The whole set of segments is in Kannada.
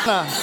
Deus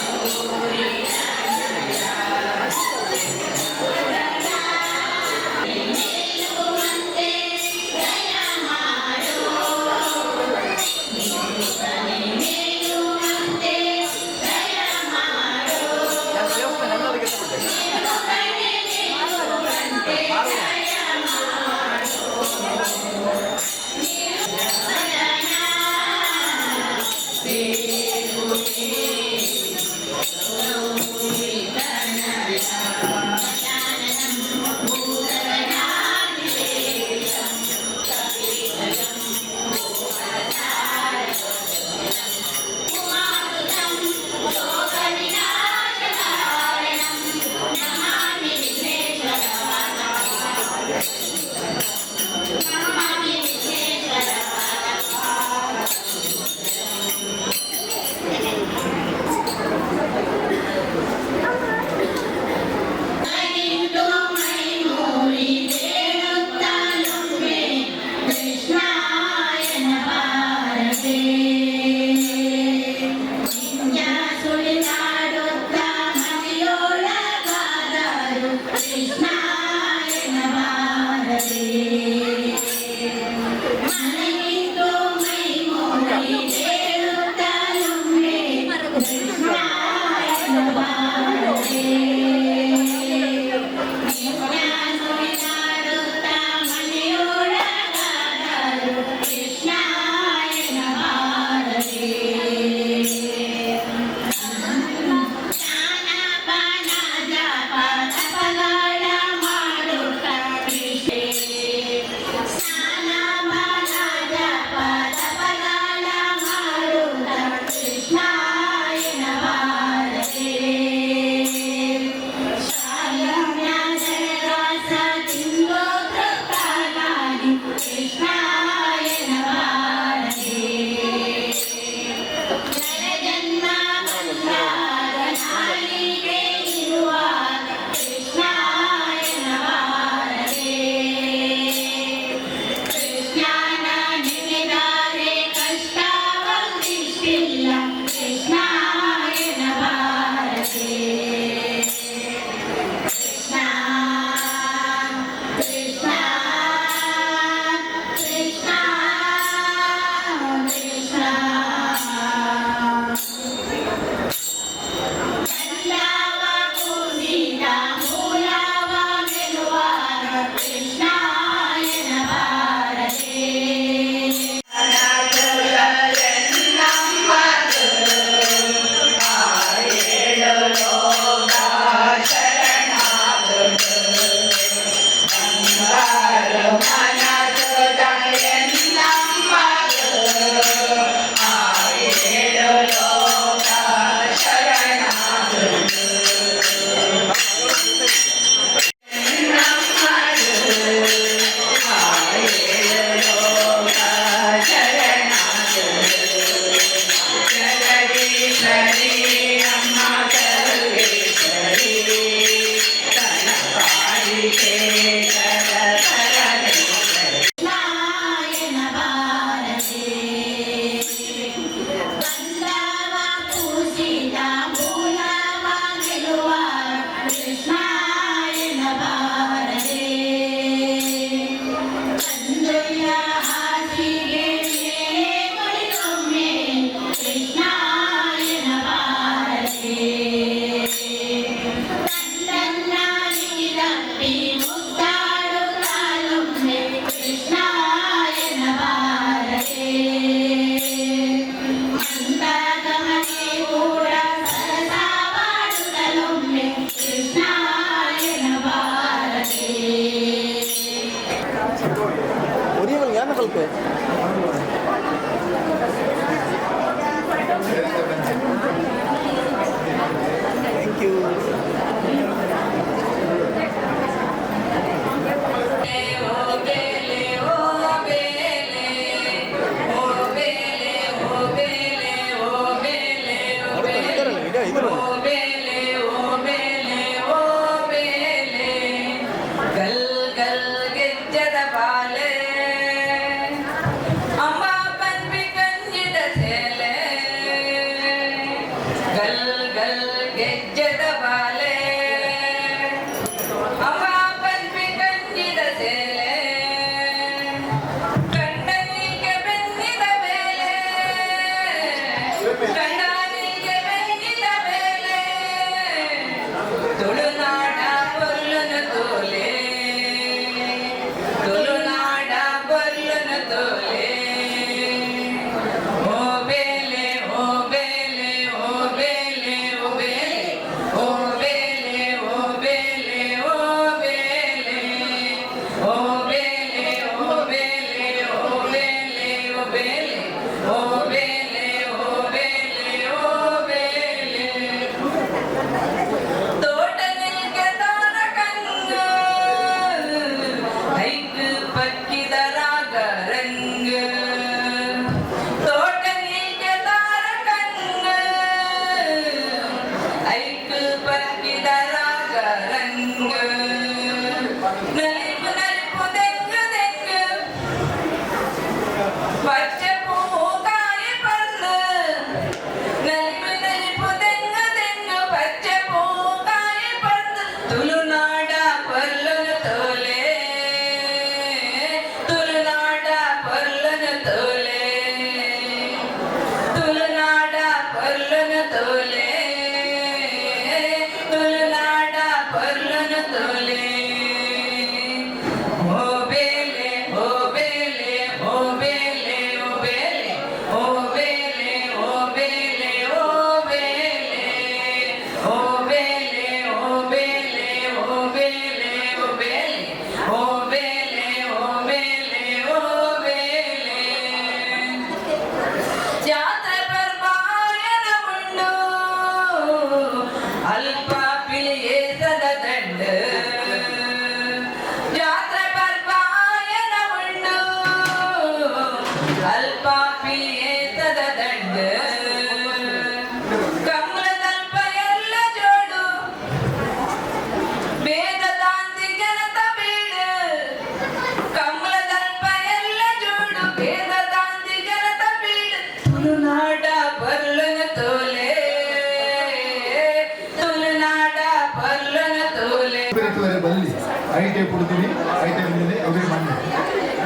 ವೇದಿಕೆ ಕೊಡ್ತೀನಿ ಐಟಮ್ ಅವ್ರಿಗೆ ಮಣ್ಣು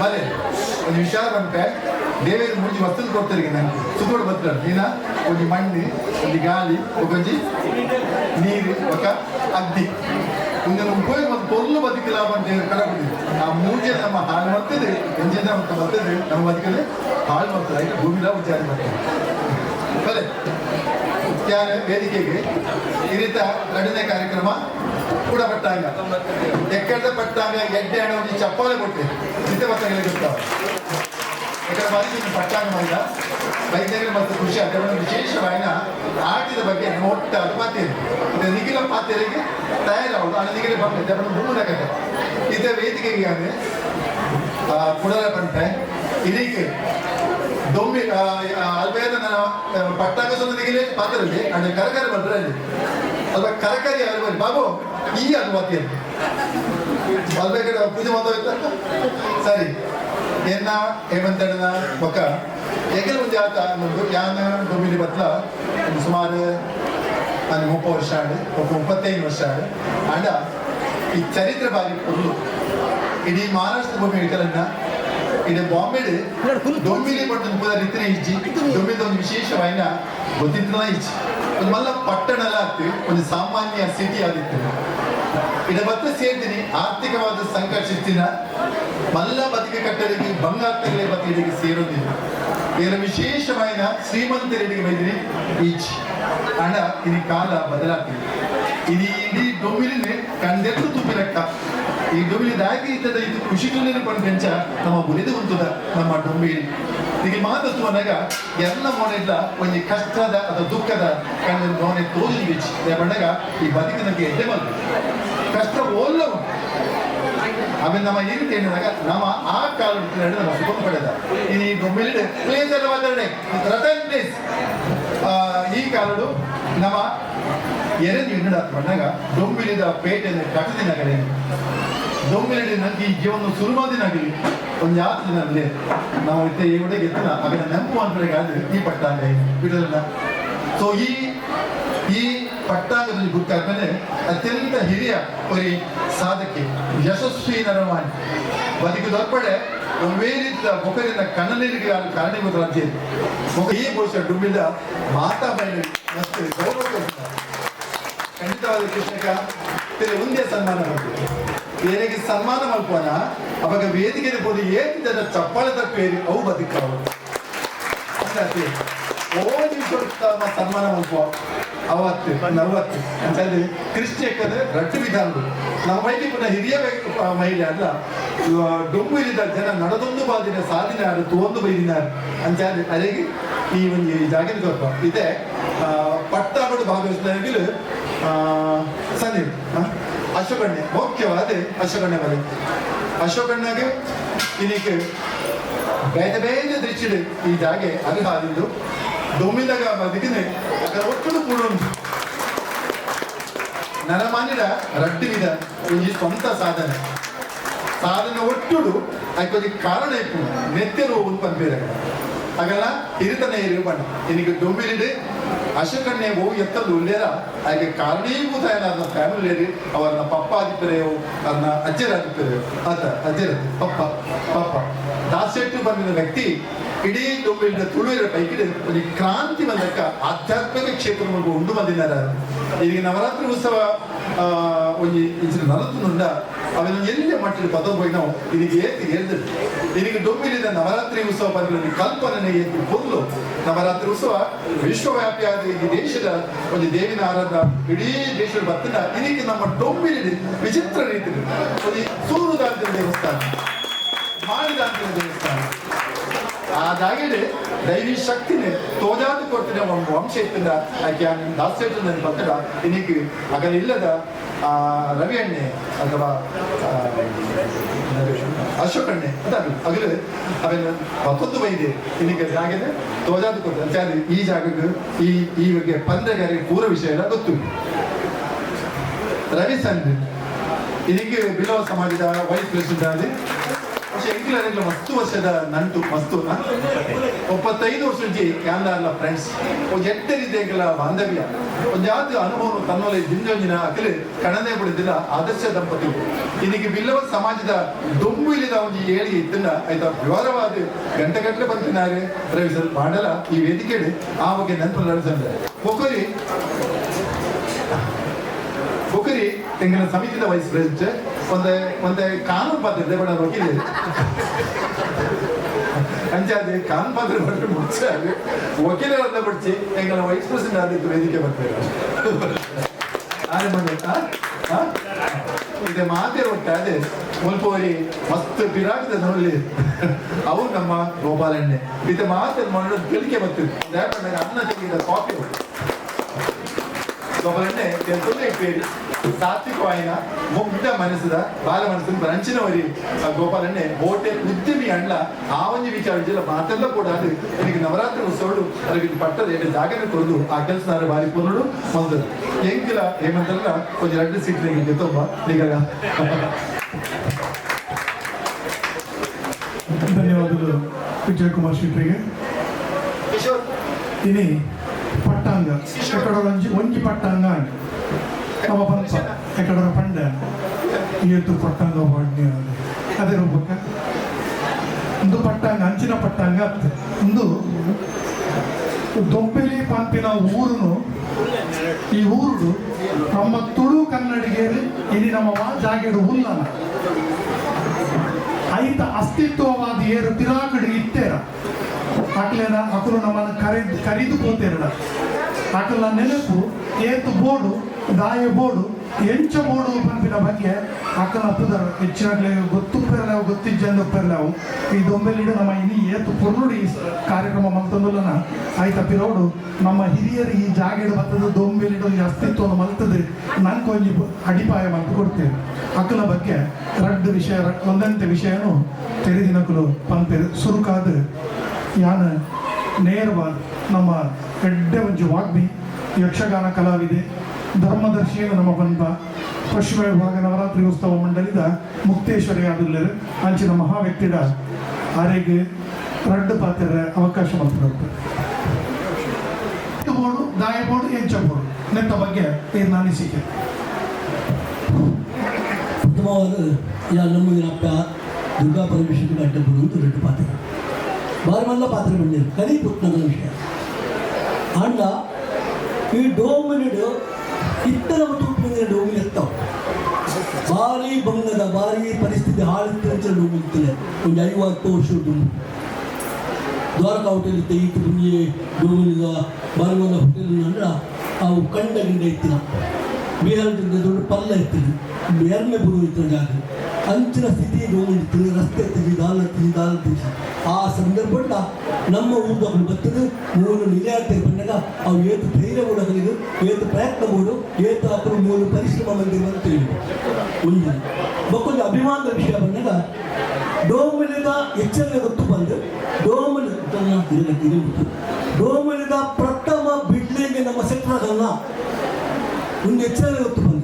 ಮನೆ ಒಂದು ವಿಚಾರ ಬಂದ್ರೆ ದೇವೇರು ಮುಂಚೆ ವಸ್ತುలు ಕೊಡ್ತಾರೆ ನಂಗೆ ಸುಗೋಡು ಬರ್ತಾರೆ ದಿನ ಒಂದು ಮಣ್ಣು ಒಂದು ಗಾಳಿ ಒಂಜಿ ನೀರು ఒక ಅಗ್ನಿ ಇಂದು ಉಪಯೋಗ ಮತ್ತು ಪೊರ್ಲು ಬದುಕಿಲ್ಲ ಅಂತ ಕಳಬಿಟ್ಟಿದೆ ಆ ಮೂಜೆ ನಮ್ಮ ಹಾಳು ಮಾಡ್ತದೆ ಎಂಜಿನ ಮತ್ತು ಬರ್ತದೆ ನಮ್ಮ ಬದುಕಲ್ಲಿ ಹಾಳು ಮಾಡ್ತದೆ ಆಯ್ತು ಭೂಮಿಲ ಉಚ್ಚಾರ ಮಾಡ್ತದೆ ಬಲೆ ಉಚ್ಚಾರ ವೇದಿಕೆಗೆ ಈ ರೀತ ಎರಡನೇ ಕಾರ್ಯಕ್ರಮ ಕೂಡ ಪಟ್ಟಾಂಗ ಎಕ್ಕಡ ಪಟ್ಟಾಂಗ ಎಡ್ಡೆ ಹಣ ಒಂದು ಚಪ್ಪಾಳೆ ಕೊಟ್ಟೆ ಚಿತ್ರಪತ್ರಗಳಿಗೆ ಗೊತ್ತಾವ ಯಾಕಂದ್ರೆ ಬಾರಿ ಪಟ್ಟಾಂಗ ಮಾಡಿದ ವೈದ್ಯರು ಮತ್ತು ಕೃಷಿ ಅದರ ವಿಶೇಷವಾದ ಆಟದ ಬಗ್ಗೆ ನೋಟ ಪಾತ್ರೆ ಇದು ನಿಖಿಲ ಪಾತ್ರೆಗೆ ತಯಾರಾಗುವುದು ಆ ನಿಖಿಲ ಬಂದಿದೆ ಮುಂದಾಗತ್ತೆ ಇದೇ ವೇದಿಕೆಗೆ ಅಂದರೆ ಕುಡಲ ಬಂಟೆ ಇದಕ್ಕೆ ದೊಂಬಿ ಅಲ್ಬೇದ ಪಟ್ಟಾಂಗ ಸೊಂದು ನಿಖಿಲೆ ಪಾತ್ರೆಯಲ್ಲಿ ಅಂದರೆ ಕರಕರಿ ಬಂದ್ರೆ ಅಲ್ಲಿ ಅಲ್ವಾ ಕರಕರಿ ಅಲ್ವ ಬಾಬು ಈ ಅಲ್ವಾತಿ ಅಂತ ಅಲ್ಬೇಕಡೆ ಪೂಜೆ ಮಾಡೋಯ್ತ ಸರಿ ಏನ ಏಮಂತಣ್ಣ ಒಕ್ಕ ಏಕೆಲ್ಲ ಒಂದು ಆತ ನಮ್ಮದು ಯಾನ ದೊಂಬಿಲಿ ಬತ್ತಲ ಒಂದು ಸುಮಾರು ನಾನು 30 ವರ್ಷ ಆಡು ಒಬ್ಬ 35 ವರ್ಷ ಆಡು ಆಂಡ ಈ ಚರಿತ್ರೆ ಬಾರಿ ಫುಲ್ಲು ಇಡೀ ಮಹಾರಾಷ್ಟ್ರ ಭೂಮಿ ಇಡ್ಕಲನ್ನ ಇಡೀ ಬಾಂಬೆಡ್ ದೊಂಬಿಲಿ ಪಟ್ಟಣ ಪೂರ ರೀತಿನೇ ಇಜ್ಜಿ ದೊಂಬಿದ ಒಂದು ವಿಶೇಷವಾಯಿನ ಗೊತ್ತಿತ್ತನ ಇಜ್ಜಿ ಒಂದು ಮಲ್ಲ ಪಟ್ಟಣ ಎಲ್ಲ ಆಗ್ತಿ ಒಂದು ಸಾಮಾನ್ಯ ಸಿಟಿ ಆಗಿತ್ತು ಇಡ ಬತ್ತ ಸೇರ್ತೀನಿ ಆರ್ಥಿಕವಾದ ಸಂಕಷ್ಟಿನ ಮಲ್ಲ ಬದುಕೆ ಕಟ್ಟಲಿಗೆ ಬಂಗಾರಗಳೇ ಬತ್ತಿಗೆ ಸೇರೋದಿಲ್ಲ ಇದರ ವಿಶೇಷವಾದ ಶ್ರೀಮಂತರಿಗೆ ಬೈದಿನಿ ಈಚ್ ಹಣ ಇದು ಕಾಲ ಬದಲಾಗ್ತಿದೆ ಇದು ಇಡೀ ಡೊಮಿಲಿನ ಕಂಡೆತ್ತು ತುಪ್ಪಿರಕ್ಕ ಈ ಡೊಮಿಲಿ ದಾಗಿ ಇದ್ದದ ಇದು ಕೃಷಿ ತುಳಿನ ಪಂಚ ನಮ್ಮ ಬುಲಿದು ಉಂಟದ ನಮ್ಮ ಡೊಂಬಿಲಿ ಈಗ ಮಾತತ್ತು ಅನ್ನಾಗ ಎಲ್ಲ ಮೋನೆಲ್ಲ ಒಂದು ಕಷ್ಟದ ಅಥವಾ ದುಃಖದ ಕಣ್ಣ ಮೋನೆ ತೋಜಿ ಬಿಚ್ಚಿ ಬಣ್ಣಗ ಈ ಬದುಕಿನಕ್ಕೆ ಎದ್ದೆ ಬಂದು ಕಷ್ಟ ಓಲ್ಲವು ಆಮೇಲೆ ನಮ್ಮ ಈ ರೀತಿ ಹೇಳಿದಾಗ ನಮ್ಮ ಆ ಕಾಲ ನಮ್ಮ ಸುಖ ಪಡೆದ ಈ ಡೊಂಬಿಲಿ ಪ್ಲೇಸ್ ಎಲ್ಲ ಮಾತಾಡನೆ ರತನ್ ಪ್ಲೇಸ್ ಈ ಕಾಲಡು ನಮ್ಮ ಎರಡು ಇನ್ನಡ ಬಂದಾಗ ಡೊಂಬಿಲಿದ ಪೇಟೆಯ ಕಟ್ಟದಿನ ಕಡೆ ಡೊಂಬಿಲಿ ನನಗೆ ಈ ಜೀವನ ಸುರುಮಾದಿನಾಗಲಿ ಒಂದು ಯಾತ್ರೆನಲ್ಲಿ ನಾವು ಇತ್ತೆ ഇവിടെ ಎತ್ತಿನ ಅದರ ನೆನಪು ಅಂದ್ರೆ ಈ ಪಟ್ಟಾಂಗ ಬಿಡಲ್ಲ ಸೊ ಈ ಪಟ್ಟಾಂಗದಲ್ಲಿ ಗುರುತಾದ್ಮೇಲೆ ಅತ್ಯಂತ ಹಿರಿಯ ಒಂದು ಸಾಧಕಿ ಯಶಸ್ವಿ ನರವಾಣಿ ಬದುಕಿದೊರ್ಪಡೆ ಒಂದೇ ರೀತಿಯ ಮುಖದಿಂದ ಕಣ್ಣನೀರಿಗೆ ಕಾರಣೀಭೂತ ರಾಜ್ಯ ಮುಖ ಈ ಬಹುಶಃ ಡುಂಬಿದ ಮಾತಾ ಬಯಲು ಮತ್ತು ಗೌರವ ಖಂಡಿತವಾದ ಕೃಷ್ಣಕ ಒಂದೇ ಸನ್ಮಾನ ಮಾಡ್ತೀವಿ ಏನಿಗೆ ಸನ್ಮಾನ ಮಲ್ಪೋನ ಅವಾಗ ವೇದಿಕೆ ಬೋದು ಏನಿದ್ದ ಚಪ್ಪಾಳೆ ತಪ್ಪೇರಿ ಅವು ಬದುಕವು ಸನ್ಮಾನ ಮಲ್ಪ ಅವತ್ತು 40 ಅಂತಂದ್ರೆ ಕ್ರಿಶ್ಚಿಯಕ್ಕದ ರಟ್ಟು ವಿಧಾನಗಳು ನಮ್ಮ ಪೈಕಿ ಪುನಃ ಹಿರಿಯ ಮಹಿಳೆ ಅಲ್ಲ ಡೊಂಬುಲಿದ ಜನ ನಡೆದೊಂದು ಬಾದಿನ ಸಾಧಿನ ಒಂದು ಬೈದಿನ ಅಂಚಾದ್ರೆ ಅಲ್ಲಿಗೆ ಈ ಒಂದು ಜಾಗದ ಗೊತ್ತ ಇದೆ ಪಟ್ಟಾಗಳು ಭಾಗವಹಿಸಿದಾಗಲೂ ಸಂದೀಪ್ ಅಶೋಕಣ್ಣೆ ಮುಖ್ಯವಾದ ಅಶೋಕಣ್ಣೆ ಬರ ಅಶೋಕಣ್ಣಗೆ ಇದಕ್ಕೆ ಬೇರೆ ಬೇರೆ ದೃಷ್ಟಿಡು ಈ ಜಾಗೆ ಅದು ಹಾದಿದ್ದು ಡೊಮ್ಮಿದಾಗ ಬದುಕಿನ ಅದರ ಒಟ್ಟು ಕೂಡ ಉಂಟು ನರಮಾನ್ಯದ ರಟ್ಟಿವಿದ ಈ ಸ್ವಂತ ಸಾಧನೆ ಒಟ್ಟುಡು ಅದಕ್ಕೆ ಕಾರಣ ಇಪ್ಪು ನೆತ್ತೆರು ಉತ್ಪನ್ನ ಹಾಗಲ್ಲ ಇರುತ್ತಾನೆ ಇರು ಬಣ್ಣ ಇನ್ನೀಗ ಡೊಂಬಿಲಿಡು ಅಶೋಕಣ್ಣೆ ಹೋಗಿ ಎತ್ತಲು ಉಳ್ಳೇರ ಹಾಗೆ ಕಾರಣೀಭೂತ ಏನಾದ ಫ್ಯಾಮಿಲಿಯರಿ ಅವರನ್ನ ಪಪ್ಪ ಆದಿಪ್ಪರೆಯೋ ಅವ್ರನ್ನ ಅಜ್ಜರಾದಿಪ್ಪರೆಯೋ ಆತ ಅಜ್ಜರದ್ದು ಪಪ್ಪ ದಾಸೆಟ್ಟು ಬಂದಿದ್ದ ವ್ಯಕ್ತಿ ಇಡೀ ಡೊಂಬಿಲಿನ ತುಳುವಿನ ಪೈಕಿ ಒಂದು ಕ್ರಾಂತಿ ಬಂದಕ್ಕ ಆಧ್ಯಾತ್ಮಿಕ ಕ್ಷೇತ್ರವನ್ನು ಉಂಡು ಬಂದಿದ್ದಾರೆ ಈಗ ನವರಾತ್ರಿ ಉತ್ಸವ ಒಂದು ನರತ್ತುನುಂಡ ಅವೆಲ್ಲ ಎಲ್ಲಿ ಮಟ್ಟಿಗೆ ಪದವಿ ನಾವು ಇದಕ್ಕೆ ಏತಿ ಹೇಳ್ತದೆ ಇದಕ್ಕೆ ಡೊಂಬಿಲಿನ ನವರಾತ್ರಿ ಉತ್ಸವ ಬಂದಿರೋ ಕಲ್ಪನೆ ಏತಿ ಮೊದಲು ನವರಾತ್ರಿ ಉತ್ಸವ ವಿಶ್ವವ್ಯಾಪಿಯಾದ ಈ ದೇಶದ ಒಂದು ದೇವಿನ ಆರಾಧ ಇಡೀ ದೇಶದ ಬರ್ತನ ಇದಕ್ಕೆ ನಮ್ಮ ಡೊಂಬಿಲಿ ವಿಚಿತ್ರ ರೀತಿ ಒಂದು ಸೂರುದಾಂತಿನ ದೇವಸ್ಥಾನ ಮಾಡಿದಾಂತಿನ ದೇವಸ್ಥಾನ ಅದಾಗಿದೆ ದೈವಿ ಶಕ್ತಿನೇ ತೋಜಾದು ಕೊಡ್ತಿನ ಒಂದು ವಂಶ ಇತ್ತಿಂದ ಆಕೆ ದಾಸ್ಯದ ಬರ್ತಡ ಇನ್ನಿಗೆ ಅಗಲ ಇಲ್ಲದ ರವಿ ಎಣ್ಣೆ ಅಥವಾ ಅಶೋಕಣ್ಣೆ ಅಗಲು ಅವೆಲ್ಲ ಮತ್ತೊಂದು ಬೈದೆ ಇನ್ನಿಗೆ ಜಾಗಿದೆ ತೋಜಾದು ಕೊಡ್ತಾರೆ ಈ ಜಾಗಕ್ಕೆ ಈ ಬಗ್ಗೆ ಪಂದ್ಯಗಾರಿಗೆ ಪೂರ್ವ ವಿಷಯ ಎಲ್ಲ ಗೊತ್ತು ರವಿ ಸಂದ್ ಇದಕ್ಕೆ ಬಿಲೋ ಸಮಾಜದ ವೈಸ್ ಪ್ರೆಸಿಡೆಂಟ್ ಆಗಿ ಅಂಚೆ ಎಂಕ್ಲ ಮಸ್ತು ವರ್ಷದ ನಂಟು ಮಸ್ತು 35 ವರ್ಷ నుంచి ಯಾಂದಾರ್ಲ ಫ್ರೆಂಡ್ಸ್ ಒಂದು ಎಟ್ಟರಿದ್ದೆಂಕಲ ಬಾಂಧವ್ಯ ಒಂದು ಯಾವ್ದು ಅನುಭವ ತನ್ನೊಲೆ ದಿಂಜೊಂಜಿನ ಅಕಲು ಕಣನೆ ಬಿಡಿದಿಲ್ಲ ಆದರ್ಶ ದಂಪತಿಗಳು ಇದಕ್ಕೆ ಬಿಲ್ಲವ ಸಮಾಜದ ದೊಂಬು ಇಲ್ಲದ ಒಂದು ಏಳಿಗೆ ಇತ್ತನ್ನ ಆಯ್ತಾ ವಿವರವಾದ ಗಂಟೆಗಟ್ಟಲೆ ಬಂದಿದ್ದಾರೆ ರವಿ ಸರ್ ಮಾಡಲ್ಲ ಈ ವೇದಿಕೆ ಆ ಬಗ್ಗೆ ನೆನಪು ನಡೆಸಂದ್ರೆ ಒಕ್ಕರಿ ಎಂಗಿನ ಸಮಿತಿದ ವೈಸ್ ಪ್ರೆಸಿಡೆಂಟ್ ಒಂದು ಕಾನೂನು ಪಾತ್ರ ಬಡ ವಕೀಲ ಅಂಚಾದೆ ಕಾನೂನು ಪಾತ್ರ ಬಟ್ಟು ಮುಚ್ಚಾದು ವಕೀಲರನ್ನ ಬಿಡಿಸಿ ಎಂಗನ ವೈಸ್ ಪ್ರೆಸಿಡೆಂಟ್ ಆದಿತ್ತು ವೇದಿಕೆ ಬರ್ತಾರೆ ಆರೆ ಬಂದ ಇದೆ ಮಾತೇ ಒಟ್ಟಾದೆ ಮುಲ್ಪೋರಿ ಮಸ್ತ್ ಪಿರಾಟದ ನೋಡಿ ಅವು ನಮ್ಮ ಗೋಪಾಲಣ್ಣೆ ಇದು ಮಾತೇ ಮಾಡೋದು ಗಳಿಕೆ ಬರ್ತಿತ್ತು ಅನ್ನ ತೆಗೆದ ಕಾಫಿ ಗೋಪಾಲಣ್ಣೆ ಎಂತಂದ್ರೆ ಪೇರು ಸಾತ್ವಿಕವಾಯಿನ ಮುಗ್ಧ ಮನಸ್ಸದ ಬಾಲ ಮನಸ್ಸಿನ ಬರಂಚಿನವರಿ ಗೋಪಾಲಣ್ಣೆ ಹೋಟೆ ಉದ್ಯಮಿ ಅಂಡ್ಲ ಆ ಒಂದು ವಿಚಾರ ಮಾತೆಲ್ಲ ಕೂಡ ಅದು ನನಗೆ ನವರಾತ್ರಿ ಉತ್ಸವಡು ಅದಕ್ಕೆ ಪಟ್ಟದ ಎರಡು ಜಾಗನ ಕೊಡೋದು ಆ ಕೆಲಸ ಬಾರಿ ಕೊನೋಡು ಮೊದಲು ಎಂಕಿಲ ಏಮಂತಲ್ಲ ಒಂದು 2 ಸೀಟ್ ಗೆತ್ತೊಬ್ಬ ಈಗ ಧನ್ಯವಾದಗಳು ವಿಜಯಕುಮಾರ್ ಶೆಟ್ಟರಿಗೆ. ಇನಿ ಪಟ್ಟಾಂಗ ಎಕಡ ಒಂಜಿ ಪಟ್ಟಾಂಗ ನಮ್ಮ ಪಂಚ ಎಕಡ ಪಂಡ ಏತು ಪಟ್ಟಾಂಗ ಪಾಡ್ನಿ ಅದೇ ರೂಪಕ್ಕ ಒಂದು ಪಟ್ಟಾಂಗ ಅಂಚಿನ ಪಟ್ಟಾಂಗ ಒಂದು ದೊಂಬೆಲಿ ಪಂಪಿನ ಊರುನು ಈ ಊರು ನಮ್ಮ ತುಳು ಕನ್ನಡಿಗೇರಿ ಇನಿ ನಮ್ಮ ಜಾಗೆಡು ಹುಲ್ಲನ ಐತ ಅಸ್ತಿತ್ವವಾದ ಏರು ತಿರಾಕಡಿ ಇತ್ತೇರ ಆಕಲೇನ ಅಕಲು ನಮ್ಮನ್ನು ಕರೀದು ಹೋತೇರಡ ಆಕಲ ನೆನಪು ಏತು ಬೋಡು ದಾಯ ಬೋಡು ಎಂಚ ಬೋಡು ಪಂಪಿನ ಬಗ್ಗೆ ಆಕಲ ಪುದರ್ ಹೆಚ್ಚಿನಾಗ್ಲೇ ಗೊತ್ತುಪ್ಪೆರಲಾವು ಗೊತ್ತಿಜ್ಜಂದುಪ್ಪೆರಲಾವು ಈ ದೊಂಬೆಲಿಡು ನಮ್ಮ ಇನಿ ಏತು ಪುರ್ನುಡಿ ಕಾರ್ಯಕ್ರಮ ಮಲ್ತಂದುಲನ ಆಯ್ತ ಪಿರೋಡು ನಮ್ಮ ಹಿರಿಯರು ಈ ಜಾಗೆಡು ಬರ್ತದ ದೊಂಬೆಲಿಡು ಈ ಅಸ್ತಿತ್ವವನ್ನು ಮಲ್ತದೆ ನನ್ಗೆ ಒಂಜಿ ಅಡಿಪಾಯ ಮಲ್ತು ಕೊಡ್ತೇವೆ ಅಕಲ ಬಗ್ಗೆ ರಡ್ಡು ವಿಷಯ ಒಂದಂತೆ ವಿಷಯನು ತೆರೆದಿನಕಲು ಪಂಪೇರು ಸುರುಕಾದ ಯಾನ ನೇರವಾದ ನಮ್ಮ ಎಡ್ಡೆ ಒಂಜಿ ವಾಗ್ಮಿ ಯಕ್ಷಗಾನ ಕಲಾವಿದೆ ಧರ್ಮದರ್ಶಿಯನ್ನು ನಮ್ಮ ಪಂಪ ಪಶ್ಚಿಮ ವಿಭಾಗ ನವರಾತ್ರಿ ಉತ್ಸವ ಮಂಡಳಿದ ಮುಕ್ತೇಶ್ವರಿ ಆದುಲ್ಲರು ಅಂಚಿನ ಮಹಾ ವ್ಯಕ್ತಿಡ ಆರೆಗೆ ರಡ್ಡು ಪಾತ್ರ ಅವಕಾಶ ಮಾಡ್ತಾರೆ ಬೋರ್ಡು ದಾಯ ಬೋರ್ಡು ಎಂಚ ಬೋರ್ಡು ನೆತ್ತ ಬಗ್ಗೆ ಏನು ಅನಿಸಿಕೆ ಪ್ರಥಮವಾದ ಯಾ ನಮ್ಮದಿನ ಅಪ್ಪ ದುರ್ಗಾ ಪರಮೇಶ್ವರಿ ಅಡ್ಡ ಬಿಡುವುದು ரெண்டு ಪಾತ್ರ ಬಾರಿ ಮಲ್ಲ ಪಾತ್ರ ಬಂದಿರು ಕಲಿ ಪುಟ್ನದ ವಿಷಯ ಅಂಡ ಈ ಡೋಮಿನಿಡು ಇತ್ತರ ಮತ್ತು ಡೋಮಿನ್ ಇರ್ತಾವ ಭಾರಿ ಬಂಗದ ಭಾರಿ ಪರಿಸ್ಥಿತಿ ಹಾಳಿತ್ತ ಡೋಮಿನ್ ಒಂದು 50 ವರ್ಷದ್ದು ದ್ವಾರಕಾ ಹೋಟೆಲ್ ಇತ್ತ ಈತ ಮುಂಜೆ ಡೋಮಿನಿದ ಬಾರಿ ಮಲ್ಲ ಹೋಟೆಲ್ ಅಂದ್ರ ಅವು ಕಂಡ ಗಿಂಡ ಇತ್ತಿನ ಬಿಹಾರದಿಂದ ದೊಡ್ಡ ಪಲ್ಲ ಇರ್ತೀವಿ ಎರಡನೇ ಬರು ಇತ್ತು ಜಾಗ ಅಂಚಿನ ಸ್ಥಿತಿ ಡೋಮಿನ್ ರಸ್ತೆ ದಾಲ ಆ ಸಂದರ್ಭದ ನಮ್ಮ ಊರುಗಳು ಬರ್ತದೆ 3 ನಿಲಯಾರ್ತೆ ಬಂದಾಗ ಅವು ಏತು ಧೈರ್ಯ ಕೊಡೋದು ಏತು ಪ್ರಯತ್ನ ಕೊಡು ಏತು ಅಕ್ಕರು 3 ಪರಿಶ್ರಮ ಮಂದಿರ ಅಂತ ಹೇಳಿ ಒಂದು ಮಕ್ಕಳು ಅಭಿಮಾನದ ವಿಷಯ ಬಂದಾಗ ಡೋಮಿನಿದ ಎಚ್ಚರಿಕೆ ಗೊತ್ತು ಬಂದು ಡೋಮಿನಿದ ಪ್ರಥಮ ಬಿಲ್ಡಿಂಗ್ ನಮ್ಮ ಸೆಕ್ಟರ್ಗಳನ್ನ ಒಂದು ಎಚ್ಚರಿಕೆ ಗೊತ್ತು ಬಂದು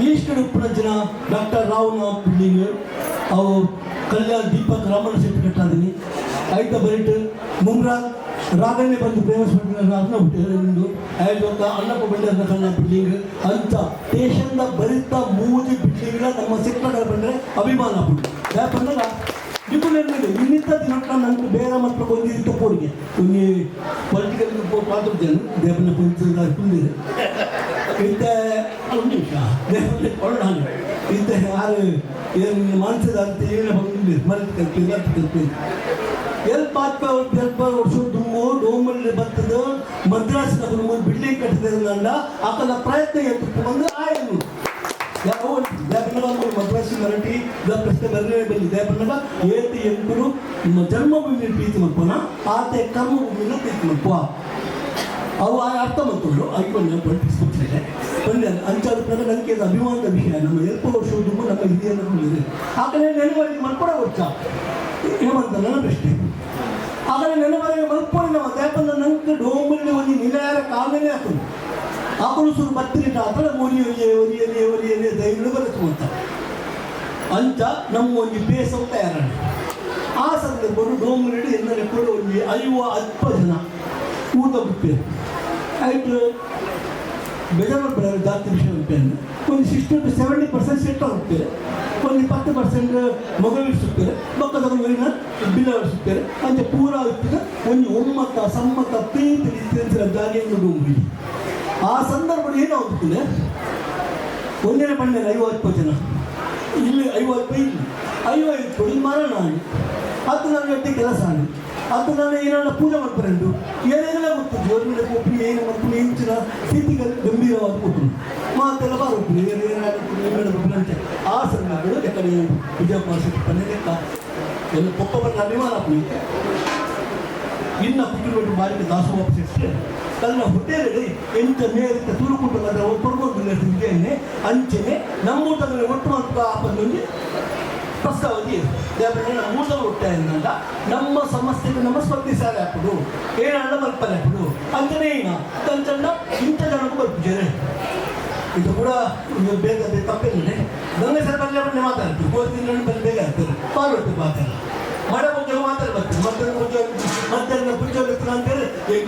ಈಸ್ಟ್ ಉಪ್ಪಿನ ಜನ ಡಾಕ್ಟರ್ ರಾವ್ನ ಬಿಲ್ಡಿಂಗ್ ಅವು ಕಲ್ಯಾಣ ದೀಪಕ್ ರಾಮಣ್ಣ ಶೆಟ್ಟಿ ಕಟ್ಟಾದೀನಿ ಐತ ಬರಿಟ್ ಮುಮ್ರಾ ರಾಗಣ್ಣೆ ಬಂದು ಫೇಮಸ್ ಮಾಡಿದ ಹುಟ್ಟಿದ್ದು ಐದು ಅಣ್ಣಪ್ಪ ಬಂಡ ಕಣ್ಣ ಬಿಲ್ಡಿಂಗ್ ಅಂತ ಸ್ಟೇಷನ್ದ ಬರಿತ 3 ಬಿಲ್ಡಿಂಗ್ನ ನಮ್ಮ ಸೆಕ್ಟರ್ಗಳು ಬಂದರೆ ಅಭಿಮಾನ ಬಿಟ್ಟು ಯಾಕಂದ್ರೆ ನಿಪುಣರಲ್ಲಿ ಇನ್ನಿತ ದಿನಕ್ಕ ನನಗೆ ಬೇರೆ ಮತ್ತು ಕೊಂದಿರಿತ ಕೊಡುಗೆ కొన్ని ಪೊಲಿಟಿಕಲ್ ಪಾತ್ರದ್ದೇನು ದೇವನ ಪೊಲಿಟಿಕಲ್ ಕುಂದಿರು ಇಂಥ ಒಂದು ನಿಮಿಷ ದೇವನ ಕೊಳ್ಳಾನು ಇಂಥ ಯಾರು ಏನು ಮಾನಸದ ಅಂತ ಏನು ಬಂದಿದ್ದು ಮರಕ್ಕೆ ಕಲ್ಪಿಲ್ಲ ಎಲ್ಪ ವರ್ಷ ದುಮ್ಮು ಡೋಮಲ್ಲಿ ಬರ್ತದ ಮದ್ರಾಸ್ನ ಬಿಲ್ಡಿಂಗ್ ಕಟ್ಟಿದ್ರಲ್ಲ ಆತನ ಪ್ರಯತ್ನ ಎತ್ತು ಬಂದು ಆಯ್ತು ಯಾವ ಮದ್ರಾಸಿ ಮರಾಠಿ ಪ್ರಶ್ನೆ ಬರಲೇ ಬಂದಿದೆ ಬಂದಾಗ ಏತಿ ಎಂಕರು ನಿಮ್ಮ ಜನ್ಮಭೂಮಿ ಪ್ರೀತಿ ಮಲ್ಪನ ಆತೆ ಕರ್ಮಭೂಮಿನ ಪ್ರೀತಿ ಮಲ್ಪುವ ಅವು ಅರ್ಥ ಮಾಡ್ಕೊಂಡು ಐಕೊಂಡು ಪಟ್ಟಿಸ್ಕೊಡ್ತಾರೆ ಬಂದೆ ಅಂಚಾದ ಪ್ರಕಾರ ನನಗೆ ಅದು ಅಭಿಮಾನದ ವಿಷಯ ನಮ್ಮ ಎಲ್ಪ ವರ್ಷದ್ದು ನಮ್ಮ ಹಿರಿಯರು ಆ ಕಡೆ ನೆನವರಿಗೆ ಮಲ್ಕೊಡೋ ವರ್ಷ ಏಮಂತ ನನ್ನ ಪ್ರಶ್ನೆ ಆದರೆ ನೆನವರಿಗೆ ಮಲ್ಕೊಂಡು ನಾವು ಯಾಕಂದ್ರೆ ನಂಗೆ ಡೋಂಬಲ್ಲಿ ಒಂದು ನಿಲಯರ ಕಾಲನೇ ಆಗ್ತದೆ ಆ ಪುರುಷರು ಬತ್ತಿರಿಟ ಅದರ ಒರಿಯಲಿ ಧೈರ್ಯ ಬರೆಸುವಂತ ಅಂಚ ನಮ್ಮ ಒಂದು ಬೇಸವು ತಯಾರಾಗಿ ಆ ಸಂದರ್ಭಗಳು ಡೋಂಗ್ರೆಡ್ ಎಂದರೆ ಕೂಡ ಒಂದು 50 ಜನ ಊಟ ಬಿಟ್ಟರು ಆಯ್ತು ಬೆದರ ಜಾತಿ ವಿಷಯ ಉಂಟು ಒಂದು 60-70% ಸೆಟ್ ಆಗುತ್ತಾರೆ ಒಂದು 20% ಮಗುವಿಸುತ್ತಾರೆ ಮಕ್ಕಳ ಮಗುವಿನ ಬಿಲ್ಲವಿಸುತ್ತಾರೆ ಅಂತ ಪೂರ ಆಗುತ್ತದೆ ಒಂದು ಒಮ್ಮತ ಸಮ್ಮತ ಪ್ರೀತಿ ರೀತಿಯ ಜಾರಿಯನ್ನು ಡೋಂಗ್ರಿ ಆ ಸಂದರ್ಭದಲ್ಲಿ ಏನಾಗುತ್ತದೆ ಒಂದನೇ ಬಣ್ಣದಲ್ಲಿ 50 ಜನ ಇಲ್ಲಿ 50 ಇಲ್ಲಿ 55 ಕೊಡಿ ಮರಣ ಆಗಿ ಅದು ನನ್ನ ಗಟ್ಟಿ ಕೆಲಸ ಆಗಿ ಅದು ನಾನು ಏನಾರ ಪೂಜೆ ಮಾಡ್ಕೊಂಡು ಏನೇನೆಲ್ಲ ಗೊತ್ತು ಜೋರ್ಮಿಡ ಕೊಪ್ಪಿ ಏನು ಮಕ್ಕಳು ಹೆಂಚಿನ ಸ್ಥಿತಿಗಳು ಗಂಭೀರವಾದ ಕೊಟ್ಟರು ಮಾತೆಲ್ಲ ಬಾರೊಪ್ಪು ಏನಾಗುತ್ತೆ ಅಂತ ಆ ಸಂದರ್ಭಗಳು ಯಾಕಂದರೆ ವಿಜಯಕುಮಾರ ಶೆಟ್ಟಿ ಪನ್ನೆಲೆಕ್ಕ ಎಲ್ಲ ಪೊಪ್ಪ ಬಂದ ಅಭಿಮಾನ ಹಾಕಲಿಕ್ಕೆ ಇನ್ನು ಕುಟುಂಬ ಬಾರಿಗೆ ದಾಸೋಹ ಸೇರಿಸಿ ತನ್ನ ಹೊಟ್ಟೆಯಲ್ಲಿ ಎಂತ ಮೇರಿತ ತುರುಕುಂಟು ಪರ್ವದಿದ್ದೇನೆ ಅಂಚೆನೆ ನಮ್ಮೂಟದಲ್ಲಿ ಒಟ್ಟು ಅಂತ ಆಪದೊಂದು ಪ್ರಸ್ತಾವನೆ ದೇವರನ್ನ ನಮ್ಮ ಊಟದಲ್ಲಿ ಹುಟ್ಟಾಗ ನಮ್ಮ ಸಮಸ್ಯೆಗೆ ನಮ್ಮ ಸ್ಪರ್ಧಿಸಾರೆ ಹಾಕೋದು ಏನಾಡ ಮಲ್ಪನೆ ಹಾಕೋದು ಅಂತಾನೆ ಈಗ ತಂಚಂಡ ಇಂಥ ಜನಕ್ಕೂ ಬರ್ತಿದ್ದಾರೆ ಇದು ಕೂಡ ಬೇಗ ತಪ್ಪೇನಿದೆ ಗಂಗೆ ಸರ್ ಬಂದು ಮಾತಾಡ್ತೀವಿ ಕೋರ್ತಿನ ಬಂದು ಬೇಗ ಆಗ್ತದೆ ಪಾಲ್ಗೊಳ್ತೀವಿ ಮಾತಾಡ ಮಳೆ ಬಗ್ಗೆ ಮಾತಾಡಿ ಬರ್ತೀವಿ ಮಧ್ಯಾಹ್ನ ಪೂಜೆ ಅಂತೇಳಿ ಈಗ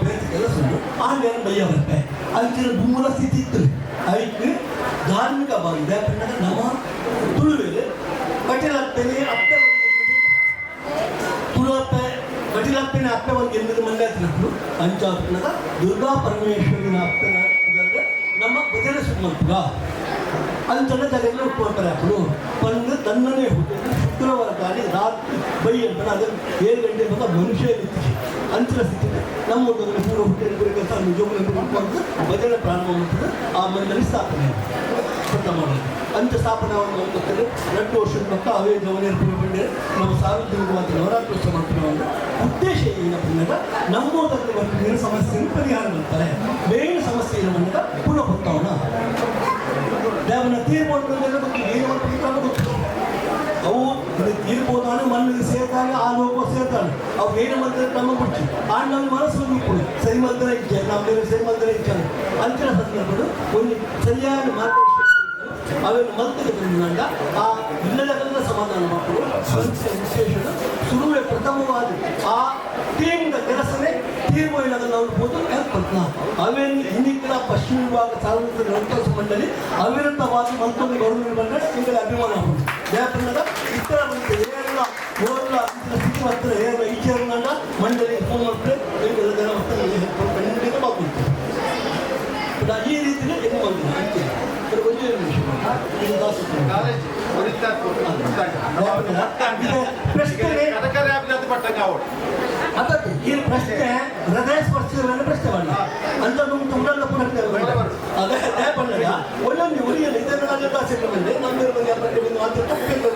ಬೇರೆ ಕೆಲಸ ಉಂಟು ಆಮೇಲೆ ಬಯ್ಯ ಬರುತ್ತೆ ಅಂಚಿನ ಮೂಲ ಸ್ಥಿತಿ ಇತ್ತು ಅದಕ್ಕೆ ಧಾರ್ಮಿಕ ಭಾಗ ನಮ್ಮ ತುಳುವೇಲೆ ಕಟೀಲಪ್ಪನೆ ಅಪ್ಪೆ ತುಳುವಪ್ಪೆ ಕಟೀಲಪ್ಪನ ಅಪ್ಪೆ ಒಂದು 8 ಮಂದಿ ಹತ್ತಿರಗಳು ಅಂಚಾತ್ಮದ ದುರ್ಗಾ ಪರಮೇಶ್ವರಿನ ಅಪ್ಪನ ನಮ್ಮ ಭಜನೆ ಸುಮ್ಮಂತಗ ಅಂಚನ ಜನಗಳು ಉಟ್ಕೊಳ್ತಾರೆ ಅಪ್ಪಳು ಬಂದು ತನ್ನನೇ ಹುಟ್ಟಿದ್ದು ಶುಕ್ರವಾರ ಕಾಲಿ ರಾತ್ರಿ ಬೈ ಅಂತ ಅದನ್ನು 7 ಗಂಟೆ ಬಂದ ಮನುಷ್ಯ ನಿಂತಿಸಿ ಅಂಚಿನ ಸ್ಥಿತಿ ನಮ್ಮ ಊಟದಲ್ಲಿ ಪೂರ್ವ ಹುಟ್ಟಿದ ಕೆಲಸ ನಿಜೋಗದಲ್ಲಿ ಉಟ್ಕೊಂಡು ಭಜನೆ ಪ್ರಾರಂಭ ಮಾಡ್ತದೆ ಆ ಮಂಡಳಿ ಸ್ಥಾಪನೆ ಮಾಡೋದು ಅಂಚ ಸ್ಥಾಪನೆಯನ್ನು ಮಾಡ್ತಾರೆ 2 ವರ್ಷದ ಪಕ್ಕ ಅವೇ ಜವನೇರ್ಪಣೆ ಬಂದರೆ ನಾವು ಸಾರ್ವಜನಿಕವಾಗಿ ನವರಾತ್ರೋತ್ಸವ ಮಾಡ್ತೀವಿ ಉದ್ದೇಶ ಏನಪ್ಪ ಬಂದಾಗ ನಮ್ಮೂರಲ್ಲಿ ಬಂದ ಸಮಸ್ಯೆಯನ್ನು ಪರಿಹಾರ ಮಾಡ್ತಾರೆ ಮೇನ್ ಸಮಸ್ಯೆ ಏನು ಬಂದಾಗ ಪುನಃ ಬರ್ತಾವಣ ದೇವನ ತೀರ್ಮಾನ ಗೊತ್ತು ಏನು ಮಾಡ್ತಾರೆ ಗೊತ್ತು ಅವು ತೀರ್ಬೋದಾನೆ ಮಣ್ಣಿಗೆ ಸೇರ್ತಾನೆ ಆ ಲೋಕ ಸೇರ್ತಾನೆ ಅವು ಏನು ಮಾಡ್ತಾರೆ ನಮ್ಮ ಬಿಟ್ಟು ಆ ನಮ್ಮ ಮನಸ್ಸು ಕೊಡಿ ಸರಿ ಮಲ್ದರೆ ಇಚ್ಛೆ ನಮ್ಮ ಸರಿ ಮಲ್ದರೆ ಇಚ್ಛೆ ಅಂಚಿನ ಸಂದರ್ಭಗಳು ಒಂದು ಸರಿಯಾದ ಮಾರ್ಗದರ್ಶನ ಅವೇನು ಮಲ್ತಿಗೆ ಬಂದಾಗ ಆ ಇಲ್ಲದ ಸಮಾಧಾನ ಮಕ್ಕಳು ವಿಶೇಷ ಶುರುವೆ ಪ್ರಥಮವಾಗಿ ಆ ಟೀಮ್ನ ಕೆಲಸನೇ ತೀರ್ಮಾನ ನೋಡ್ಬೋದು ಏರ್ಪಡ್ತಾನ ಅವೇನು ಇನ್ನಿತರ ಪಶ್ಚಿಮ ವಿಭಾಗ ಸಾರ್ವಜನಿಕ ರಕ್ತೋತ್ಸವ ಮಂಡಳಿ ಅವಿರತವಾಗಿ ಮಲ್ಕೊಂಡು ಗೌರವ ಬಂದರೆ ನಿಮಗೆ ಅಭಿಮಾನ ಆಗುತ್ತೆ ಯಾಕಂದ್ರೆ ಇತರ ಏನೆಲ್ಲ ಓರ್ಲ ಸ್ಥಿತಿ ಹತ್ತಿರ ಏನೆಲ್ಲ ಈಚೆಲ್ಲ ಮಂಡಳಿ ಫೋನ್ ಮಾಡಿದ್ರೆ ಈಗೆಲ್ಲ ಜನ ಖಂಡಿತ ಮಾಡ್ಕೊಳ್ತಾರೆ ಈ ರೀತಿಯೇ ಏನು ಬಂದಿಲ್ಲ ಅಂತೆ ಅದಕ್ಕೆ ಈ ಪ್ರಶ್ನೆ ಹೃದಯ ಸ್ಪರ್ಶಿಸುವ ಪ್ರಶ್ನೆ ಬಣ್ಣ ಅಂತ ತುಂಬಲ್ಲ ಅದೇ ಬಣ್ಣದ ಒಂದೊಂದು ಉರಿಯಲ್ಲಿ ಇದನ್ನು ಬಂದೆ ನಮ್ಮಿರ ಬಗ್ಗೆ ಮಾತ್ರ ತಪ್ಪಿಲ್ಲ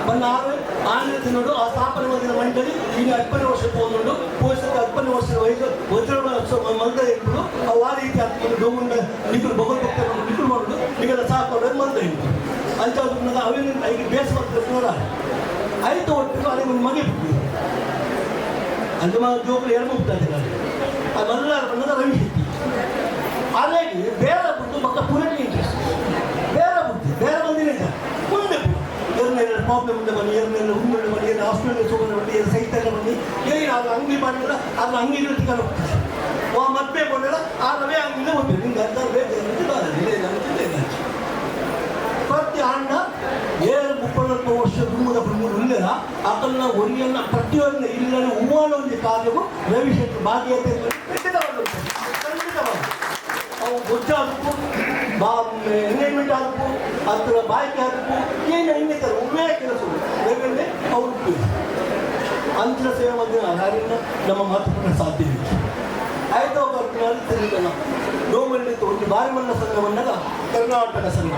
ಬಣ್ಣ ಆನೆ ನೋಡು ಆ ಸ್ಥಾಪನೆ ಮಾಡಿದ ಮಂಡಳಿ ಈಗ 20 ವರ್ಷ ತಗೊಂಡು ಪೋಷಕ 20 ವರ್ಷದ ವಯಸ್ಸು ವಜ್ರ ಮಂದ ಇಟ್ಟು ಅವು ಆ ರೀತಿ ಹಾಕೊಂಡು ಡೋಮುಂಡ ನಿಖರು ಭಗವದ್ಭಕ್ತರನ್ನು ನಿಖರು ಮಾಡೋದು ಈಗೆಲ್ಲ ಸಾಕೊಂಡು ಮಂದ ಇಟ್ಟು ಅಂತ ಅವೇನು ಈಗ ಬೇಸರ ಆಯ್ತು ಒಟ್ಟು ಅಲ್ಲಿ ಒಂದು ಮಗೆ ಬಿಟ್ಟು ಅಲ್ಲಿ ಜೋಕರು 2 ಮುಗ್ತಾರೆ ಅದು ಮಲ್ಲಾರ ಬಣ್ಣದ ರವಿ ಶೆಟ್ಟಿ ಹಾಗಾಗಿ ಬೇರೆ ಬಿಟ್ಟು ಮಕ್ಕ ಪೂರೈಕೆ ಇಂಟ್ರೆಸ್ಟ್ ಬೇರೆ ಬಿಟ್ಟು ಬೇರೆ ಬಂದಿದೆ ಮುಂದೆ ಏರ್ನೆಲ್ಲ ಪ್ರಾಬ್ಲಮ್ ಮುಂದೆ ಬನ್ನಿ ಏರ್ನೆಲ್ಲ ಹುಣ್ಣು ಬನ್ನಿ ಏನು ಹಾಸ್ಪಿಟಲ್ ತಗೊಂಡು ಬನ್ನಿ ಏನು ಸೈಟ್ ಎಲ್ಲ ಬನ್ನಿ ಏನು ಅದು ಅಂಗಡಿ ಮಾಡಿದ್ರೆ ಅದನ್ನ ಅಂಗಡಿ ಟಿಕಲ್ ಹೋಗ್ತದೆ ಮದ್ವೆ ಬಂದಿಲ್ಲ ಆ ರವೆ ಅಂಗಡಿಯಿಂದ ಹೋಗ್ಬೇಕು ನಿಮ್ಗೆ ಅರ್ಧ ಬೇಕು ಪ್ರತಿ ಹಣ್ಣ 30 ವರ್ಷ ದುಮ್ಮದ ಉಳ್ಳದ ಅದನ್ನ ಒರಿಯನ್ನ ಪ್ರತಿಯೊಂದು ಇಲ್ಲದ ಹೂವಾನೊಂದು ಕಾರ್ಯವು ರವಿಶಂಕರ್ ಭಾಗ್ಯತೆ ಖಂಡಿತವಾಗಿ ಅವು ಗೊಜ್ಜ ಆಗಬೇಕು ಎಂಗೇಜ್ಮೆಂಟ್ ಆಗಬೇಕು ಅದರ ಬಾಯ್ಕೆ ಆಗಬೇಕು ಏನು ಹಿಂಗಿದ್ದಾರೆ ಒಮ್ಮೆ ಕೆಲಸಗಳು ಯಾಕಂದರೆ ಅವರು ಅಂಚಿನ ಸೇವೆ ಮಂದಿರ ಹಾಗಾಗಿ ನಮ್ಮ ಮಹತ್ವಪೂರ್ಣ ಸಾಧ್ಯ ಇದೆ ಆಯ್ತು ತಿರುಗಲ್ಲ ಡೋಮಲ್ಲಿ ಒಂದು ಬಾರಿ ಮಣ್ಣ ಸಂಘ ಬಂದಾಗ ಕರ್ನಾಟಕ ಸಂಘ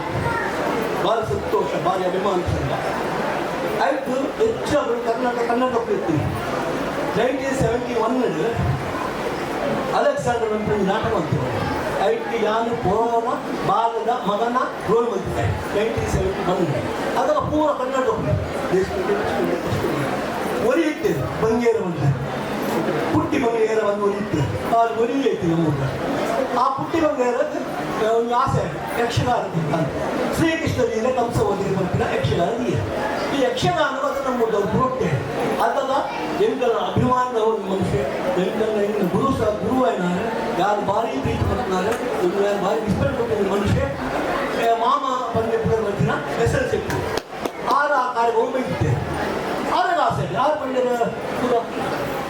ಭಾರಿ ಸಂತೋಷ ಭಾರಿ ಅಭಿಮಾನ ಸಂಘ ಆಯಿತು ಹೆಚ್ಚು ಕರ್ನಾಟಕ ಇರ್ತೀವಿ 1971 ಅಲೆಕ್ಸಾಂಡರ್ ಅಂತ ಒಂದು ನಾಟಕ ಅಂತೀವಿ ಐಟಿ ಯಾನು ಪೋರನ ಬಾಲದ ಮಗನ ರೋಲ್ ಬಂದಿದ್ದಾರೆ 1971 ಅದರ ಪೂರ ಕನ್ನಡ ಒರಿಯುತ್ತೆ ಬಂಗೇರ ಬಂದು ಪುಟ್ಟಿ ಬಂಗೇರ ಬಂದು ಒರಿಯುತ್ತೆ ಅವ್ರು ಒರಿಯೈತಿ ನಮ್ಮ ಆ ಪುಟ್ಟಿ ಬಂಗಾರ ಒಂದು ಆಸೆ ಯಕ್ಷಗಾನ ಶ್ರೀಕೃಷ್ಣ ಲೀಲೆ ಕಂಸ ಓದಿ ಬರ್ತಿನ ಯಕ್ಷಗಾನ ಲೀಲೆ ಈ ಯಕ್ಷಗಾನ ಅದು ನಮ್ಮ ಪುರೋಕ್ತೆ ಅದಲ್ಲ ಎಂಗಳ ಅಭಿಮಾನದ ಒಂದು ಮನುಷ್ಯ ಎಂಗಳ ಗುರುವಾಯಿನ ಯಾರು ಭಾರಿ ಪ್ರೀತಿ ಬರ್ತಾರೆ ಯಾರು ಭಾರಿ ರಿಸ್ಪೆಕ್ಟ್ ಕೊಟ್ಟಿದ್ದ ಮನುಷ್ಯ ಮಾಮ ಬಂದೆ ಬರ್ತಿನ ಹೆಸರು ಸಿಕ್ತು ಆರ ಆ ಕಾರ್ಯ ಹೋಗ್ಬೇಕಿದ್ದೆ ಆರಾಗ ಆಸೆ ಯಾರು ಬಂದಿರ ಕೂಡ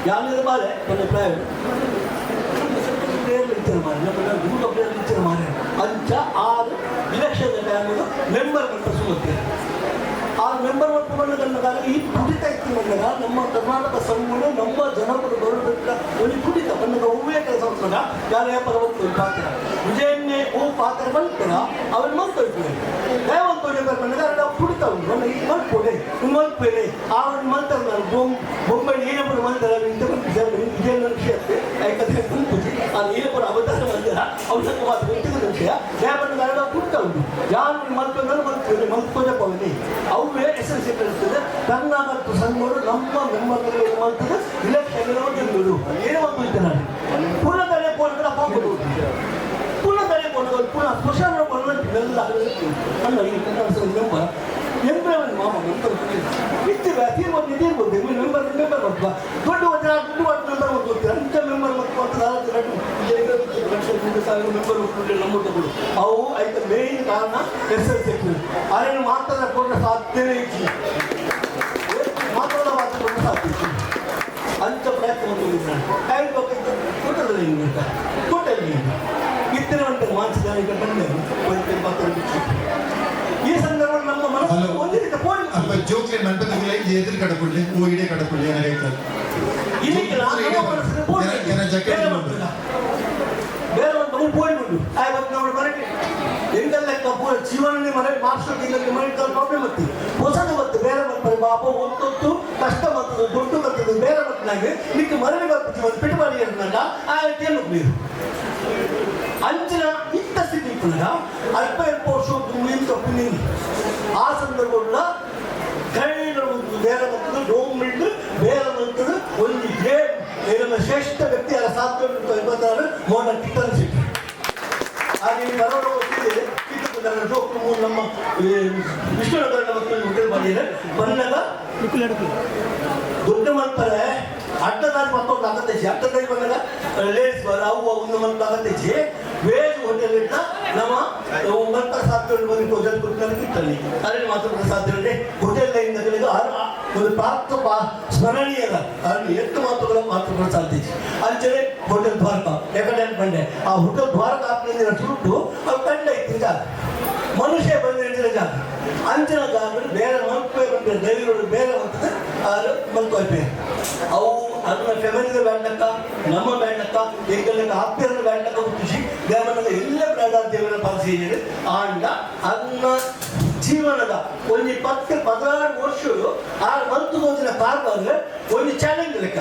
ಯಾರು ಬಾಳೆ ಬಂದ ಪ್ರಯೋಗ ಅಂಚ ಆರು ಇಲೆಕ್ಷನ್ ಅನ್ನೋದು ಮೆಂಬರ್ ಅಂತ ಸುಮತ್ತೆ ಆ ಮೆಂಬರ್ ಮತ್ತು ಬಂದಾಗ ಈ ಕುಡಿತ ಇತ್ತು ಬಂದಾಗ ನಮ್ಮ ಕರ್ನಾಟಕ ಸಂಘ ನಮ್ಮ ಜನಪದ ಬರಬೇಕ ಒಂದು ಕುಡಿತ ಬಂದಾಗ ಹೂವೇ ಕೆಲಸ ಮಾಡ್ತಾಗ ಯಾರೇ ಪರವತ್ತು ಪಾತ್ರ ವಿಜಯನ್ನೇ ಹೂ ಪಾತ್ರ ಬಂತಾರ ಅವ್ರು ಮಲ್ಕೊಳ್ತಾರೆ ದೇವಂತ ಬಂದಾಗ ಕುಡಿತ ಉಂಟು ನನ್ನ ಈಗ ಮಲ್ಕೊಡೆ ಮಲ್ಪೇನೆ ಅವ್ರು ಮಲ್ತಾರೆ ನಾನು ಬೊಂಬೈ ಏನಪ್ಪರು ಮಲ್ತಾರೆ ವಿಜಯ ವಿಷಯ ಯಾಕಂದ್ರೆ ಗುಂಪುಜಿ ಅದು ಏನಪ್ಪರು ಅವತಾರ ಬಂದಿರ ಅವ್ರ ಮಾತ್ರ ವ್ಯಕ್ತಿಗತ ವಿಷಯ ದೇವಂತ ಕುಡಿತ ಉಂಟು ಯಾರು ಮಲ್ಕೊಂಡ್ರೆ ಮಲ್ಕೋಜಪ್ಪವನ್ನೇ ಅವೇ ಎಸ್ ಇರ್ತದೆ ಕರ್ನಾಟಕ ಸಂಘಗಳು ನಮ್ಮ ಮೆಂಬರ್ಗಳು ಏನು ಮಾಡ್ತದೆ ಇಲೆಕ್ಷನ್ ಗೆಲ್ಲುವುದು ಏನೋ ಒಂದು ಇದ್ದೆ ನಾನು ಪುನಃ ತಡೆ ಕೊಂಡ್ರೆ ಹೋಗೋದು ಪುನಃ ತಡೆ ಕೊಂಡ್ರೆ ಪುನಃ ಸ್ಮಶಾನ ಕೊಂಡ್ರೆ ಇವೆಲ್ಲ ನನ್ನ ಈ ಕನ್ನಡ ಮೆಂಬರ್ ಎಂಪ್ಲಾಯ್ಮೆಂಟ್ ಮಾಮ ಮೆಂಬರ್ ಇರ್ತೀವಿ ತೀರ್ಬೋದು ಇದಿರ್ಬೋದು ಮೆಂಬರ್ ಮಾಡ್ತೀವ ದೊಡ್ಡ ಮೆಂಬರ್ ಮಾಡ್ಕೊಡ್ತೀವಿ ಅಂಥ ಮೆಂಬರ್ ಮತ್ತು ಮೆಂಬರ್ ನಮ್ಮ ತಗೊಳ್ಳು ಅವು ಆಯ್ತು ಮೇನ್ ಕಾರಣ ಎಸ್ ಎಲ್ ಸಿ ಅರೇನು ಮಾತಾಡಕೊಂಡ್ರೆ ಸಾಧ್ಯವೇ ಇಲ್ಲ ಮಾತಾಡೋದು ಸಾಧ್ಯ ಅಂಥ ಪ್ರಯತ್ನ ಮಾಡ್ಕೊಂಡಿದ್ದು ನಾನು ಹೇಳ್ಬೇಕಾಯ್ತು ಕೂಟದಲ್ಲಿ ಕೂಟಲ್ಲಿ ಇತ್ತಿನ ಗಂಟೆ ಮಾನಸಿಕ ಬಂದೆ ಈ ಸಂದರ್ಭ ನಮ್ಮ ಮನಸ್ಸು ಒಂದು ರೀತಿ ಫೋನ್ ಜೋಕ್ಲೆ ಮಂಟಪದಲ್ಲಿ ಎದುರು ಕಡಪುಳ್ಳಿ ಹೂಗಿಡೆ ಕಡಪುಳ್ಳಿ ಏನಾಗೈತಾರೆ ಬೇರೆ ಒಂದು ಮನೆ ಪೋಯ್ಬಿಟ್ಟು ಆಯ್ತು ನಮ್ಮ ಮನೆಗೆ ಎಂಗೆಲ್ಲ ಜೀವನನೇ ಮನೆ ಮಾಸ್ಟರ್ ತಿಂಗಳಿಗೆ ಮನೆ ಪ್ರಾಬ್ಲಮ್ ಬರ್ತದೆ ಹೊಸದು ಬರ್ತದೆ ಬೇರೆ ಬರ್ತಾರೆ ಪಾಪ ಒಂದೊತ್ತು ಕಷ್ಟ ಬರ್ತದೆ ದುಡ್ಡು ಬರ್ತದೆ ಬೇರೆ ಬರ್ತನಾಗೆ ನಿಕ್ಕೆ ಮನೆಗೆ ಬರ್ತದೆ ಒಂದು ಪಿಟ್ಟು ಮಾಡಿ ಅಂದಾಗ ಆಯ್ತು ನೀವು ಅಂಚಿನ ಇಂಥ ಸ್ಥಿತಿ ಇರ್ತದಾಗ ಅಲ್ಪ ಎಲ್ಪ ವರ್ಷ ತಪ್ಪು ಆ ಸಂದರ್ಭಗಳ ಬೇರೆ ಬರ್ತದೆ ಡೋಮ್ ಬಿಟ್ಟು ಬೇರೆ ಬರ್ತದೆ ಒಂದು ಏನ ಶ್ರೇಷ್ಠ ವ್ಯಕ್ತಿ ಅಲ್ಲ 1956 ಮೋಹನ್ ಕಿತ್ತನ್ ಸಿಟ್ಟು ಹಾಗೆ ಬರೋಣ ಹೋಗ್ತಿದೆ ಕಿತ್ತು ನಮ್ಮ ವಿಷ್ಣುನಗರ ಹೋಟೆಲ್ ಮಾಡಿದರೆ ಬಂದಾಗ ದೊಡ್ಡ ಮಾಡ್ತಾರೆ ಅಡ್ಡದಾರಿ ಮತ್ತೊಂದು ಆಗತ್ತೈತಿ ಅಡ್ಡದಾರಿ ಬಂದಾಗ ಲೇಸ್ ಅವು ಒಂದು ಮಂತ್ ಆಗತ್ತೈತಿ ವೇಜ್ ಹೋಟೆಲ್ ಇಟ್ಟ ನಮ್ಮ ಮಂತ್ರ ಸಾಧ್ಯ ಬಂದು ಹೋಟೆಲ್ ಕೊಟ್ಟು ಕಿತ್ತಲ್ಲಿ ಅದೇ ಮಾತಾಡೋದು ಸಾಧ್ಯ ಇದೆ ಹೋಟೆಲ್ ಲೈನ್ಗಳಿಗೆ ಒಂದು ಪ್ರಾಪ್ತ ಸ್ಮರಣೀಯದ ಅಲ್ಲಿ ಎಷ್ಟು ಮಾತುಗಳು ಸಾಧ್ಯತೆ ಅಂಚನೆ ಹೋಟೆಲ್ ದ್ವಾರಕ ಯಾಕಂದ್ರೆ ಬಂಡೆ ಆ ಹೋಟೆಲ್ ದ್ವಾರಕ ಹಾಕಿದ ಸುಟ್ಟು ಅದು ಕಂಡ ಇತ್ತು ಜಾಗ ಮನುಷ್ಯ ಬಂದಿರೋ ಜಾಗ ಅಂಚಿನ ಜಾಗಗಳು ಬೇರೆ ಮಲ್ಪೆ ಬಂದಿರೋ ದೈವಗಳು ಬೇರೆ ಬರ್ತದೆ ಅದು ಮಲ್ಕೊಳ್ಪೆ ಅವು ಅದನ್ನ ಫೆಮಿಲಿದ ಬ್ಯಾಂಡಕ್ಕ ನಮ್ಮ ಬ್ಯಾಂಡಕ್ಕ ಎಂಗಲಕ್ಕ ಆಪ್ಯರ ಬ್ಯಾಂಡಕ್ಕ ಖುಷಿ ದೇವನದ ಎಲ್ಲ ಬ್ಯಾಂಡ ದೇವರ ಪಾಲಿಸಿ ಆಂಡ ಅದನ್ನ ಜೀವನದ ಒಂದು 10-16 ವರ್ಷಗಳು ಆ ಮಂತು ಹೋದಿನ ಕಾರ್ಬಾರ್ಗೆ ಒಂದು ಚಾಲೆಂಜ್ ಲೆಕ್ಕ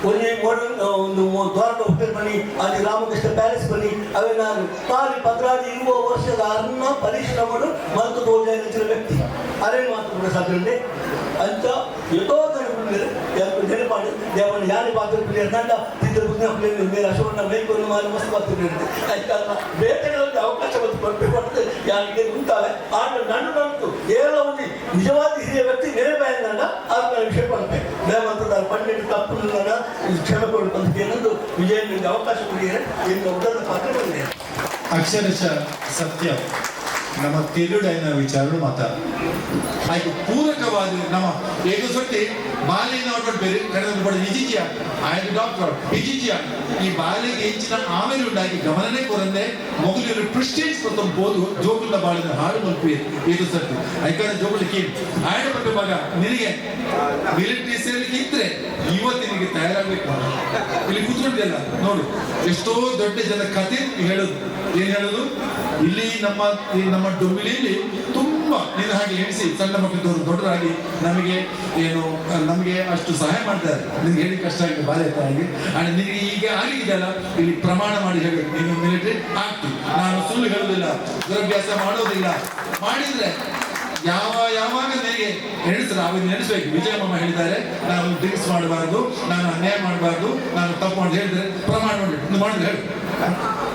ಒಂದು ದ್ವಾರಕ ಹೋಟೆಲ್ ಬನ್ನಿ ಅಲ್ಲಿ ರಾಮಕೃಷ್ಣ ಪ್ಯಾಲೇಸ್ ಬನ್ನಿ ಅವೇ ನಾನು ತಾಲಿ ಪದ್ರಾದಿ ಇರುವ ವರ್ಷದ ಅನ್ನ ಪರಿಶ್ರಮಗಳು ಮಂತು ಹೋದ ವ್ಯಕ್ತಿ ಅರೇನು ಮಾತು ಕೂಡ ಸಾಧ್ಯ ಅಂತ ಎಷ್ಟೋ ನೆನಪಾಡಿ ದೇವನ ಯಾರು ಪಾತ್ರ ದಂಡ ತಿದ್ದ ಮೇಲೆ ಅಶೋಕನ ಮೇಲ್ಕೊಂಡು ಮಾಡಿ ಮಸ್ತ್ ಪಾತ್ರ ಬೇಟೆಗಳಲ್ಲಿ ಅವಕಾಶ ಕೊಟ್ಟು ಯಾರಿಗೆ ಉಂಟಾವೆ ಆಗ ನನ್ನ ಬಂತು ಏಳ ಒಂದು ನಿಜವಾದ ಹಿರಿಯ ವ್ಯಕ್ತಿ ನೆನಪಾಯಂದ ಆಗ ವಿಷಯ ಕೊಡ್ತೆ ದೇವಂತ ಪಂಡಿತ ತಪ್ಪು ಕ್ಷಮೆ ಕೊಡ್ಬೇಕು ಏನೊಂದು ವಿಜಯ ನಿಮಗೆ ಅವಕಾಶ ಕೊಡಿದರೆ ಇನ್ನು ಉದರದ ಪಾತ್ರ ಬಂದಿದೆ ಅಕ್ಷರಶಃ ಸತ್ಯ ನಮ್ಮ ತೆಲುಡೈನ ವಿಚಾರಗಳು ಮಾತಾಡ ಆಯ್ತು ಪೂರಕವಾದ ನಮ್ಮ ಏಕ ಸೊಟ್ಟಿ ಬಾಲ್ಯನ ಅವ್ರು ಬೇರೆ ಕಳೆದ ಬಡ ವಿಜಿಜಿಯ ಆಯ್ತು ಡಾಕ್ಟರ್ ವಿಜಿಜಿಯ ಈ ಬಾಲ್ಯಗೆ ಹೆಚ್ಚಿನ ಆಮೇಲೆ ಉಂಟಾಗಿ ಗಮನನೇ ಕೊರಂದೆ ಮೊದಲು ಪ್ರಿಸ್ಟೇಜ್ ಕೊತ್ತಂಬೋದು ಜೋಗುಲ ಬಾಳಿನ ಹಾಡು ಮಲ್ಪಿ ಏಕ ಸೊಟ್ಟಿ ಐಕಡೆ ಜೋಗುಲಿಕ್ಕೆ ಆಯ್ಡ ಬಗ್ಗೆ ಭಾಗ ನಿನಗೆ ಮಿಲಿಟರಿ ಸೇರ್ಲಿಕ್ಕೆ ಇದ್ರೆ ಇವತ್ತಿನಿಗೆ ತಯಾರಾಗಬೇಕು ಇಲ್ಲಿ ಕೂತ್ಕೊಂಡಿಲ್ಲ ನೋಡು ಎಷ್ಟೋ ದೊಡ್ಡ ಜನ ಕಥೆ ಹೇಳೋದು ಏನ್ ಹೇಳೋದು ಇಲ್ಲಿ ನಮ್ಮ ಡೊಂಬಿಲಿಯಲ್ಲಿ ತುಂಬಾ ನೀನು ಹಾಗೆ ಎಣಿಸಿ ಸಣ್ಣ ಮಕ್ಕಳು ದೊಡ್ಡರಾಗಿ ನಮಗೆ ಅಷ್ಟು ಸಹಾಯ ಮಾಡ್ತಾರೆ ನಿನ್ಗೆ ಹೇಳಿ ಕಷ್ಟ ಆಗಿದೆ ಬಾಲ್ಯತಾಗಿ ಆದ್ರೆ ನಿನಗೆ ಈಗ ಆಗಿದೆಯಲ್ಲ ಇಲ್ಲಿ ಪ್ರಮಾಣ ಮಾಡಿ ಹೇಳಬೇಕು ನೀನು ಮಿಲಿಟರಿ ಆಗ್ತಿ ನಾನು ಸುಳ್ಳು ಹೇಳೋದಿಲ್ಲ ದುರಭ್ಯಾಸ ಮಾಡೋದಿಲ್ಲ ಮಾಡಿದ್ರೆ ಯಾವಾಗ ನನಗೆ ಎಣಿಸ್ತಾರೆ ಅವಾಗ ನೆನೆಸ್ಬೇಕು. ವಿಜಯಮ್ಮ ಹೇಳಿದ್ದಾರೆ, ನಾನು ಡ್ರಿಂಕ್ಸ್ ಮಾಡಬಾರ್ದು, ನಾನು ಅನ್ಯಾಯ ಮಾಡಬಾರ್ದು, ನಾನು ತಪ್ಪು ಮಾಡಿ ಹೇಳಿದ್ರೆ ಪ್ರಮಾಣ ಮಾಡಿ ಒಂದು ಮಾಡಿದ್ರೆ ಹೇಳು.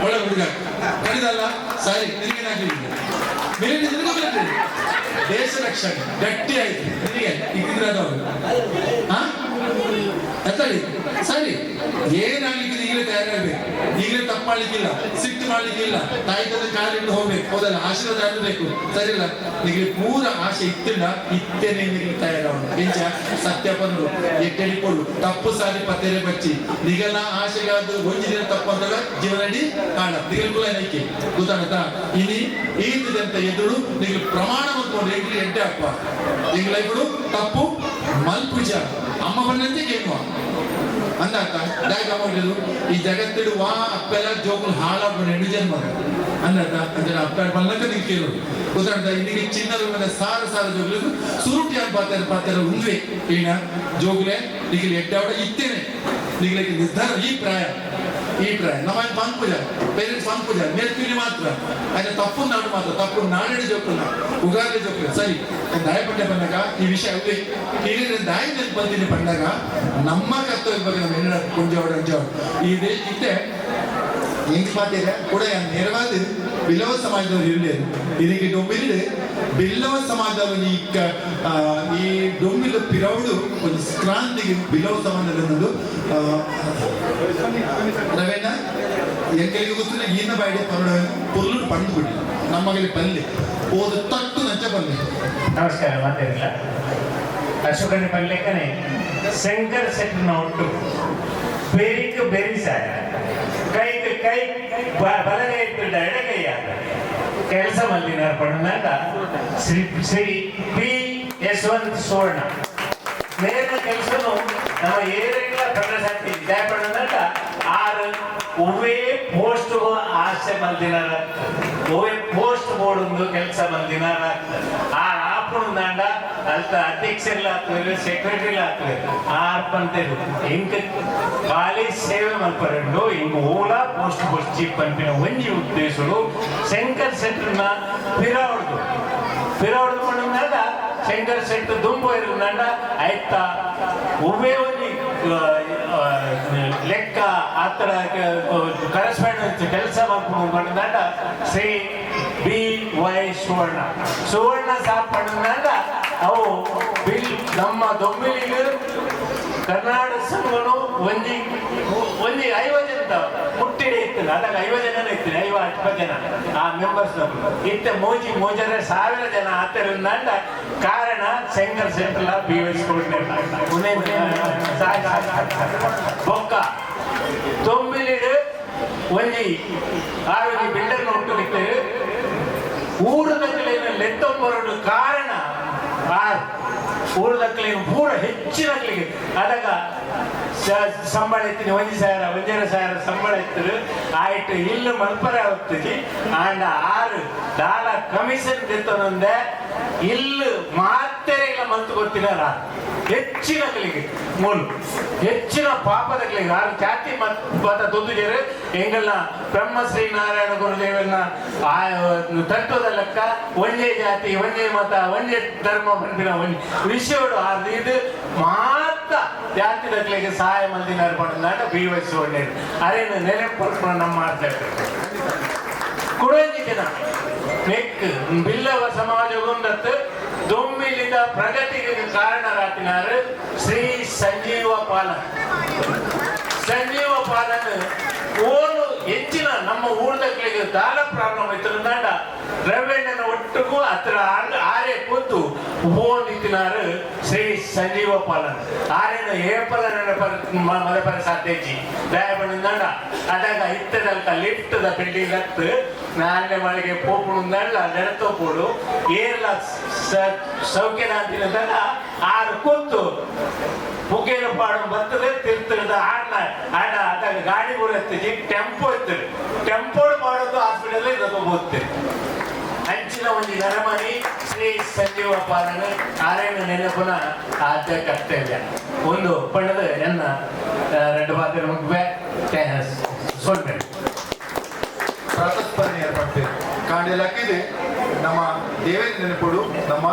ಒಳ್ಳೆ ಹುಡುಗ ಕಡಿದಲ್ಲ, ಸರಿ ನಿನಗೇನಾಗಲಿಲ್ಲ, ಮೇಲೆ ನಿನಗೆ ದೇಶ ರಕ್ಷಣೆ ಗಟ್ಟಿ ಆಯ್ತು ನಿನಗೆ ಇದ್ರದವರು ಎತ್ತಳಿ ಸರಿ. ಏನಾಗ್ಲಿಕ್ಕೆ ಈಗಲೇ ತಯಾರಾಗಬೇಕು, ಈಗಲೇ ತಪ್ಪು ಮಾಡ್ಲಿಕ್ಕಿಲ್ಲ, ಸಿಟ್ಟು ಮಾಡ್ಲಿಕ್ಕಿಲ್ಲ, ತಾಯಿ ತಂದೆ ಕಾಲಿಂದ ಹೋಗ್ಬೇಕು, ಹೌದಲ್ಲ, ಆಶೀರ್ವಾದ ಆಗಬೇಕು, ಸರಿ ಇಲ್ಲ. ನಿಮಗೆ ಪೂರ ಆಸೆ ಇತ್ತಿಲ್ಲ, ಇತ್ತೇನೆ ನಿಮಗೆ ತಯಾರವನು ಎಂಚ ಸತ್ಯ ಬಂದು ಎಟ್ಟೆಳಿಕೊಳ್ಳು ತಪ್ಪು ಸಾರಿ ಪತ್ತೆರೆ ಬಚ್ಚಿ ನಿಗಲ ಆಶೆಗಾದ ಒಂದು ದಿನ ತಪ್ಪು ಅಂದಾಗ ಜೀವನಡಿ ಕಾಣ ನಿಗಲ್ಕುಲ ನೈಕೆ ಗೊತ್ತಾಗತ್ತಾ. ಇನಿ ಈತದಂತ ಎದುರು ನಿಮಗೆ ಪ್ರಮಾಣ ಮಾಡ್ಕೊಂಡು ಎಂಟ್ರಿ ಎಂಟೆ ಅಪ್ಪ ಈಗ ಲೈಫ್ಗಳು ತಪ್ಪು ಮಲ್ಪುಜ ಅಮ್ಮ ಬಣ್ಣಂತೆ ಕೇಳುವ ಅಂದಾಕ ಡಾಗಮಗಳು ಈ ಜಗತ್ತಿಡು ವಾ ಅಪ್ಪೆಲ್ಲ ಜೋಕುಲು ಹಾಳಾಗ್ಬೋದು ಹೆಣ್ಣು ಜನ್ಮ ಅಂದಾಕ ಅಂದ್ರೆ ಅಪ್ಪ ಬಲ್ಲಕ ನೀವು ಕೇಳೋದು ಗೊತ್ತಾಗ್ತಾ. ಇಲ್ಲಿಗೆ ಚಿನ್ನದ ಮೇಲೆ ಸಾರ ಜೋಗುಲು ಸುರುಟಿ ಅಂತ ಪಾತ್ರ ಉಂದ್ವೆ ಈಗ ಜೋಗುಲೆ ಈಗ ಎಡ್ಡಾವಡ ಇತ್ತೇನೆ ನಿಗಲಿಕ್ಕೆ ನಿರ್ಧಾರ ಈ ಪ್ರಾಯ ನಮ್ಮ ಪಾನ್ ಪೂಜಾ ಪೇರೆಂಟ್ಸ್ ಪಾನ್ ಪೂಜಾ ಮೇಲ್ಪೀಳಿ ಮಾತ್ರ ಅದೇ ತಪ್ಪು ನಾಡು ಮಾತ್ರ ತಪ್ಪು ನಾಡೇಡಿ ಜೋಕಲ್ಲ ಉಗಾದಿ ಜೋಕಲ್ಲ ಸರಿ. ದಾಯಪಟ್ಟೆ ಬಂದಾಗ ಈ ವಿಷಯ ಅವೇ ಈಗ ದಾಯ ಬಂದಿನಿ ಬಂದಾಗ ನಮ್ಮ ಕರ್ತವ್ಯ ಬಗ್ಗೆ ನಮ್ಮ ಹೆಣ್ಣ ಕೊಂಜಾವಡ ಈ ದೇಶ ಇತ್ತೆ ಹೆಂಗ್ ಪಾತಿರ ಕೂಡ ನೇರವಾದ ಬಿಲ್ಲವ ಸಮಾಜದವ್ರು ಇರಲಿಲ್ಲ. ಇದಕ್ಕೆ ಡೊಂಬಿಲಿಡು ಬಿಲ್ಲವ ಸಮಾಜದವರು ಈ ಡೊಂಬಿಲ ಪಿರವಡು ಒಂದು ಕ್ರಾಂತಿಗೆ ಬಿಲ್ಲವ ಸಮಾಜದಲ್ಲಿ ಅನ್ನೋದು ರವೇಣ ಎಂಗಳಿಗೆ ಗೊತ್ತಿಲ್ಲ ಈನ ಬಾಯಿಡೆ ಪರಡ ಪೊರ್ಲು ಪಂಡು ಬಿಡಿ ನಮ್ಮಲ್ಲಿ ಪಲ್ಲೆ ಓದು ತಟ್ಟು ನಂಚ ಪಲ್ಲೆ. ನಮಸ್ಕಾರ ಮಾತಾಡಿಲ್ಲ ಅಶೋಕನ ಪಲ್ಲೆಕ್ಕನೆ ಶಂಕರ್ ಶೆಟ್ಟರ್ನ ಒಟ್ಟು ಬೇರಿಗೆ ಬೆರಿಸಾಯ ಕೈಗೆ ಕೈ ಬಲಗೈ ಇಟ್ಟಿದ್ದ ಎಡಗೈಯ ಕೆಲಸ ಮಲ್ಲಿನ ಪಡೆದಾಗ ಶ್ರೀ ಪಿ ಯಶವಂತ್ ಸುವರ್ಣ ನೇರ ಕೆಲಸನು ನಮ್ಮ ಏರಿಯ ಪ್ರಜಾಶಕ್ತಿ ದಯಪಡಿದಾಗ 6 ಒವ್ವೇ ಪೋಸ್ಟ್ ಆಸೆ ಮಲ್ದಿನ ಒವ್ವೇ ಪೋಸ್ಟ್ ಬೋರ್ಡ್ ಒಂದು ಕೆಲಸ ಮಲ್ದಿನ ಆ ಆಪುಂದಾಂಡ ಅಲ್ತ ಅಧ್ಯಕ್ಷರಿಲ್ಲ ಆಗ್ತದೆ ಸೆಕ್ರೆಟರಿಲ್ಲ ಆಗ್ತದೆ ಆರ್ಪಂತೇರು ಇಂಕ ಖಾಲಿ ಸೇವೆ ಮಲ್ಪರೆಂಡು ಇಂಕ ಓಲಾ ಪೋಸ್ಟ್ ಚೀಫ್ ಪಂಪಿನ ಒಂಜಿ ಉದ್ದೇಶಗಳು ಶಂಕರ್ ಶೆಟ್ಟರ್ನ ಪಿರಾವಡ್ದು ಪಂಡ ಶಂಕರ್ ಶೆಟ್ಟರ್ ದುಂಬು ಇರುಂದಾಂಡ ಆಯ್ತಾ ಒವ್ವೇ ಒಂಜಿ ಲೆಕ್ಕ ಆತರ ಕರೆಸ್ಪಾಂಡೆನ್ಸ್ ಕೆಲಸ ಮಾಡ್ಕೊಂಡು ಬಂದಾಗ ಶ್ರೀ ಬಿ ವೈ ಸುವರ್ಣ ಸಾಪ್ ಪಡೆದಾಗ ಅವು ಬಿಲ್ ನಮ್ಮ ದೊಂಬಿಲಿಗೆ ಕರ್ನಾಟಕ ಸಂಘನು ಒಂಜಿ 50 ಜನ ಹುಟ್ಟಿಡೆ ಇತ್ತು ಅದಾಗ 50 ಜನ ಇತ್ತು 50 ಜನ ಆ ಮೆಂಬರ್ಸ್ ಇತ್ತ ಮೋಜರ 1000 ಜನ ಆದ್ದರಿಂದ ಕಾರಣ ಶಂಕರ್ ಶೆಟ್ಟರ್ಲ ಬಿ ವೈ ಬೊಕ್ಕ ತೊಂಬಿಲಿಡು ಒಂಜಿ ಆರೋಗ್ಯ ಬಿಲ್ಡರ್ ಹುಟ್ಟು ಊರದಕ್ಕಲೇನು ಲೆತ್ತೊಬ್ಬರಡು ಕಾರಣ ಊರದಕ್ಕಲೇನು ಪೂರ ಹೆಚ್ಚಿನಕ್ಲಿಗೆ ಅದಾಗ ಸಂಬಳ ಎತ್ತೀನಿ 1,000 ಸಂಬಳ ಎತ್ತರು ಆಯ್ತು ಇಲ್ಲು ಮಲ್ಪರ ಹೋಗ್ತೀವಿ ಆಂಡ 6 ದಾಳ ಕಮಿಷನ್ ತೆತ್ತನೊಂದೆ ಇಲ್ಲು ಮಾತೆರೆ ಇಲ್ಲ ಮಂತು ಗೊತ್ತಿಲ್ಲ ಹೆಚ್ಚಿನಕ್ಲಿಗೆ ಮೂಲು ಹೆಚ್ಚಿನ ಪಾಪದಕ್ಲಿಗೆ 6 ಜಾತಿ ಮತ ದೊದ್ದುಜರು ಎಂಗಲ್ಲ ಬ್ರಹ್ಮಶ್ರೀ ನಾರಾಯಣ ಗುರುದೇವನ ತತ್ವದ ಲೆಕ್ಕ ಒಂದೇ ಜಾತಿ ಒಂದೇ ಮತ ಒಂದೇ ಧರ್ಮ ಬಂದಿನ ವಿಷಯಗಳು ಇದು ಮಾತ್ರ ಜಾತಿ ದಕ್ಲಿಗೆ ಸಹಾಯ ಮಂದಿ ನರ್ಪಡ ಬಿ ವೈ ಸುವರ್ಣ ಅರೇನು ನೆನಪು ನಮ್ಮ ಮಾಡ್ತಾ ಇರ್ತಾರೆ ಕುಡಂಜಿ ಜನ ನೆಕ್ ಬಿಲ್ಲವ ಸಮಾಜಗೊಂದತ್ತು ದೊಂಬಿಲಿದ ಪ್ರಗತಿಗೆ ಕಾರಣರಾತಿನಾರು ಶ್ರೀ ಸಂಜೀವ ಪಾಲನ್ ಓನು ಹೆಚ್ಚಿನ ನಮ್ಮ ಊರ್ದಕ್ಲಿಗೆ ದಾನ ಪ್ರಾಬ್ಲಮ್ ಇದ್ರಿಂದ ರವಣ್ಣನ ಒಟ್ಟಿಗೂ ಹತ್ರ ಆರೆ ಕೂತು ಓನ್ ಇತ್ತಿನಾರು ಶ್ರೀ ಸಂಜೀವ ಪಾಲನ್ ಆರೇನ ಏಪಲ ಮದಪರ ಸಾಧ್ಯಜಿ ದಯಪಡಿಂದ ಅದಾಗ ಇತ್ತದಲ್ಕ ಲಿಫ್ಟ್ ದ ಬಿಲ್ಡಿಂಗ್ ಹತ್ತು ನಾಲ್ನೇ ಮಳೆಗೆ ಪೋಪುಂದಲ್ಲ ನೆಡತೋಪೋಡು ಏರ್ಲ ಸೌಖ್ಯದ ಅಂತಿನದಾಗ 6 ಕೂತು ಪುಗೇನ ಪಾಡು ಬರ್ತದೆ ತಿರ್ತದ ಆಡ ಅದಾಗ ಗಾಡಿ ಬರುತ್ತೀವಿ ಟೆಂಪೋ ಇರ್ತದೆ ಟೆಂಪೋಡ್ ಮಾಡೋದು ಹಾಸ್ಪಿಟಲ್ ಇರೋದು ಹೋಗ್ತೇವೆ ಅಂಚಿನ ಒಂದು ನರಮನಿ ಶ್ರೀ ಸಂಜೀವ ಪಾಲನೆ ಆರೇನ ನೆನಪುನ ಆದ್ಯ ಕರ್ತವ್ಯ ಒಂದು ಪಣ್ಣದ ಎನ್ನ 2 ಬಾತಿನ ಮುಗ್ಬೆ ಸೊಲ್ಮೆ ಪ್ರಾತಸ್ಪರ್ಣೆ ಏರ್ಪಡ್ತೇವೆ ಕಾಂಡೆಲಕ್ಕಿದೆ ನಮ್ಮ ದೇವೇಂದ್ರ ನೆನಪುಡು ನಮ್ಮ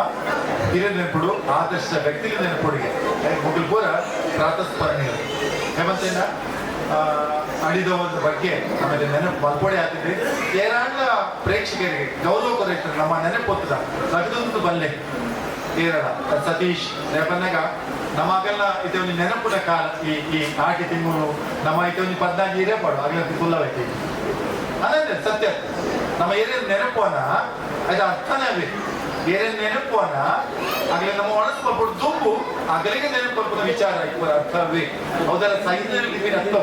ಹಿರಿಯ ನೆನಪುಡು ಆದರ್ಶ ವ್ಯಕ್ತಿಗಳ ನೆನಪುಡಿಗೆ ಮುಗಿಲ್ ಪೂರ ಪ್ರಾತಸ್ಮರಣೀಯ ಹೇಮಂತೇನ ಅಡಿದವರ ಬಗ್ಗೆ ಆಮೇಲೆ ನೆನಪು ಮಲ್ಪೊಡೆ ಆಗ್ತಿದೆ ಏರಾಳ ಪ್ರೇಕ್ಷಕರಿಗೆ ಗೌರವ ಕೊರೈತಾರೆ ನಮ್ಮ ನೆನಪು ಹೊತ್ತದ ಸಗದೊಂದು ಬಲ್ಲೆ ಕೇರಳ ಸತೀಶ್ ರೇಪನ್ನಾಗ ನಮಗೆಲ್ಲ ಇದು ಒಂದು ನೆನಪಿನ ಕಾಲ ಈ ಆಟಿ ತಿಂಗಳು ನಮ್ಮ ಇದು ಒಂದು 14 ಹಿರಿಯ ಪಡು ಆಗ್ಲೇ ಫುಲ್ಲವೈತಿ ಅದೇ ಸತ್ಯ ನಮ್ಮ ಏರಿಯ ನೆನಪುವನ್ನ ಅದು ಅರ್ಥನೇ ಆಗಬೇಕು ಬೇರೆ ನೆನಪುವನ್ನ ಆಗ್ಲೇ ನಮ್ಮ ಒಣಸ್ಕೊಳ್ಬಿಟ್ಟು ದುಂಬು ಆಗಲಿಗೆ ನೆನಪು ವಿಚಾರ ಇವರ ಅರ್ಥವೇ ಹೌದರ ಸೈನ್ಯ ಅರ್ಥ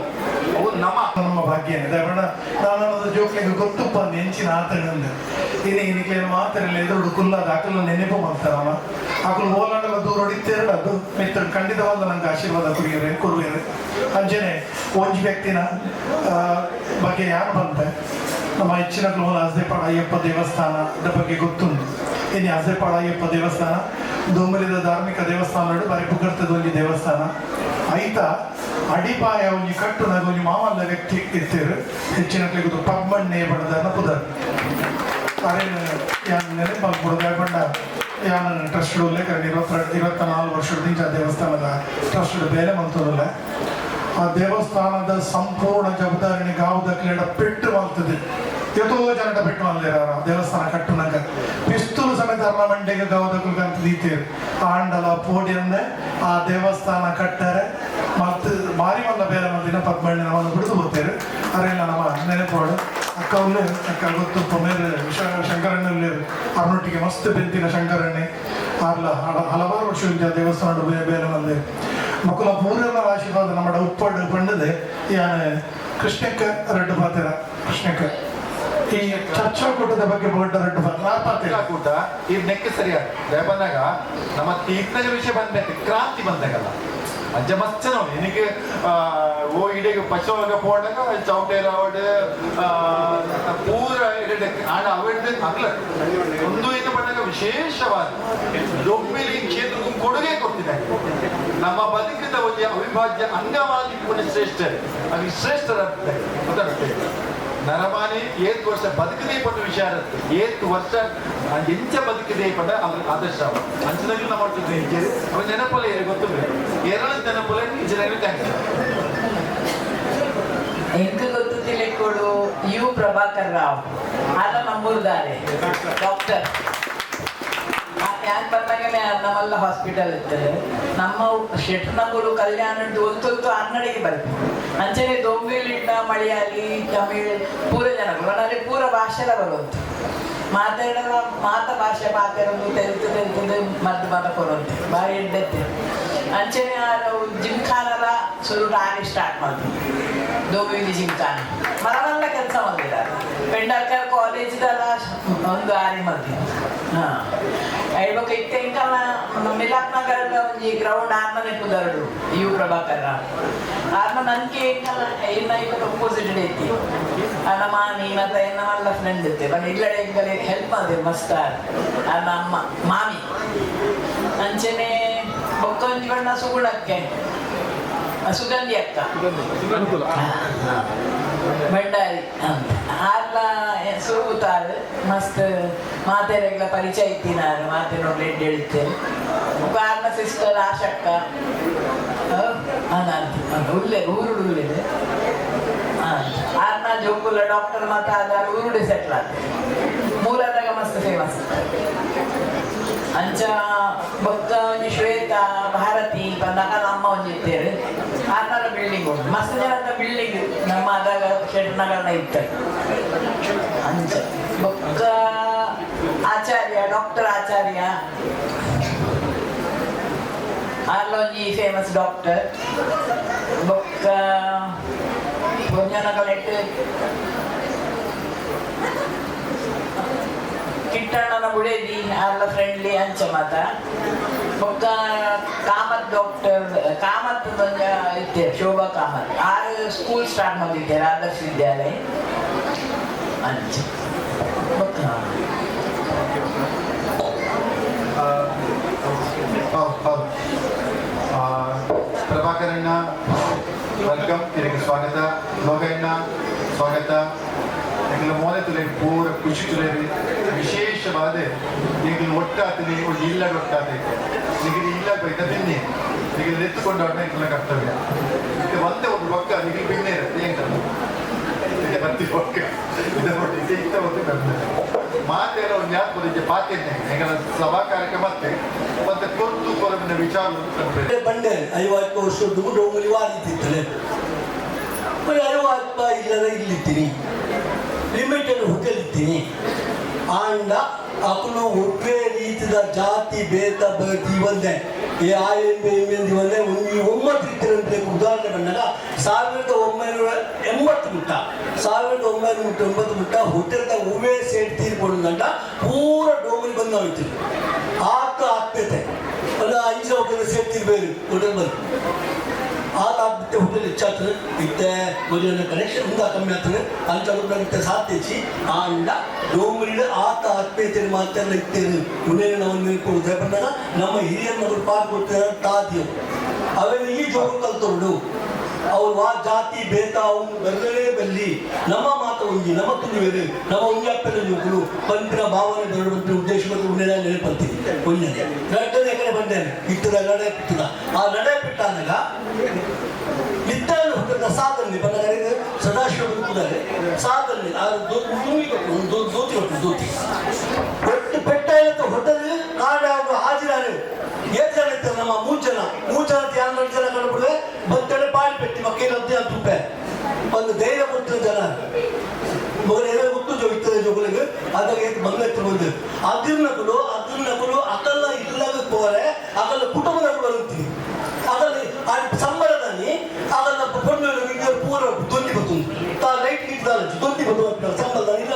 ಅವು ನಮ್ಮ ಭಾಗ್ಯ ನಾನು ಜೋಕ್ಲಿಗೆ ಗೊತ್ತುಪ್ಪ ನೆಂಚಿನ ಆತನಂದು ಇನ್ನಿಕ್ಲೇನು ಮಾತಾಡಿಲ್ಲ ಎದುರು ಕುಲ್ಲಾದ ಆಕಲು ನೆನಪು ಮಾಡ್ತಾರವ ಆಕಲು ಓಲಾಡಲ ದೂರ ಹೊಡಿತೇರಡ ಅದು ಮಿತ್ರ ಖಂಡಿತವಾದ ನಂಗೆ ಆಶೀರ್ವಾದ ಕೊರುವೇನೆ ಅಂಜನೆ ಒಂಜಿ ವ್ಯಕ್ತಿನ ಬಗ್ಗೆ ಯಾರು ಬಂತೆ ನಮ್ಮ ಹೆಚ್ಚಿನ ಮೂಲ ಹಸೆಪಾಡ ಅಯ್ಯಪ್ಪ ದೇವಸ್ಥಾನದ ಬಗ್ಗೆ ಗೊತ್ತುಂಟು ಇನ್ನು ಹಸೆಪಾಡ ಅಯ್ಯಪ್ಪ ದೇವಸ್ಥಾನ ದೊಂಬಲಿದ ಧಾರ್ಮಿಕ ದೇವಸ್ಥಾನ ಬಾರಿ ಪುಗರ್ತದ ಒಂದು ದೇವಸ್ಥಾನ ಐತ ಅಡಿಪಾಯ ಒಂಜಿ ಕಟ್ಟು ನಗ ಒಂಜಿ ಮಾಮಲ್ಲ ವ್ಯಕ್ತಿ ಇರ್ತೀರು ಹೆಚ್ಚಿನ ಕ್ಲಿಗುದು ಪಗ್ಮಣ್ಣೆ ಬಣ್ಣದ ಪುದರ್ ಅರೆ ಯಾನ್ ನೆನಪಾಗ್ಬಿಡೋದು ಬಂಡ ಯಾನ ಟ್ರಸ್ಟ್ ಲೇಖನ 24 ವರ್ಷದಿಂದ ದೇವಸ್ಥಾನದ ಟ್ರಸ್ಟ್ ಬೇಲೆ ಮಂತೂರಲ್ಲ ಆ ದೇವಸ್ಥಾನದ ಸಂಪೂರ್ಣ ಜವಾಬ್ದಾರಿನ ಗಾವುದಕ್ಲೆಡ ಪೆಟ್ಟು ಮಾಡ್ತದೆ ಎಷ್ಟೋ ಜನ ಪೆಟ್ಟು ಮಾಡ್ಲಿರ ದೇವಸ್ಥಾನ ಕಟ್ಟುನಾಗ ಪಿಸ್ತೂಲು ಸಮೇತ ಮಂಡೆಗೆ ಗಾವುದಕ್ಕೆ ಅಂತ ದೀತೀರಿ ಆಂಡಲ ಪೋಡಿಯನ್ನೇ ಆ ದೇವಸ್ಥಾನ ಕಟ್ಟರೆ ಮತ್ತು ಮಾರಿ ಮಲ್ಲ ಬೇರೆ ಮಂದಿನ ಪದ್ಮಣ್ಣ ನಮ್ಮನ್ನು ಬಿಡಿದು ಬರ್ತೀರಿ ಅರೆಲ್ಲ ನಮ್ಮ ನೆನಪೋಡು ಅಕ್ಕವಲ್ಲೇ ಅಕ್ಕ ಗೊತ್ತು ಮೇಲೆ ಶಂಕರಣ್ಣಲ್ಲಿ ಅವ್ರನೊಟ್ಟಿಗೆ ಮಸ್ತ್ ಬೆಂತಿನ ಶಂಕರಣ್ಣೆ ಅಲ್ಲ ಹಲವಾರು ವರ್ಷದಿಂದ ದೇವಸ್ಥಾನ ಬೇರೆ ಮಂದಿ ಮಕ್ಕಳ ಮೂರರ ಆಶೀರ್ವಾದ ನಮ್ಮ ಉಪ್ಪಡು ಪಂಡದೆ ಯಾನ ಕೃಷ್ಣಕ್ಕ ರೆಡ್ಡು ಪಾತಿರ ಕೃಷ್ಣಕ್ಕ ಈ ಚರ್ಚಾ ಕೂಟದ ಬಗ್ಗೆ ಬೋರ್ಡ್ ರೆಡ್ಡು ಪಾತಿರ ಕೂಟ ಈ ನೆಕ್ ಸರಿಯಾದ ಬಂದಾಗ ನಮ್ಮ ತೀರ್ಥದ ವಿಷಯ ಬಂದ್ಬೇಕು ಕ್ರಾಂತಿ ಬಂದಾಗಲ್ಲ ಅಜ್ಜ ಮಸ್ತ್ ನೋಡಿ ನಿನಗೆ ಓ ಇಡೀಗೆ ಪಶ್ಚಿಮ ಪೋಡಾಗ ಚೌಟೇರ ಅವಡ್ ಪೂರ ಇಡೀ ಆಡ ಅವಡ್ದು ಅಗ್ಲ ಒಂದು ಇದು ಬಂದಾಗ ವಿಶೇಷವಾದ ದೊಂಬಿಲಿ ಕ್ಷೇತ್ರಕ್ಕೂ ಕೊಡುಗೆ ಕೊಡ್ತಿದ್ದಾರೆ ನಮ್ಮ ಬದುಕಿದ ಒಂದು ಅವಿಭಾಜ್ಯ ಅಂಗವಾಗಿ ಪುನಃ ಅದು ಶ್ರೇಷ್ಠರ ಗೊತ್ತಾಗುತ್ತೆ ನರಮಾನಿ 7 ವರ್ಷ ಬದುಕದೇ ಪಟ್ಟ ವಿಷಯ ಇರುತ್ತೆ 7 ವರ್ಷ ಎಂಚ ಬದುಕದೇ ಪಟ್ಟ ಅವ್ರ ಆದರ್ಶ ಅಂಚನಾಗಿ ನಾವು ಮಾಡ್ತಿದ್ದೆ ಇಂಜರಿ ಅವ್ರ ನೆನಪಲ್ಲ ಗೊತ್ತಿಲ್ಲ ಕೇರಳ ನೆನಪಲ್ಲ ಇಂಜಿನಿಯರಿಂಗ್ ಥ್ಯಾಂಕ್ಸ್ ಎಂಕ ಗೊತ್ತಿಲ್ಲ ಕೊಡು ಯು ಪ್ರಭಾಕರ್ ರಾವ್ ಆತ ನಮ್ಮೂರ್ದಾರೆ ಡಾಕ್ಟರ್ ಯಾಕೆ ಬಂದಾಗ ನಮ್ಮೆಲ್ಲ ಹಾಸ್ಪಿಟಲ್ ಇರ್ತದೆ ನಮ್ಮ ಶೆಟ್ನಗರು ಕಲ್ಯಾಣದ್ದು ಒಂದು ಅನ್ನಡಿಗೆ ಬರ್ತೀವಿ ಅಂಚನೆ ದೊಂಬಿಲಿಂದ ಮಲಯಾಳಿ ತಮಿಳ್ ಪೂರ ಜನಗಳು ಅಂದರೆ ಪೂರ ಭಾಷೆಲ್ಲ ಬರುವಂತು ಮಾತಾಡಲ್ಲ ಭಾಷೆ ಮಾತಾಡೋದು ತೆಲ್ತದೆ ಮದ್ದು ಕೊಡುವಂತೆ ಬಾರಿ ಎಡ್ಡೆತ್ತೆ ಅಂಚನೆ ಜಿಮ್ಖಾನೆಲ್ಲ ಸುರುಡು ಆಗಿ ಸ್ಟಾರ್ಟ್ ಮಾಡ್ತೀವಿ ದೋಬಿಲಿ ಜಿಮ್ಖಾನೆ ಮರವೆಲ್ಲ ಕೆಲಸ ಮಾಡಿದ್ದಾರೆ ಪೆಂಡಲ್ಕರ್ ಕಾಲೇಜ್ದೆಲ್ಲ ಒಂದು ಆರಿ ಮಾಡ್ತೀವಿ ಹಾಂ ಹೇಳ್ಬೇಕು ಇತ್ತೆಂಕಲ್ಲ ಮಿಲಾಪ್ ನಗರದ ಒಂದು ಗ್ರೌಂಡ್ ಆರ್ಮನೆ ಕುದರಡು ಯು ಪ್ರಭಾಕರ ಆರ್ಮ ನನಗೆ ಎಂಕಲ್ಲ ಇನ್ನ ಇವತ್ತು ಅಪೋಸಿಟ್ ಐತಿ ನಮ್ಮ ನೀನತ್ತ ನಮ್ಮೆಲ್ಲ ಫ್ರೆಂಡ್ ಇರ್ತೆ ಬಟ್ ಇಲ್ಲಡೆ ಎಂಕಲೆ ಹೆಲ್ಪ್ ಮಾಡಿದೆ ಮಸ್ತಾರ್ ನಮ್ಮ ಮಾಮಿ ಅಂಚನೆ ಬೊಕ್ಕೊಂಜಿ ಬಣ್ಣ ಸುಗುಣಕ್ಕೆ ಸುಗಂಧಿ ಅಕ್ಕ ಭಂಡಾರಿ ಆರ್ಲ ಸುರುಗುತ್ತಾರೆ ಮಸ್ತ್ ಮಾತೆರೆಗ್ಲ ಪರಿಚಯ ಇತ್ತಿನಾರು ಮಾತೆ ನೋಡಿ ಎಡ್ಡೆ ಹೇಳ್ತೇನೆ ಆರ್ನ ಸಿಸ್ಟರ್ ಆಶಕ್ಕ ಉಳ್ಳೆ ಊರುಡು ಉಳ್ಳಿದೆ ಆರ್ನ ಜೋಕುಲ ಡಾಕ್ಟರ್ ಮಾತ ಆಧಾರ ಊರುಡೆ ಸೆಟ್ಲ್ ಆಗ್ತದೆ ಮೂಲದಾಗ ಮಸ್ತ್ ಫೇಮಸ್ ಅಂಚ ಬೊಕ್ಕ ಒಂಜಿ ಶ್ವೇತಾ ಭಾರತಿ ಬಂದಾಗ ನಮ್ಮ ಒಂಜಿ ಇತ್ತೇವೆ ಆರ್ನರ ಬಿಲ್ಡಿಂಗ್ ಉಂಟು ಮಸ್ತ್ ಜನದ ಬಿಲ್ಡಿಂಗ್ ನಮ್ಮ ಅದಾಗ ಶೆಟ್ನಗರ್ನ ಇರ್ತದೆ ಅಂಚ ಬೊಕ್ಕ ಆಚಾರ್ಯ ಡಾಕ್ಟರ್ ಆಚಾರ್ಯ ಆರ್ಲೊಂಜಿ ಫೇಮಸ್ ಡಾಕ್ಟರ್ ಬೊಕ್ಕ ಒಂಜನಗಳೆಟ್ಟು ಕಿಟ್ಟಣ್ಣನ ಬುಡೇದಿ ಆರ್ಲ ಫ್ರೆಂಡ್ಲಿ ಅಂಚ ಮಾತ ಬೊಕ್ಕ ಕಾಮತ್ ಡಾಕ್ಟರ್ ಕಾಮತ್ ಇದ್ದೇವೆ ಶೋಭಾ ಕಾಮತ್ 6 ಸ್ಕೂಲ್ ಸ್ಟಾರ್ಟ್ ಮಾಡಿದ್ದೇವೆ ಆದರ್ಶ ವಿದ್ಯಾಲಯ ಅಂಚ ಬೊಕ್ಕ ಪ್ರಭಾಕರಣ್ಣ ವೆಲ್ಕಮ್ ಇದಕ್ಕೆ ಸ್ವಾಗತ ಲೋಕಣ್ಣ ಸ್ವಾಗತ ಎಗ್ಲ ಮೋನೆ ತುಲೆ ಪೂರ ಖುಷಿ ತುಲೇರಿ ವಿಶೇಷ ಬಾದೆ ಈಗ ಒಟ್ಟಾಗ್ತದೆ ಒಂದು ಇಲ್ಲದ ಒಟ್ಟಾಗ್ತೈತೆ ಈಗ ಇಲ್ಲ ಬೈತ ತಿನ್ನಿ ಈಗ ಎತ್ತುಕೊಂಡು ಆಡ ಕರ್ತವ್ಯ ಒಂದೇ ಒಂದು ಪಕ್ಕ ಈಗ ಬೆಣ್ಣೆ ಇರುತ್ತೆ ಹೆಂಗ ಬರ್ತಿ ಪಕ್ಕ ಇಷ್ಟ ಒಂದು ಮಾತೆಲ್ಲ ಒಂದು ಯಾಕೆ ಬರೀ ಪಾತಿದ್ದೆ ಈಗ ಸಭಾ ಕಾರ್ಯಕ್ರಮ ಮತ್ತೆ ಕೊತ್ತು ಕೊರಮಿನ ವಿಚಾರ ಬಂಡೆ 50 ವರ್ಷದ್ದು ಡೋಂಗಲಿ ವಾದಿತ್ತಿತ್ತಲೆ మరి 50 ಇಲ್ಲದ ಇಲ್ಲಿದ್ದೀನಿ ಲಿಮಿಟೆಡ್ ಹೋಟೆಲ್ ಇದ್ದೀನಿ ಆಂಡ ಅಕಲು ಒಬ್ಬೇ ರೀತಿಯ ಜಾತಿ ಭೇದ ಬದಿ ಒಂದೇ ಈ ಆಯಂಬೆ ಎಂಬೆಂದು ಒಂದೇ ಒಂಬತ್ತು ರೀತಿಯ ಉದಾಹರಣೆ ಬಂದಾಗ 1980 ಮುಟ್ಟ 1990 ಮುಟ್ಟ ಹೋಟೆಲ್ದ ಹೂವೇ ಸೇಟ್ ತೀರ್ಕೊಂಡಂಟ ಪೂರ ಡೋಂಗಲಿ ಬಂದು ಹೋಯ್ತು ಆತ್ಮೀಯತೆ ಒಂದು 5 ಹೋಟೆಲ್ ಸೇಟ್ ತೀರ್ಬೇಕು ಹೋಟೆಲ್ ಬಂದು ಆತ ಹೋಟೆಲ್ ಹೆಚ್ಚಾಗ್ತದೆ ಇತ್ತೆ ಮೊದಲಿನ ಕನೆಕ್ಷನ್ ಮುಂದೆ ಕಮ್ಮಿ ಆಗ್ತದೆ ಅಂಚೆ ಸಾಧ್ಯಸಿ ಆಂಡ ಡೋಂಗರಿಡ ಆತ ಆತ್ಮೀಯತೆಯನ್ನು ಮಾತೆಲ್ಲ ಇತ್ತೇನೆ ಮುಂದೆ ನಾವು ನೆನಪುತ್ತೆ ಬಂದಾಗ ನಮ್ಮ ಹಿರಿಯರ ಮಗಳು ಪಾಠ ಕೊಡ್ತಾರೆ ತಾದಿಯು ಅವೆಲ್ಲ ಈ ಜೋಗ ಕಲ್ತೊಂಡು ಅವ್ರು ಜಾತಿ ಭೇದ ಅವನು ಬರಲೇ ಬಲ್ಲಿ ನಮ್ಮ ಮಾತು ಒಂಜಿ ನಮ್ಮ ತುಂಬಿವೇರು ನಮ್ಮ ಉಂಜಾಪೆಲ್ಲ ಯುವಕರು ಪಂಪಿನ ಭಾವನೆ ಬರುವಂತ ಉದ್ದೇಶಗಳು ಉಣ್ಣೆಲ್ಲ ನೆನಪಂತೀವಿ ಒಂದೇ ನಡನೆ ಕಡೆ ಬಂದೇನೆ ಇಟ್ಟದ ನಡೆ ಬಿಟ್ಟದ ಆ ನಡೆ ಬಿಟ್ಟಾಗ ನಿತ್ಯಾನ ಹುಟ್ಟದ ಸಾಧನೆ ಬಂದಾಗ ಸದಾಶಿವ ಹುಟ್ಟಿದ್ದಾರೆ ಸಾಧನೆ ದೋತಿ ಹೊಟ್ಟು ದೋತಿ ಒಟ್ಟು ಪೆಟ್ಟ ಹೊಟ್ಟಲ್ಲಿ ನಾಳೆ ಅವರು ಹಾಜಿರಾರೆ ಏಳು ಜನ ಇರ್ತಾರೆ ನಮ್ಮ 3 ಜನ 3 ಜನ 2 ಜನ ಕಂಡುಬಿಡ್ರೆ ಬತ್ತಡೆ ಪಾಳಿ ಪೆಟ್ಟಿ ಮಕ್ಕಳದ್ದೇ ಅಂತ ರೂಪಾಯಿ ಒಂದು ಧೈರ್ಯ ಕೊಟ್ಟಿರೋ ಜನ ಮಗನ ಗೊತ್ತು ಜೋಗಿತ್ತದೆ ಜೋಗಳಿಗೆ ಅದಾಗ ಬಂದು ಬಂದು ಅದಿರ್ನಗಳು ಅಕಲ್ಲ ಇಲ್ಲದ ಹೋರೆ ಅಕಲ್ಲ ಕುಟುಂಬದಗಳು ಬರುತ್ತೀವಿ ಅದರಲ್ಲಿ ಆ ಸಂಬಳದಲ್ಲಿ ಅದನ್ನ ಕೊಂಡು ಪೂರ ದೊಂದಿ ಬರ್ತುಂದು ತಾ ಲೈಟ್ ಇದ್ದಾಲ ದೊಂದಿ ಬರುವಂತ ಸಂಬಳದಲ್ಲಿ ಇಲ್ಲ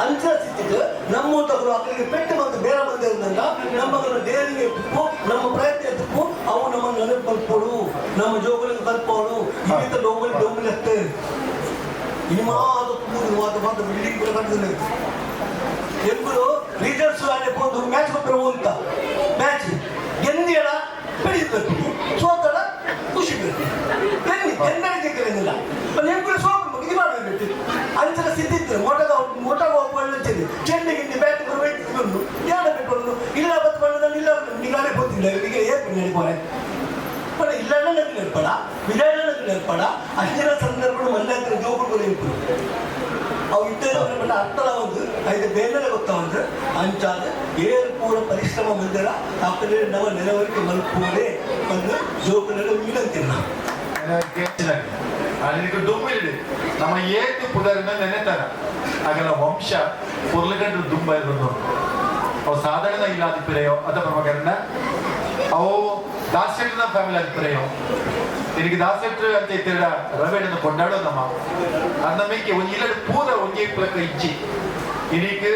ಅಂಚ ಸ್ಥಿತಿಗೆ ನಮ್ಮ ತಗಲು ಅಕ್ಕಳಿಗೆ ಪೆಟ್ಟು ಬಂದು ಬೇರೆ ಬಂದಿರೋದ್ರಿಂದ ನಮ್ಮಗಳ ದೇವರಿಗೆ ತುಪ್ಪು ನಮ್ಮ ಪ್ರಯತ್ನ ತುಪ್ಪು ಅವು ನಮ್ಮನ್ನು ನೆನಪು ಕಲ್ಪೋಳು ನಮ್ಮ ಜೋಗಳಿಗೆ ಕಲ್ಪೋಳು ಇಂಥ ಡೋಂಗಲಿ ಹತ್ತೆ ಇನಿಮಾದ ಕೂದು ಬಿಲ್ಡಿಂಗ್ ಕೂಡ ಕಟ್ಟಿದ್ರೆ ಎಬ್ಬರು ಲೀಡರ್ಸ್ ಅಲ್ಲಿ ಬಂದು ಮ್ಯಾಚ್ ಕೊಟ್ಟರು ಅಂತ ಮ್ಯಾಚ್ ಗೆಂದಿಯಳ ಬೆಳೀಬೇಕು ಸೋತಳ ಖುಷಿ ಬೇಕು ಗೆನ್ನಡಿಗೆ ಕೇಳಿಲ್ಲ ಎಬ್ಬರು ಸೋಕು ಇದು ಮಾಡಬೇಕು ಅಂಚಲ ಸ್ಥಿತಿ ಇತ್ತು ಮೋಟಗ ಒಳ್ಳೆಂಚಿದೆ ಚೆಂಡಿ ಗಿಂಡಿ ಬ್ಯಾಟ್ ಬರಬೇಕು ಯಾರ ಬಿಟ್ಕೊಂಡು ಇಲ್ಲ ಬತ್ಕೊಂಡು ಇಲ್ಲ ನಿಗಾನೆ ಗೊತ್ತಿಲ್ಲ ಈಗ ಏರ್ಪಡಿ ನಡಿಪೋರೆ ಬಟ್ ಇಲ್ಲ ನೆನಪಡ ವಿಜಯನ ನೆನಪಡ ಅಂಚಿನ ಸಂದರ್ಭಗಳು ಮಲ್ಲಾಂತರ ಜೋಗುಗಳು ಇರ್ಬೋದು ಅವು ಇದ್ದ ಅರ್ಥಲ ಒಂದು 5 ಬೇರೆ ಗೊತ್ತವಂದ್ರೆ ಅಂಚಾದ ಏರು ಪೂರ ಪರಿಶ್ರಮ ಬಂದಿರ ಆಕಡೆ ನಾವು ನೆಲವರಿಕೆ ಮಲ್ಪೋದೆ ಒಂದು ಜೋಗುಗಳು ವಿನಂತಿಲ್ಲ ಅದಕ್ಕೆ ದುಂಬಿಡಿ ನಮ್ಮ ಏತು ಪುದರಿನ ನೆನೆತಾರ ಆಗಲ್ಲ ವಂಶ ಪುರ್ಲಗಂಡ್ರು ದುಂಬ ಇರೋದು ಅವು ಸಾಧಾರಣ ಇಲ್ಲಾದಿಪ್ಪರೆಯೋ ಅಥವಾ ಮಗನ ಅವು ದಾಸೆಟ್ನ ಫ್ಯಾಮಿಲಿ ಆಗಿಪ್ಪರೆಯೋ ಇದಕ್ಕೆ ದಾಸೆಟ್ರು ಅಂತ ಇತ್ತಿರ ರವೇಣನ್ನು ಕೊಂಡಾಡೋ ನಮ್ಮ ಅನ್ನ ಮೇಕೆ ಒಂದು ಇಲ್ಲ ಪೂರ ಒಂದೇ ಪ್ರಕ ಇಜ್ಜಿ ಇದಕ್ಕೆ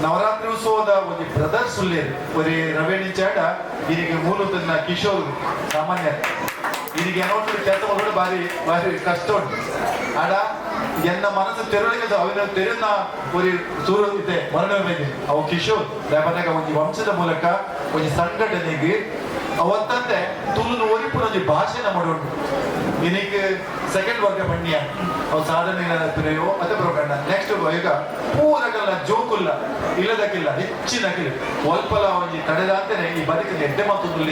ನವರಾತ್ರಿ ಉತ್ಸವದ ಒಂದು ಬ್ರದರ್ಸ್ ಉಳ್ಳೇರು ಒಂದು ರವೇಣಿ ಚಾಡ ಇದಕ್ಕೆ ಮೂಲತನ ಕಿಶೋರ್ ಸಾಮಾನ್ಯ ಇದಕ್ಕೆ ಏನೋ ಕೆಲಸ ಮಾಡೋದು ಭಾರಿ ಕಷ್ಟ ಉಂಟು ಆಡ ಎನ್ನ ಮನಸ್ಸು ತೆರಳಿಗೆ ಅವನ ತೆರನ ಒಂದು ಸೂರು ಇದೆ ಮರಣ ಮೇಲೆ ಅವು ಕಿಶೋರ್ ಲೇಪನಾಗ ಒಂದು ವಂಶದ ಮೂಲಕ ಒಂದು ಸಂಘಟನೆಗೆ ಅವತ್ತಂತೆ ತುಳು ಓರಿಪುರ ಒಂದು ಭಾಷಣ ಮಾಡೋದು ಇದಕ್ಕೆ ಸೆಕೆಂಡ್ ವರ್ಗ ಬಣ್ಣಿಯ ಅವು ಸಾಧನೆ ಅಥವಾ ನೆಕ್ಸ್ಟ್ ಈಗ ಪೂರಗಲ್ಲ ಜೋಕುಲ್ಲ ಇಲ್ಲದಕ್ಕಿಲ್ಲ ಹೆಚ್ಚಿನಕ್ಕಿಲ್ಲ ಸ್ವಲ್ಪಲ ಒಂದು ತಡೆದ ಅಂತಾನೆ ಈ ಬದುಕಿನ ಎಡ್ಡೆ ಮಾತೊಂದು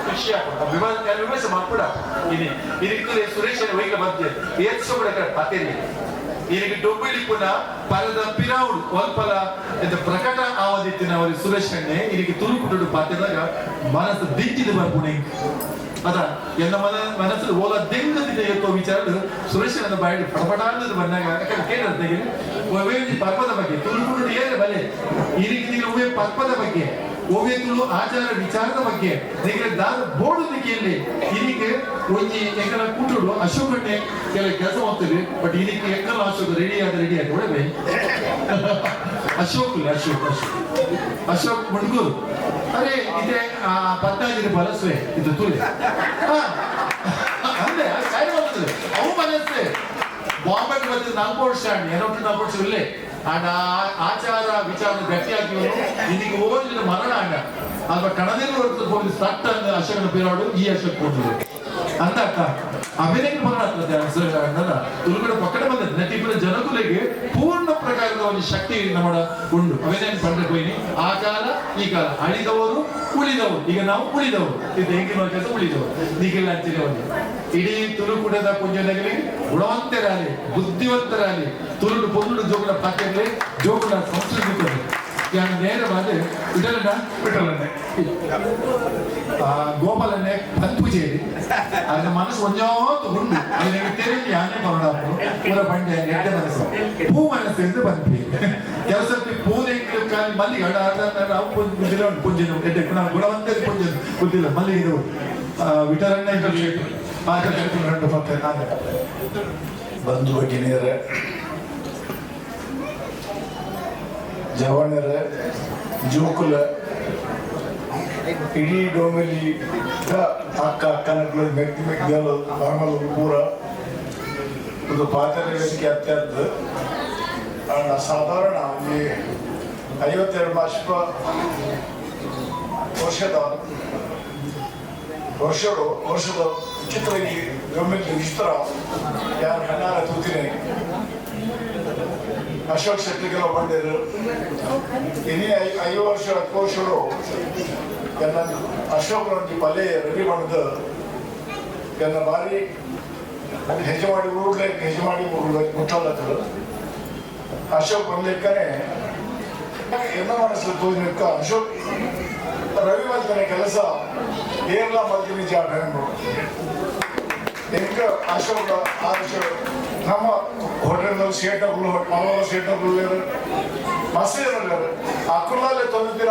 ಖುಷಿ ಆಗ್ತದೆ ವಿಮರ್ಶೆ ಮಾಡ್ಬಿಡ ಇದಕ್ಕೆ ಸುರೇಶ್ ವೈಕ ಬಗ್ಗೆ ಏರ್ಸ್ಕೊಂಡ ಅತ್ತೇರಿ ಇದಕ್ಕೆ ಡೊಬ್ಬಿಡಿ ಪುನಃ ಪರದ ಪಿರಾವುಡು ಒಲ್ಪಲ ಪ್ರಕಟ ಆವದಿತ್ತಿನ ಅವರು ಸುರೇಶ್ ಕಣ್ಣೆ ಇದಕ್ಕೆ ತುಳುಕುಟ್ಟು ಪಾತಿದಾಗ ಮನಸ್ಸು ದಿಕ್ಕಿದ ಬರ್ಪುಣೆ ಅದ ಎಲ್ಲ ಮನಸ್ಸು ಓಲ ದೆಂಗದಿದೆ ಎತ್ತೋ ವಿಚಾರ ಸುರೇಶನ ಬಾಯಿ ಪಡಪಡಾದ ಬಂದಾಗ ಕೇಳಿದ್ರೆ ಪರ್ವದ ಬಗ್ಗೆ ತುಳುಕುಟ್ಟು ಏನೇ ಬಲೆ ಇದಕ್ಕೆ ಪರ್ವದ ಬಗ್ಗೆ ಓವಿಯ ತುಳು ಆಚಾರ ವಿಚಾರದ ಬಗ್ಗೆ ಬೋರ್ಡು ದಿಕ್ಕಿಯಲ್ಲಿ ಇದಕ್ಕೆ ಒಂಜಿ ಎಂಕಲ ಕೂಟುಡು ಅಶೋಕಣ್ಣೆ ಕೆಲಸ ಹೋಗ್ತದೆ ಬಟ್ ಇದಕ್ಕೆ ಎಂಕಲ ಅಶೋಕ ರೆಡಿ ಆದ ನೋಡಬೇ ಅಶೋಕ್ ಮುಡ್ಗೂರು ಅರೆ ಇದೇ ಪತ್ತಾಜಿರಿ ಬಲಸ್ವೆ ಇದು ತುಳಿ ಅಂದ್ರೆ ಅವು ಮನಸ್ಸೆ ಬಾಂಬೆ ಬಂದ 4 ವರ್ಷ ಏನೋ 4 ವರ್ಷ ಇಲ್ಲೇ ಆಗ ಆಚಾರ ವಿಚಾರ ಗಟ್ಟಿಯಾಗಿ ಇದಕ್ಕೆ ಓದಿನ ಮರಣ ಆಗ ಅಲ್ವಾ ಕಣದಲ್ಲಿ ಹೋಗಿ ಸ್ಟಾರ್ಟ್ ಅಶೋಕನ ಪೇರಾಡು ಈ ಅಶೋಕ್ ಕೊಡ್ತಾರೆ ಅಂತ ಅಕ್ಕ ಅಭಿನಯ ಮರಣ ತುಳುಕಡ ಪಕ್ಕಡ ಬಂದದ್ದು ನಟಿಪುರ ಜನಕುಲೆಗೆ ಪೂರ್ಣ ಪ್ರಕಾರದ ಒಂದು ಶಕ್ತಿ ನಮ್ಮ ಉಂಡು ಅವೇನೇನು ಪಂಡ್ರೆ ಹೋಯ್ನಿ ಆ ಕಾಲ ಈ ಕಾಲ ಅಳಿದವರು ಉಳಿದವರು ಈಗ ನಾವು ಉಳಿದವರು ಇದು ಹೆಂಗಿನ ಕೆಲಸ ಉಳಿದವರು ನೀಗೆಲ್ಲ ಅಂತಿದೆ ಒಂದು ಇಡೀ ತುಳುಕುಡದ ಪುಂಜನಗಲಿ ಗುಣವಂತರಾಗಲಿ ಬುದ್ಧಿವಂತರಾಗಲಿ ತುಳುಡು ಪೊಂದುಡು ಜೋಗುಲ ಪಾತ್ರೆ ಜೋಗುಲ ಸಂಸ್ಕೃತಿ ನೇರವಾದ ವಿಠಲನೆ ಗೋಪಾಲನೆ ಪಂಪುಜೇರಿ ಅದರ ಮನಸ್ಸು ಒಂಜಾತು ಉಂಡು ಅದಕ್ಕೆ ತೆರಿಗೆ ಆನೆ ಕೊರಡಾಪು ಪೂರ ಬಂಡೆ ಎಡ್ಡೆ ಮನಸ್ಸು ಪೂ ಮನಸ್ಸು ಎಂದು ಬಂದ್ವಿ ಕೆಲಸಕ್ಕೆ ಪೂರೈಕೆ ಕಾಲಿ ಮಲ್ಲಿಗೆ ನಾವು ಬುದ್ಧಿಲ್ಲ ಉಂಟು ಪುಂಜಿನ ಎಡ್ಡೆ ನಾವು ಗುಣವಂತ ಪುಂಜಿನ ಬುದ್ಧಿಲ್ಲ ಮಲ್ಲಿಗೆ ವಿಠಲನೆ ಕಲ್ಪಿಕೊಂಡು ಮತ್ತೆ ನಾನು ಬಂಧು ಭಗಿನಿಯರೇ, ಜವನರ ಜೋಕುಲ ಇಡೀ ಡೋಮೆಲಿ ಅಕ್ಕ ಅಕ್ಕನಗಳು ಮೆಗ್ದಿ ಮೆಗ್ದಲು ಆಮೇಲೆ ಪೂರ ಇದು ಪಾತ್ರೆ ವೇದಿಕೆ ಅತ್ಯಂತ ಸಾಧಾರಣ ಈ 52 ವರ್ಷದ ಚಿತ್ರಕ್ಕೆ ಡೊಮೆಲಿ ವಿಸ್ತಾರ ಯಾರು ಕಣ್ಣಾರ ತೂತಿನೇ ಅಶೋಕ್ ಶೆಟ್ಟಿಗೆಲ್ಲ ಬಂದಿರು ಇನಿ 5 ವರ್ಷ 10 ವರ್ಷಗಳು ಎಲ್ಲ ಅಶೋಕ್ ಒಂದು ಪಲ್ಲೆ ರೆಡಿ ಮಾಡಿದ ಎಲ್ಲ ಬಾರಿ ಹೆಜ್ಜೆ ಮಾಡಿ ಮುಟ್ಟಲ್ಲತ್ತರು ಅಶೋಕ್ ಬಂದಕ್ಕನೆ ಎಲ್ಲ ಮನಸ್ಸಲ್ಲಿ ತೋರಿಕ ಅಶೋಕ್ ರವಿ ಮಲ್ತನೆ ಕೆಲಸ ಏರ್ಲ ಮಲ್ತೀನಿ ಜಾಗ ಎಂಕ ಅಶೋಕ ನಮ್ಮ ಹೋಟೆಲ್ನಲ್ಲಿ ಸೇಟಗಳು ಮಲವ ಸೇಟಗಳು ಮಸ್ತ್ ಅಕ್ಕುಲ್ಲೇ ತೊಂದಿರ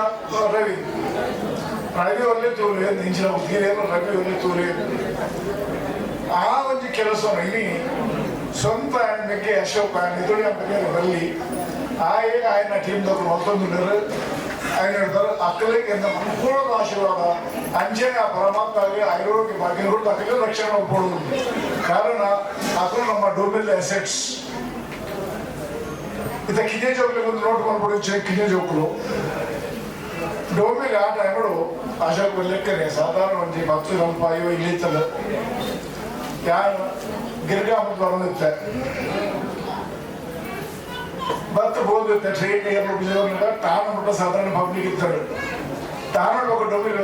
ರವಿ ಒಳ್ಳೆ ತೂರಿ ಇಂಚಿನ ಉದ್ಗಿರಿಯನ್ನು ರವಿ ಒಳ್ಳೆ ತೂರಿ ಆ ಒಂದು ಕೆಲಸ ಇನಿ ಸ್ವಂತ ಬಗ್ಗೆ ಅಶೋಕ್ ನಿದುಡಿ ಬಗ್ಗೆ ಬರಲಿ ఆయన టీంతో మొత్తంన్నారు ఆయన అక్కలకి పూర్ణ ఆశీర్వాద అంచెన పరమాత్మకి ఐరోగ్య భాగ్యం కూడా అక్కడే రక్షణ పడుతుంది కాರಣ ಅಕ್ಕಳು ನಮ್ಮ ಡೋಮೆಲ್ ಅಸೆಟ್ಸ್ ಇತ್ತ ಕಿನ್ನೆ ಜೋಕ್ಲಿ ಒಂದು ನೋಡ್ಕೊಂಡು ಕಿನ್ನೆ ಜೋಕ್ಲು ಡೋಮೆಲ್ ಆ ಟೈಮಡು ಅಶೋಕ್ ಲೆಕ್ಕನೆ ಸಾಧಾರಣ ಒಂದು 10 ರೂಪಾಯಿ ಇಲ್ಲಿತ್ತಲ್ಲ ಯಾರು ಗಿರ್ಗಾಮತ್ ಬರೋದಿತ್ತೆ ಬತ್ತು ಹೋಗುತ್ತೆ ಟ್ರೈನ್ ತಾನು ಸಾಧಾರಣ ಪಬ್ಲಿಕ್ ಇರ್ತಾರೆ ತಾನು ఒక ಡೊಮಿಲ್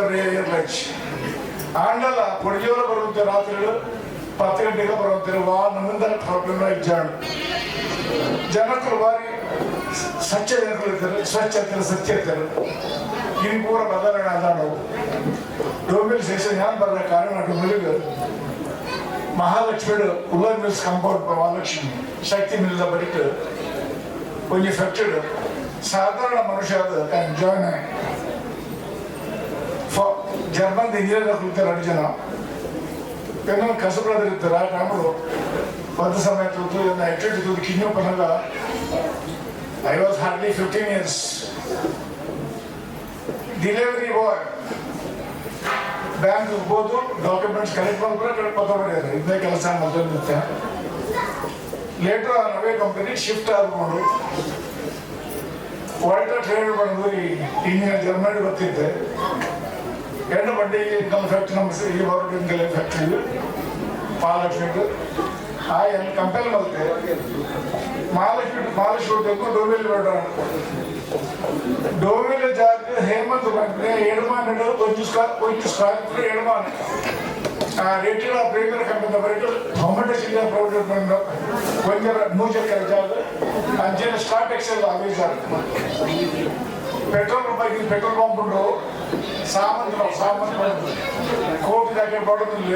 ಆಂಡಲ್ಲ ಪುಡಿಯೋರ ಬರುತ್ತೆ ರಾತ್ರಿಗಳು 10 ಗಂಟೆಗೆ ಬರುತ್ತಾರೆ ನಮ್ಮಿಂದ ಪ್ರಾಬ್ಲಮ್ ಇದ್ದಾಳು ಜನಕ್ಕಳು ಬಾರಿ ಸ್ವಚ್ಛ ಜನಗಳು ಇರ್ತಾರೆ ಸ್ವಚ್ಛತೆ ಸತ್ಯ ಇರ್ತಾರೆ ಇನ್ನು ಪೂರ ಬದಲಾವಣೆ ಅದಾಡು ಡೊಮಿಲ್ ಸ್ಟೇಷನ್ ಯಾರು ಬರಲ ಕಾರಣ ಡೊಮಿಲ್ಗೆ Mahalakshmi woollen mills compound Mahalakshmi Shakti ಮಿಲ್ದ ಬರೀಟ್ ಒಂದು ಎಫೆಕ್ಟೆಡ್ ಸಾಧಾರಣ ಮನುಷ್ಯ ಅದು ಜಾಯ್ನ್ ಜರ್ಮನ್ ಇಂಜಿನಿಯರ್ ಕುಳಿತಾರೆ 2 ಜನ ಇನ್ನೊಂದು ಕಸಬ್ರದರ್ ಇರ್ತಾರೆ ಆ ಟೈಮರು ಒಂದು ಸಮಯ ತೂತು ಎಕ್ಟೆಡ್ ತೂತು ಕಿನ್ನೂ ಪನಗ I was hardly 15 years delivery boy bank ಹೋಗ್ಬೋದು ಡಾಕ್ಯುಮೆಂಟ್ಸ್ ಕಲೆಕ್ಟ್ ಮಾಡ್ಕೊಂಡು ಪತ್ರ ಇದೇ ಕೆಲಸ ಮೊದಲಿರುತ್ತೆ ಲೇಟರ್ ನವೇ ಕಂಪನಿ ಶಿಫ್ಟ್ ಆದ್ಕೊಂಡು ವಾಲ್ಟರ್ ಟ್ರೇಡ್ ಬಂದು ಇಂಡಿಯಾ ಜರ್ಮನಿ ಬರ್ತಿದ್ದೆ ಎಣ್ಣೆ ಬಂಡಿ ಇನ್ಕಮ್ ಫ್ಯಾಕ್ಟ್ರಿ ನಮ್ಮ ಈ ವರ್ಡ್ ಇನ್ಕಮ್ ಫ್ಯಾಕ್ಟ್ರಿ ಮಹಾಲಕ್ಷ್ಮಿ ಆ ಏನು ಕಂಪೇರ್ ಬರುತ್ತೆ ಮಹಾಲಕ್ಷ್ಮಿ ತೆಗೆದು ಡೋಮಿಲ್ ಬೇಡ ಡೋಮಿಲ್ ಜಾಗ ಹೇಮಂತ್ ಬಂದ್ರೆ ಎಡಮಾನ ಒಂದು ಸ್ಕ್ವೇರ್ ಎಡಮಾನ ರೇಟೆಡ್ ಪ್ರೀಮಿಯರ್ ಕಂಪನಿ ಬರೀಟು ಗೌರ್ಮೆಂಟ್ ಇಂಡಿಯಾ ಪ್ರೈವೇಟ್ ಬಂದು ಕೊಂಚ 100 ಜಾಗ ಅಂಚೆ ಸ್ಟಾರ್ಟ್ ಎಕ್ಸೆಲ್ ಆವೇಶ ಪೆಟ್ರೋಲ್ ರೂಪಾಯಿ ಪೆಟ್ರೋಲ್ ಪಂಪ್ ಉಂಟು ಸಾಮಾನು ಕೋಟಿ ಜಾಕೆ ಬರೋದಿಲ್ಲ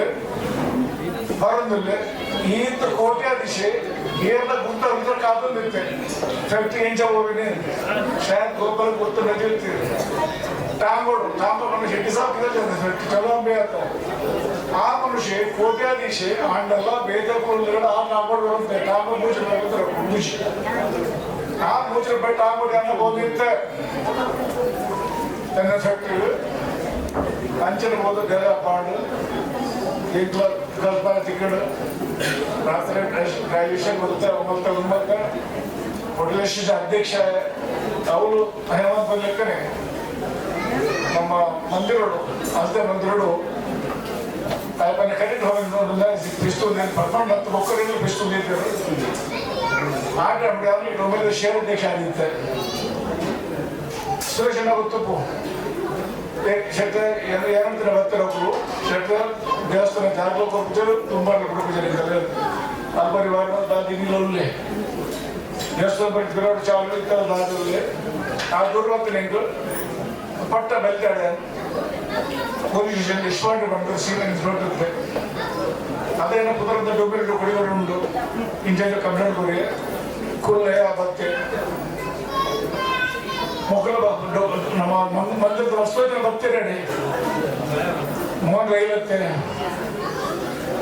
ಈತ ಕೋಟ್ಯಾಧೀಶ ಏರ್ದ ಗುಂತ ಉಂಟು ಕಾದು ನಿಂತೆ ಫ್ಯಾಕ್ಟ್ರಿ ಎಂಚ ಹೋಗಿನಿ ಶಾಯದ್ ಗೋಪಾಲ ಗೊತ್ತು ನದಿರ್ತೀರಿ ಟಾಂಗೋಡು ಮನುಷ್ಯ ಫ್ಯಾಕ್ಟ್ರಿ ಚಲೋ ಬೇತ ಆ ಮನುಷ್ಯ ಕೋಟ್ಯಾಧೀಶ ಆಂಡಲ್ಲ ಬೇತ ಕೂಡಲಿಲ್ಲ ಆ ಟಾಂಗೋಡು ಬರುತ್ತೆ ಟಾಂಗೋ ಮೂಚಿ ಆ ಮೂಚೆ ಬೈ ಟಾಂಗೋಡು ಅನ್ನ ಹೋಗಿತ್ತೆ ತನ್ನ ಫ್ಯಾಕ್ಟ್ರಿ ಅಂಚನ ಹೋದ ಗರ ಪಾಡು ಕಲ್ಪ ಟಿಕೆಟ್ ರಾತ್ರಿ ಗ್ರಾಜುಯೇಷನ್ ಬರುತ್ತೆ 9 ಮೊಡ್ಯುಲೇಷನ್ ಅಧ್ಯಕ್ಷ ಅವರು ಹೇಮಂತ್ ಲೆಕ್ಕನೆ ನಮ್ಮ ಮಂದಿರೋಡು ಅದೇ ಮಂದಿರೋಡು ಕರೆಕ್ಟ್ ಹೋಗಿ ನೋಡಿದ್ರೆ ಬೆಸ್ಟ್ ನಾನು ಪರ್ಮನೆಂಟ್ ಹತ್ತು ಮಕ್ಕಳಿಗೆ ಬೆಸ್ಟ್ ಬೇಕು ಆಟ ಆಗಲಿ ಒಮ್ಮೆಲೆ ಶೇರ್ ಅಧ್ಯಕ್ಷ ಆಗಿರುತ್ತೆ ಸುರೇಶನ ಗೊತ್ತಪ್ಪು ಶೆಟ್ಟ ಏನಂತಾರೆ ಬರ್ತಿರೋರು ಶೆಟ್ಟ ದೇವಸ್ಥಾನ ಜಾಗಗಳು ಕೊಡ್ಬಿಟ್ಟು ತುಂಬ ಕೊಡ್ಬಿಟ್ಟಿದ್ದಾರೆ ಅಲ್ಪರಿವಾರ ದಾದಿನಿಲೇ ದೇವಸ್ಥಾನ ಬರ್ತಿರೋ ಚಾವಲು ಈ ಥರ ದಾದಿಲ್ಲೇ ಆ ದೂರ ನಿಂಗೆ ಪಟ್ಟ ಬೆಲ್ತಾಡೆ ಪೊಲೀಸ್ ಸ್ಟೇಷನ್ ಇಸ್ಪಾಂಡ್ ಬಂದು ಸೀನಿಯರ್ ಇನ್ಸ್ಪೆಕ್ಟರ್ ಅದೇನೋ ಕುದುರದ ಡೊಬ್ಬಿಟ್ಟು ಕುಡಿಯೋರುಂಟು ಇಂಜಾಜ್ ಕಂಪ್ಲೇಂಟ್ ಕೊಡಿ ಕೂಡಲೇ ಆ ಬತ್ತೆ ಮಕ್ಕಳು ನಮ್ಮ ಮಂದಿರದ ವಸ್ತು ಬರ್ತೀರೇಳಿ ಮೋಹನ್ ರೈಲತ್ತೆ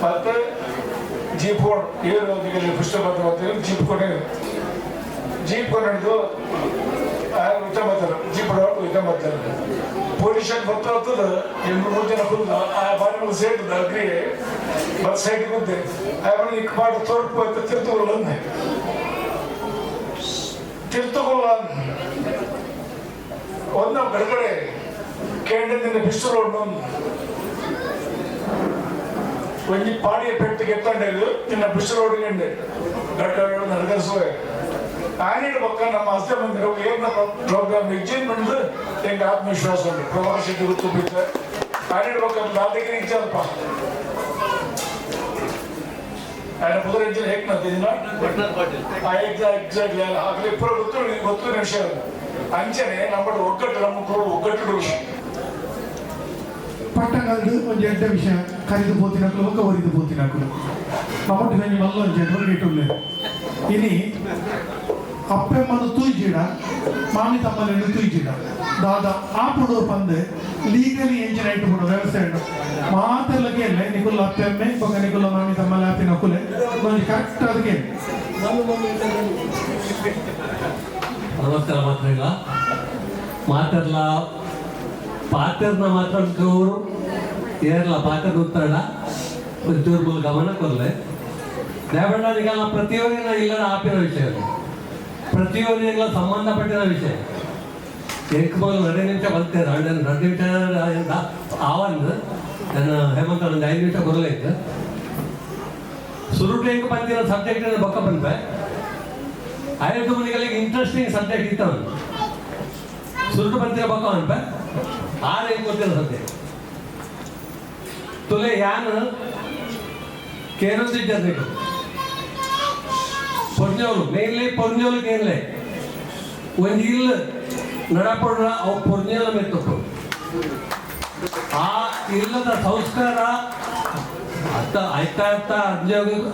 ಮತ್ತೆ ಜೀಪ್ ರೋಡ್ ಏರು ಪುಸ್ತಕ ಬರ್ತಾರೆ ಜೀಪ್ ಕೊನೆದು ವಿತ ಬರ್ತಾರೆ ಜೀಪ್ ವಿತ ಬರ್ತಾರೆ ಪೊಲೀಸ್ ಬರ್ತಾ ಮೂರು ಜನ ಕುಂದ ಆ ಬಾರಿ ಸೇಟ್ ಅಗ್ರಿ ಬಸ್ ಸೈಡ್ ಕುಂತೆ ಅವನು ಇಕ್ ಮಾಡಿ ತೋರ್ಪು ಅಂತ ತಿರ್ತುಗೊಳ್ಳ ಒಂದ ಬೆಳಗಡೆ ಕೇಂದ್ರದಿಂದ ಬಿಸಿಲು ಒಂಜಿ ಪಾಡಿಯ ಪೆಟ್ಟಿಗೆ ಎತ್ತಂಡು ನಿನ್ನ ಬಿಸಿಲು ಹೊಡಿಗಂಡೆ ಗಡ್ಡ ನಡಗಸುವೆ ಆನಿಡ ಪಕ್ಕ ನಮ್ಮ ಹಸ್ತೆ ಮಂದಿರ ಏನ ಪ್ರೋಗ್ರಾಮ್ ಎಕ್ಸಿಟ್ ಮಾಡಿದ್ರೆ ಹೆಂಗೆ ಆತ್ಮವಿಶ್ವಾಸ ಉಂಟು ಪ್ರಭಾಕರ್ ಶೆಟ್ಟಿ ಗೊತ್ತು ಆನಿಡ ಪಕ್ಕ ದಾದಗಿರಿ ಇಚ್ಛಲ್ಪ ఆయన పొద్దున ఇంజిన్ హెక్న తిన్నా ఎగ్జాక్ట్లీ అక్కడ ఇప్పుడు ಗೊತ್ತು నిమిషాలు ಅಂಚನೆ ನಮ್ಮದು ಒಗ್ಗಟ್ಟು ನಮ್ಮ ಒಗ್ಗಟ್ಟು ಪಟ್ಟಂಗಲ್ದು ಒಂದು ಎಡ್ಡ ವಿಷಯ ಕರಿದು ಪೋತಿನಕ್ಕಲು ಒಕ್ಕ ಒರಿದು ಪೋತಿನಕ್ಕಲು ನಮ್ಮಟ್ಟು ನಂಗೆ ಮಲ್ಲೊಂದು ಜನರು ಇಟ್ಟುಳ್ಳೇದು ಇನಿ ಅಪ್ಪೆಮ್ಮನು ತೂಜಿಡ ಮಾಮಿ ತಮ್ಮನೆಂದು ತೂಜಿಡ ದಾದ ಆಪುಡು ಪಂದು ಲೀಗಲಿ ಎಂಜಿನ್ ಇಟ್ಟುಕೊಂಡು ವ್ಯವಸ್ಥೆ ಉಂಟು ಮಾತೆಲ್ಲಗೆ ಇಲ್ಲ ನಿಗುಲ್ಲ ಅಪ್ಪೆಮ್ಮೆ ಪೊಂಗ ನಿಗುಲ್ಲ ಮಾಮಿ ತಮ್ಮಲ್ಲ ಆಪಿನ ಕುಲೆ ಒಂದು ಕರೆಕ್ಟ್ ಅದಕ್ಕೆ ನಮಸ್ಕಾರ ಮಾತ್ರ ಮಾತಾಡ್ಲ ಪಾತ್ರನ ಮಾತ್ರ ಅವರು ಏರ್ಲ ಪಾತ್ರ ಗೊತ್ತಾಡ ಒಂಚೂರು ಗಮನ ಕೊರಲೆ ದಯವಿಟ್ಟು ಪ್ರತಿಯೊಂದಿನ ಇಲ್ಲದ ಆಪಿನ ವಿಷಯ ಪ್ರತಿಯೊಂದಿನ ಸಂಬಂಧಪಟ್ಟಿನ ವಿಷಯ ಏಕಮೂಲ 2 ನಿಮಿಷ ಬರ್ತೇನೆ 2 ನಿಮಿಷ ಆವಂದು ನಾನು ಹೇಮಂತ ಒಂದು 5 ನಿಮಿಷ ಕೊರಲೈತೆ ಸುರುಟೇಂಕು ಬಂದಿರೋ ಸಬ್ಜೆಕ್ಟ್ ಬೊಕ್ಕ ಬಂದ್ವೆ 5 ಮಂದಿಗಳಿಗೆ ಇಂಟ್ರೆಸ್ಟಿಂಗ್ ಸಬ್ಜೆಕ್ಟ್ ಇತ್ತು ಸುರುಟು ಬಂದಿರೋ ಬೊಕ್ಕ ಅನ್ಪೆ 6 ಗೊತ್ತಿರೋ ಸಬ್ಜೆಕ್ಟ್ ತುಲೆ ಯಾನು ಕೇನೊಂದಿದ್ದರು ಪೊರ್ಜೋಲು ಮೇನ್ಲಿ ಪೊರ್ಜೋಲು ಕೇನ್ಲೆ ಒಂದು ಇಲ್ಲ ನಡಪಡ್ರ ಅವು ಪೊರ್ಜೋಲ ಮೆತ್ತಪ್ಪು ಆ ಇಲ್ಲದ ಸಂಸ್ಕಾರ ಅತ್ತ ಆಯ್ತಾ ಆಯ್ತಾ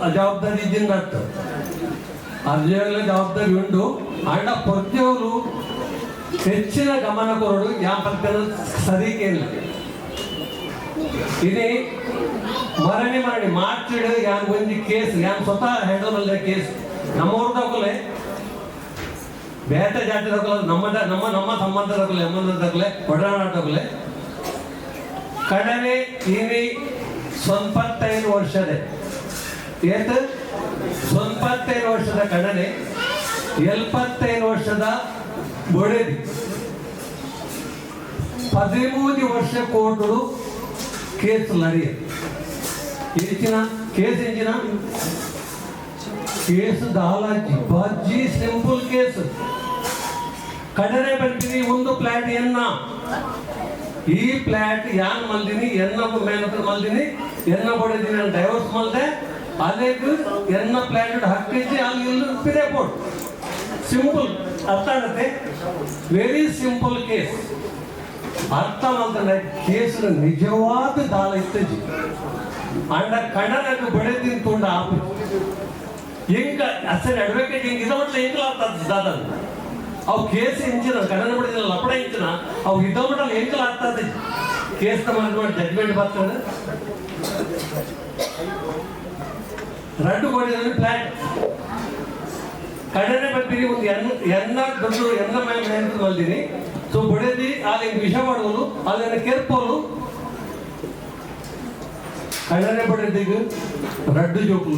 ಅಜವಾಬ್ದಾರಿ ಇದ್ದಿಂದ ಅರ್ಥ ಅರ್ಜೆಲ್ಲ ಜವಾಬ್ದಾರಿ ಉಂಟು ಅಂಡ ಪೊರ್ಜೋಲು ಹೆಚ್ಚಿನ ಗಮನ ಕೊರಡು ಯಾವ ಪ್ರಕಾರ ಸರಿಗೇನಿಲ್ಲ ಇದೇ ಮರಣಿ ಮಾರ್ಚಿಡ್ ಯಾನ್ ಒಂದು ಕೇಸ್ ಯಾನ್ ಸ್ವತಃ ಹೆಂಡಲ್ ಕೇಸ್ ನಮ್ಮವ್ರ ತಗೊಲೆ ಬೇರೆ ಜಾತಿ ತಗೊಲ್ಲ ನಮ್ಮ ಸಂಬಂಧ ತಗೊಲೆ ಒಡನಾಡ ತಗೊಲೆ ಕಡನೆ ಇನಿ 95 ವರ್ಷದ ಏತ 95 ವರ್ಷದ ಕಡನೆ 75 ವರ್ಷದ ಬೊಡೆದಿ 13 ವರ್ಷ ಕೋರ್ಟು ಕೇಸ್ ಲರಿಯ ಹೆಚ್ಚಿನ ಕೇಸ್ ಎಂಜಿನ ಕೇಸ್ ದಾಲಾಜಿ ಬಾಜಿ ಸಿಂಪಲ್ ಕೇಸ್ ಕಡನೆ ಬರ್ತೀನಿ ಒಂದು ಪ್ಲಾಟ್ ಎನ್ನ ಈ ಪ್ಲಾಟ್ ಯಾನ್ ಮಲ್ದಿನಿ ಎನ್ನ ಮೇನತ್ರ ಮಲ್ದಿನಿ ಎನ್ನ ಬಡಿದಿನಿ ಡೈವರ್ಸ್ ಮಲ್ದೆ ಅದಕ್ಕೆ ಎನ್ನ ಪ್ಲಾಟ್ ಹಕ್ಕಿಸಿ ಅಲ್ಲಿ ಇಲ್ಲಿ ರಿಪೋರ್ಟ್ ಸಿಂಪಲ್ ಅರ್ಥ ಆಗತ್ತೆ ವೆರಿ ಸಿಂಪಲ್ ಕೇಸ್ ಅರ್ಥ ಮಾಡ್ತಾರೆ ಕೇಸಿನ ನಿಜವಾದ ದಾಳ ಇತ್ತಜಿ ಅಂಡ ಕಡನಕ್ಕೆ ಬಡಿದಿನ ತುಂಡ ಆಪು ಹೆಂಗ ಅಸಲು ಅಡ್ವೊಕೇಟ್ ಹೆಂಗೆ ಇದಮಟ್ಲ ಹೆಂಗಲ ಆಗ್ತದ ಅವು ಕೇಸ್ ಹೆಂಚಿನ ಕಡನ ಬಡಿದಿಲ್ಲ ಲಪಡ ಹೆಂಚಿನ ಅವು ಇದಮಟಲ್ಲಿ ಹೆಂಗಲ ಆಗ್ತದೆ ಕೇಸ್ ಮಾಡಿ ಜಡ್ಜ್ಮೆಂಟ್ ಬರ್ತದೆ ರಡ್ಡು ಬಡಿದ ಪ್ಲಾಟ್ ಕಡನೆ ಬರ್ತೀನಿ ಒಂದು ಎನ್ನ ದೊಡ್ಡ ಎನ್ನ ಮೇಲೆ ಮಲ್ದಿನಿ ಸೊ ಬಡಿದಿ ಅಲ್ಲಿ ವಿಷ ಮಾಡುವುದು ಅದನ್ನು ಕೆರ್ಪೋಲು ಕಡನೆ ಬಡಿದಿಗ ರಡ್ಡು ಜೋಕು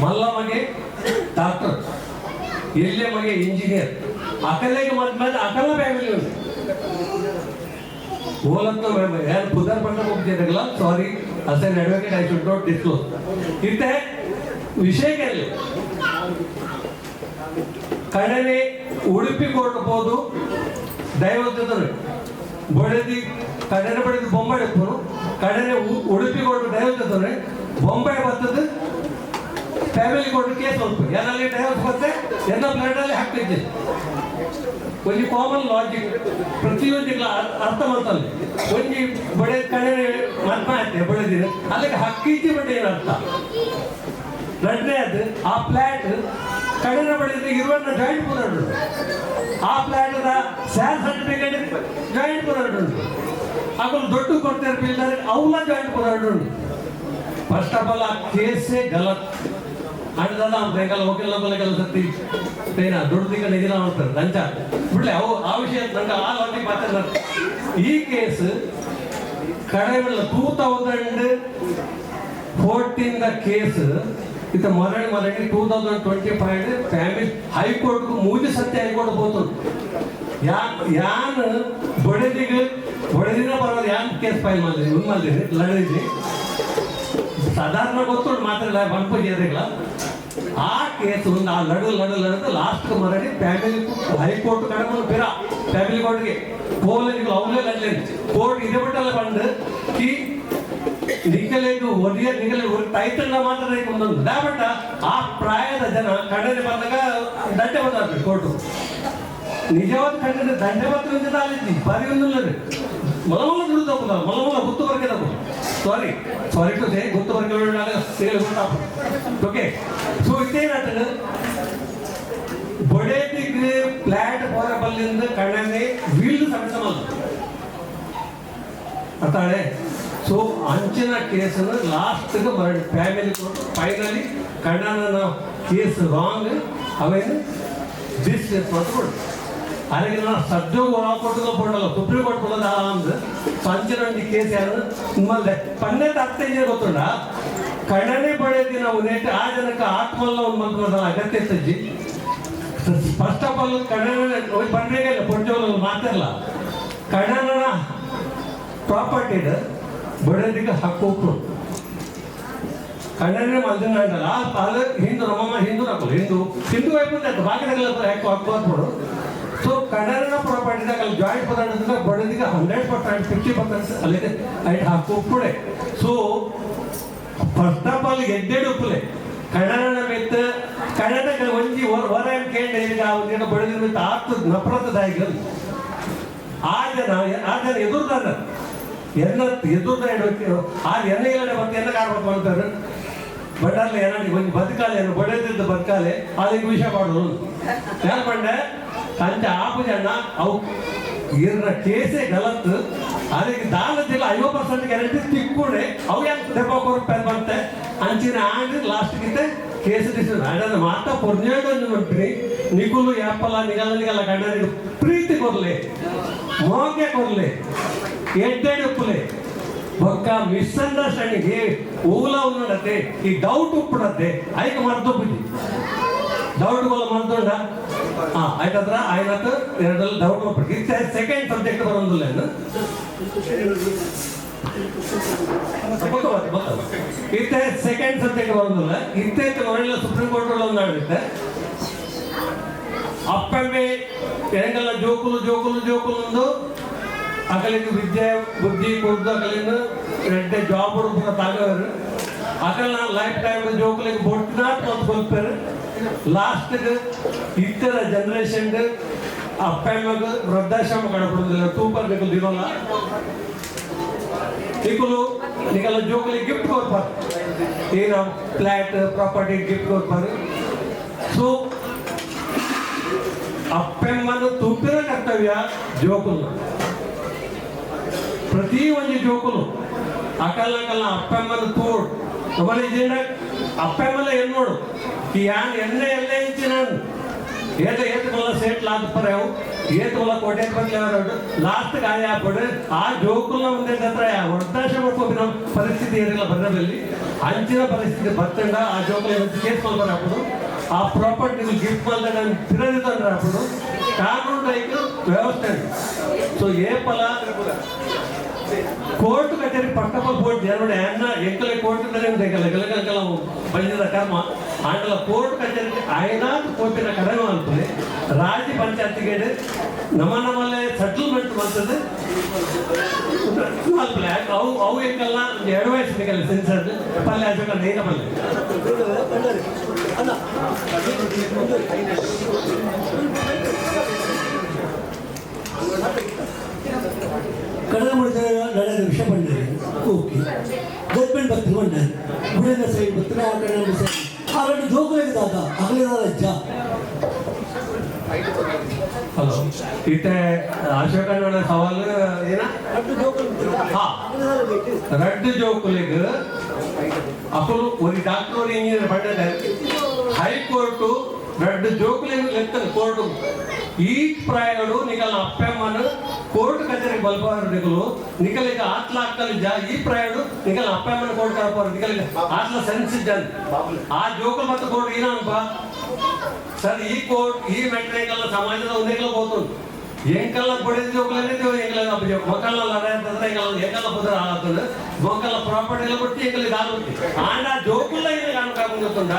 ಮಲ್ಲ ಮಗೆ ಡಾಕ್ಟರ್ ಎಲ್ಲೇ ಮಗೆ ಇಂಜಿನಿಯರ್ ಅಕಲೆಗೆ ಮದ್ಮೇಲೆ ಅಕಲ ಫ್ಯಾಮಿಲಿ ಉಂಟು ಓಲಂತ ಏನು ಪುದರ್ ಪಟ್ಟ ಹೋಗ್ತಿದ್ದಾಗಲ್ಲ ಸಾರಿ as an advocate I should not disclose. ಇತ್ತೆ ವಿಷಯದಲ್ಲಿ ಕಡೆನೆ ಉಡುಪಿ ಕೋರ್ಟ್ ಹೋದು ದೈವಜ್ಞರು ಬಡದಿ ಕಡೆನೆ ಬಡಿದು ಬೊಂಬೆ ಎಪ್ಪನು ಕಡೆನೆ ಉಡುಪಿ ಕೋರ್ಟ್ ದೈವಜ್ಞರು ಬೊಂಬೆ ಬರ್ತದೆ ಫ್ಯಾಮಿಲಿ ಕೋರ್ಟ್ ಕೇಸ್ ಹೋಗ್ತು ಏನಲ್ಲಿ ಡೈವರ್ಸ್ ಬರುತ್ತೆ ಎಲ್ಲ ಬ್ಲಡಲ್ಲಿ ಹಾಕ್ತಿದ್ದೆ ಒಂದು ಕಾಮನ್ ಲಾಜಿಕ್ ಪ್ರತಿಯೊಂದಿಲ್ಲ ಅರ್ಥ ಮಾಡ್ತಲ್ಲಿ ಒಂದು ಬಡೆ ಕಡೆ ಮಾತಾಡ್ತೆ ಬಡದಿನ ಅಲ್ಲಿಗೆ ಹಕ್ಕಿದ್ದಿ ಬಡ್ಡೆ ಏನು ಅರ್ಥ ಎರಡನೇ ಅದು ಆ ಫ್ಲಾಟ್ ಕಡೆನ ಬಡಿದ್ರೆ ಇರುವನ್ನ ಜಾಯಿಂಟ್ ಪುನರ್ಡು ಆ ಫ್ಲಾಟ್ನ ಸ್ಯಾಲ್ ಸರ್ಟಿಫಿಕೇಟ್ ಜಾಯಿಂಟ್ ಪುನರ್ಡು ಆಗ ದೊಡ್ಡ ಕೊಡ್ತಾರೆ ಬಿಲ್ಡರ್ ಅವಳ ಜಾಯಿಂಟ್ ಪುನರ್ಡು ಫಸ್ಟ್ ಆಫ್ ಆಲ್ ಆ ಕೇಸೇ ಗಲತ್ ಅಂಡದ ಬೇಕಲ್ಲ ಹೋಗಿಲ್ಲ ಕೆಲಸ ತೇನ ದುಡ್ದಿಗೆ ನಿಗಿನ ಮಾಡ್ತಾರೆ ಲಂಚ ಬಿಡ್ಲೆ ಅವು ಆ ವಿಷಯ ನಂಗೆ ಆ ಲಾಜಿಕ್ ಮಾತಾಡ್ತಾರೆ ಈ ಕೇಸ್ ಕಡಿಮೆ 2014 ಕೇಸ್ ಇತ್ತ ಮರಳಿ 2025 ಫ್ಯಾಮಿಲಿ ಹೈಕೋರ್ಟ್ಗೂ ಮೂಜಿ ಸತ್ಯ ಹೈಕೋರ್ಟ್ ಹೋಗ್ತದೆ ಯಾನ್ ಬಡದಿನ ಬರೋದು ಯಾನ್ ಕೇಸ್ ಫೈಲ್ ಮಾಡಿದ್ರಿ ನಿಮ್ಮಲ್ಲಿ ಲಡಿದ್ರಿ ಸಾಧಾರಣ ಗೊತ್ತು ಮಾತಾಡಲ್ಲ ಬಂದ್ಬಿಟ್ಟಿಲ್ಲ ಆ ಕೇಸ್ ಒಂದು ಆ ಲಡು ಲಾಸ್ಟ್ ಮರಳಿ ಫ್ಯಾಮಿಲಿ ಹೈಕೋರ್ಟ್ ಕಡೆ ಬಿರ ಫ್ಯಾಮಿಲಿ ಕೋರ್ಟ್ಗೆ ಪೋಲಿಗೆ ಅವಲೇ ಲಡ್ಲೆ ಕೋರ್ಟ್ ಇದೆ ಬಿಟ್ಟಲ್ಲ ಬಂದು ಈ ನಿಖಲೇದು ಒಡಿಯ ನಿಖಲೆ ಟೈಟಲ್ ಮಾತ್ರ ಒಂದೊಂದು ಬಟ್ ಆ ಪ್ರಾಯದ ಜನ ಕಡೆಗೆ ಬಂದಾಗ ದಂಡೆ ಬಂದಾರ್ರಿ ಕೋರ್ಟು ನಿಜವಾದ ಕಂಡಿದ್ದ ದಂಡೆ ಮಾತ್ರ ಅಲ್ಲಿದ್ದಿ ಬರೀ ಒಂದಿಲ್ಲ ಮೊಲಮೂಲ ದುಡಿದ ಮೊಲಮೂಲ ಗುತ್ತು ಬರ್ಗೆ ಸಾರಿ ಟು ಸೇ ಗುತ್ತು ಬರ್ಗೆ ಓಕೆ ಸೊ ಇದೇನಾಗ್ತದೆ ಬಡೇದಿಗೆ ಫ್ಲಾಟ್ ಹೋರಬಲ್ಲಿಂದ ಕಣ್ಣನೆ ವೀಲ್ಡ್ ಸಮಸ್ಯೆ ಅರ್ಥಾಳೆ ಸೊ ಅಂಚಿನ ಕೇಸನ್ನು ಲಾಸ್ಟ್ಗೆ ಮರಳಿ ಫ್ಯಾಮಿಲಿ ಕೊಟ್ಟು ಫೈನಲಿ ಕಣ್ಣನ ಕೇಸ್ ರಾಂಗ್ ಅವೇನು ದಿಸ್ ಕೊಟ್ಟು ಅದಕ್ಕೆ ನಾನು ಸದ್ಯ ಕೊಟ್ಟು ಕೊಡಲ್ಲ ಸುಪ್ರೀಂ ಕೋರ್ಟ್ ಕೊಡೋದು ಅಂದು ಸಂಚಿನ ಕೇಸ್ ಯಾರು ನಿಮ್ಮಲ್ಲಿ ಪನ್ನೆಂಟು ಅರ್ಥ ಇದೆ ಗೊತ್ತುಂಡ ಕಣ್ಣನೆ ಬಡೇದಿ ನಾವು ನೆಟ್ ಆ ಜನಕ್ಕೆ ಆತ್ಮಲ್ಲ ಒಂದು ಮಂತ್ರದ ಅಗತ್ಯ ಸಜ್ಜಿ ಫಸ್ಟ್ ಆಫ್ ಆಲ್ ಕಣ್ಣನ ಬಂದ್ರೆ ಪೊಂಜೋರು ಮಾತಾಡಲ್ಲ ಕಣ್ಣನ ಪ್ರಾಪರ್ಟಿ ಬಡೇದಿಗೆ ಹಕ್ಕು ಕಣ್ಣನೇ ಮಲ್ದಿನ ಅಂತಲ್ಲ ಅದು ಹಿಂದೂ ನಮ್ಮಮ್ಮ ಹಿಂದೂ ಹಾಕೋಲ್ಲ ಹಿಂದೂ ವೈಪುಂಟು ಬಾಕಿದಾಗಲ್ಲ ಯಾಕೆ ಹಕ್ಕು ಹಾಕ್ಬಿಡು ಸೊ ಕನ್ನಡ ಪ್ರಾಪರ್ಟಿದಾಗ ಅಲ್ಲಿ ಜಾಯಿಂಟ್ ಪದಾರ್ಥ ಬಡದಿಗೆ 100% 50% ಅಲ್ಲಿದೆ ಐಟ್ ಹಾಕೋಕ್ಬಿಡೆ ಸೊ ಫಸ್ಟ್ ಆಫ್ ಆಲ್ ಎಡ್ಡೆಡು ಉಪ್ಪಲೆ ಕನ್ನಡ ಮೆತ್ತ ಕನ್ನಡ ಒಂಜಿ ಹೊರ ಕೇಂದ್ರ ಈಗ ಅವನೇನು ಬಡದಿನ ಮೆತ್ತ ಆಗ್ತದೆ ನಫರತದಾಯಿಗ ಆ ಜನ ಎದುರ್ದಾರ ಎದುರ್ದ ಇಡಬೇಕು ಆ ಎಣ್ಣೆ ಇಲ್ಲ ಮತ್ತೆ ಎಲ್ಲ ಕಾಡ್ಬೇಕು ಅಂತಾರೆ ಬಟ್ ಅಲ್ಲಿ ಏನಾಡಿ ಒಂದು ಬದುಕಾಲೆ ಬಡದಿದ್ದು ಬದುಕಾಲೆ ಅದಕ್ಕೆ ವಿಷಯ ಮಾಡೋದು ಯಾರು ಬಂಡೆ ತಂಚ ಆಪು ಜನ ಅವು ಇರ ಕೇಸೇ ಗಲತ್ ಅದಕ್ಕೆ ದಾಲದಿಲ್ಲ 50% ಗ್ಯಾರಂಟಿ ತಿಕ್ಕೊಂಡೆ ಅವು ಯಾಕೆ ₹70 ಬಂತೆ ಅಂಚಿನ ಆಂಡ್ ಲಾಸ್ಟ್ಗಿಂತ ಕೇಸ್ ಡಿಸಿಷನ್ ಅದನ್ನು ಮಾತಾ ಪೊರ್ನೇಡನ್ನು ನೋಡ್ರಿ ನಿಗುಲು ಯಾಪಲ್ಲ ನಿಗಲ್ಲ ಗಂಡನಿಗೆ ಪ್ರೀತಿ ಕೊರ್ಲೆ ಮೋಗೆ ಕೊರ್ಲೆ ಎಡ್ಡೆಡು ಉಪ್ಪಲೆ ಒಕ್ಕ ಮಿಸ್ಅಂಡರ್ಸ್ಟ್ಯಾಂಡಿಂಗ್ ಊಲ ಉನ್ನಡತೆ ಈ ಡೌಟ್ ಉಪ್ಪಡತ್ತೆ ಐಕೆ ಮರ್ದೊಬ್ಬಿ ಡೌಟ್ಗಳ ಮರ್ದೊಂಡ ಆಯ್ತಂದ್ರ ಆಯ್ತು ಎರಡಲ್ಲಿ ಡೌಟ್ ಉಪ್ಪಡಿ ಇತ್ತೆ ಸೆಕೆಂಡ್ ಸಬ್ಜೆಕ್ಟ್ ಬರೋದಿಲ್ಲ ಇತ್ತೆ ಸೆಕೆಂಡ್ ಸಬ್ಜೆಕ್ಟ್ ಬರೋದಿಲ್ಲ ಇತ್ತೆ ಒಳ್ಳೆ ಸುಪ್ರೀಂ ಕೋರ್ಟ್ ಒಂದು ಆಡಿತ್ತೆ ಅಪ್ಪಮ್ಮೆ ಹೆಂಗೆಲ್ಲ ಜೋಕುಲು ಅಕಲಿಗೆ ವಿದ್ಯೆ ಬುದ್ಧಿ ಕೊಡ್ದು ಅಕಲಿನ ರೆಡ್ಡೆ ಜಾಬ್ ಹುಡುಗ ತಾಗವರು ಅಕಲ್ ನಾನು ಲೈಫ್ ಟೈಮ್ ಜೋಕಲಿಗೆ ಬೊಟ್ನಾಟ್ ಅಂತ ಕೊಲ್ಪೇರು ಲಾಸ್ಟ್ಗೆ ಇತರ ಜನರೇಷನ್ ಅಪ್ಪಮ್ಮಗೆ ವೃದ್ಧಾಶ್ರಮ ಕಡಪಡೋದಿಲ್ಲ ತೂಪರ್ ಬೇಕು ಇರೋಲ್ಲ ನಿಗಲ್ಲ ಜೋಕಲಿಗೆ ಗಿಫ್ಟ್ ಕೊಡ್ಬಾರ್ದು ಏನು ಫ್ಲಾಟ್ ಪ್ರಾಪರ್ಟಿ ಗಿಫ್ಟ್ ಕೊಡ್ಬಾರ್ದು ಸೊ ಅಪ್ಪಮ್ಮನ ತುಂಬಿರೋ ಕರ್ತವ್ಯ ಜೋಕುಲ್ ಪ್ರತಿ ಒಂದು ಜೋಕುಲು ಅಕಲ್ಲ ಅಪ್ಪಮ್ಮನ ತೋಡ್ ನಮ್ಮಲ್ಲಿ ಜೀನ ಅಪ್ಪಮ್ಮಲ್ಲ ಏನು ನೋಡು ಈ ಯಾನ್ ಎಣ್ಣೆ ಎಲ್ಲ ಇಂಚಿ ನಾನು ಏತುಕೊಲ್ಲ ಸೇಟ್ಲ್ ಆದ ಪರ್ಯಾವು ಏತುಕೊಲ್ಲ ಕೋಟೆ ಬಂದು ಲಾಸ್ಟ್ ಗಾಯ ಆಗ್ಬಿಡು ಆ ಜೋಕುಲ್ನ ಮುಂದೆ ಹತ್ರ ವೃದ್ಧಾಶ್ರಮ ಮಾಡ್ಕೋಬೇಕು ನಮ್ಮ ಪರಿಸ್ಥಿತಿ ಏನಿಲ್ಲ ಬರದಲ್ಲಿ ಅಂಚಿನ ಪರಿಸ್ಥಿತಿ ಬರ್ತಂಡ ಆ ಜೋಕುಲ ಕೇಸ್ ಮಾಡ್ಕೊಂಡು ಹಾಕೋದು ಆ ಪ್ರಾಪರ್ಟಿ ಗಿಫ್ಟ್ ಮಾಡಿದ ನಾನು ತಿರದಿದ್ದಂದ್ರೆ ಹಾಕೋದು ಕಾನೂನು ರೈತರು ವ್ಯವಸ್ಥೆ ಸೊ ಏಪಲ ಕೋರ್ಟ್ ಕಚೇರಿ ಪಟ್ಟಪಲ್ ಬೋರ್ಡ್ ಎರಡು ಅನ್ನ ಎಂಕಲೆ ಕೋರ್ಟ್ ಗಲಗಲ ಬಂದಿದ ಕರ್ಮ ಆಂಡಲ ಕೋರ್ಟ್ ಕಚೇರಿ ಆಯ್ನಾತ್ ಕೋರ್ಟಿನ ಕಡಿಮೆ ಅನ್ಪದೆ ರಾಜ್ಯ ಪಂಚಾಯತಿಗೆ ನಮ್ಮಲ್ಲೇ ಸೆಟಲ್ಮೆಂಟ್ ಬರ್ತದೆ ಅವು ಎಂಕಲ್ಲ ಎರಡು ವಯಸ್ಸಿನ ಸೆನ್ಸರ್ ಪಲ್ಲೆ ಹಚ್ಚಕ ನೇನ ಪಲ್ಲೆ ಕಳೆದ ನಡೆದ ವಿಷಯ ಬಂದರೆ ಓಕೆ ಗೌರ್ಮೆಂಟ್ ಬರ್ತೀನಿ ಬಂದರೆ ಗುಡಿನ ಸೈಡ್ ಬರ್ತಾರೆ ಆ ಕಡೆ ಸೈಡ್ ಆ ಎರಡು ಜೋಗುಲಿದಾಗ ಅಗಲಿದಾರ ಅಜ್ಜ ಹಲೋ ಇತ್ತೆ ಅಶೋಕನೋಡ ಸವಾಲು ಏನ ರಡ್ಡು ಜೋಕುಲಿಗೆ ಅಪ್ಪಲು ಒಂದು ಡಾಕ್ಟರ್ ಒಂದು ಇಂಜಿನಿಯರ್ ಪಡ್ಡದ ಹೈಕೋರ್ಟು ರಡ್ಡು ಜೋಕುಲಿಗೆ ಲೆಕ್ಕ ಕೋರ್ಟು ಈ ಪ್ರಾಯಗಳು ನಿಕಲ್ ಅಪ್ಪಮ್ಮನ ಕೋರ್ಟ್ ಕಚೇರಿ ಬಲ್ಬಾರು ನಿಕಲು ನಿಕಲಿಗೆ ಆತ್ಲ ಹಾಕಲ್ ಈ ಪ್ರಾಯಗಳು ನಿಕಲ್ ಅಪ್ಪಮ್ಮನ ಕೋರ್ಟ್ ಕರಪಾರು ನಿಕಲಿಗೆ ಆತ್ಲ ಸೆನ್ಸಿದ್ದ ಆ ಜೋಕುಲು ಮತ್ತು ಕೋರ್ಟ್ ಏನಪ್ಪ ಸರ್ ಈ ಕೋರ್ಟ್ ಈ ಮೆಟ್ರಿಕಲ್ಲ ಸಮಾಜದ ಒಂದೇಕಲ್ಲ ಹೋಗ್ತದೆ ಎಂಕಲ್ಲ ಬಡಿದ ಜೋಕಲೇ ಎಂಕಲ್ಲ ಮೊಕ್ಕಲ್ಲ ಲಡ ಅಂತಂದ್ರೆ ಎಂಕಲ್ಲ ಪುದ್ರ ಆಗ್ತದೆ ಮೊಕ್ಕಲ್ಲ ಪ್ರಾಪರ್ಟಿ ಎಲ್ಲ ಕೊಟ್ಟು ಎಂಕಲ್ಲಿ ಆಗುತ್ತೆ ಆಂಡ ಜೋಕುಲ್ಲ ಏನು ಕಾಣ್ಕೊಂಡ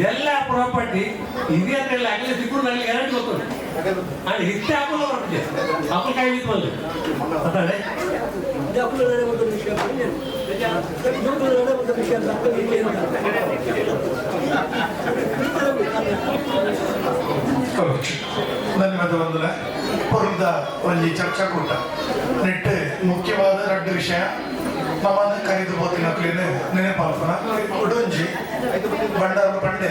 ಎಲ್ಲ ಪ್ರಾಪರ್ಟಿ ಇದೆ ಅಂತ ಹೇಳಿ ಆಗಲೇ ಸಿಕ್ಕರು ನನಗೆ ಎರಡು ಗೊತ್ತು ಅಂಡ್ ಇಷ್ಟೇ ಹಾಕಲ್ಲ ಹೊರಟಿದೆ ಅಪ್ಪಲ್ ಕೈ ಬಿದ್ದು ಬಂದು ಮಾತಾಡೆ ಧನ್ಯವಾದ ಬಂಧುಲ ಪುರದ ಒಂದು ಚರ್ಚಾಕೂಟ ನೆಟ್ಟು ಮುಖ್ಯವಾದ ಎರಡು ವಿಷಯ ನಮ್ಮನ್ನು ಕರೆದು ಹೋತಿನಕ್ಲೇನೆ ನೆನಪಾಲ್ಪನ ಉಡುಂಜಿ ಬಂಡಾರ ಪಂಡೆ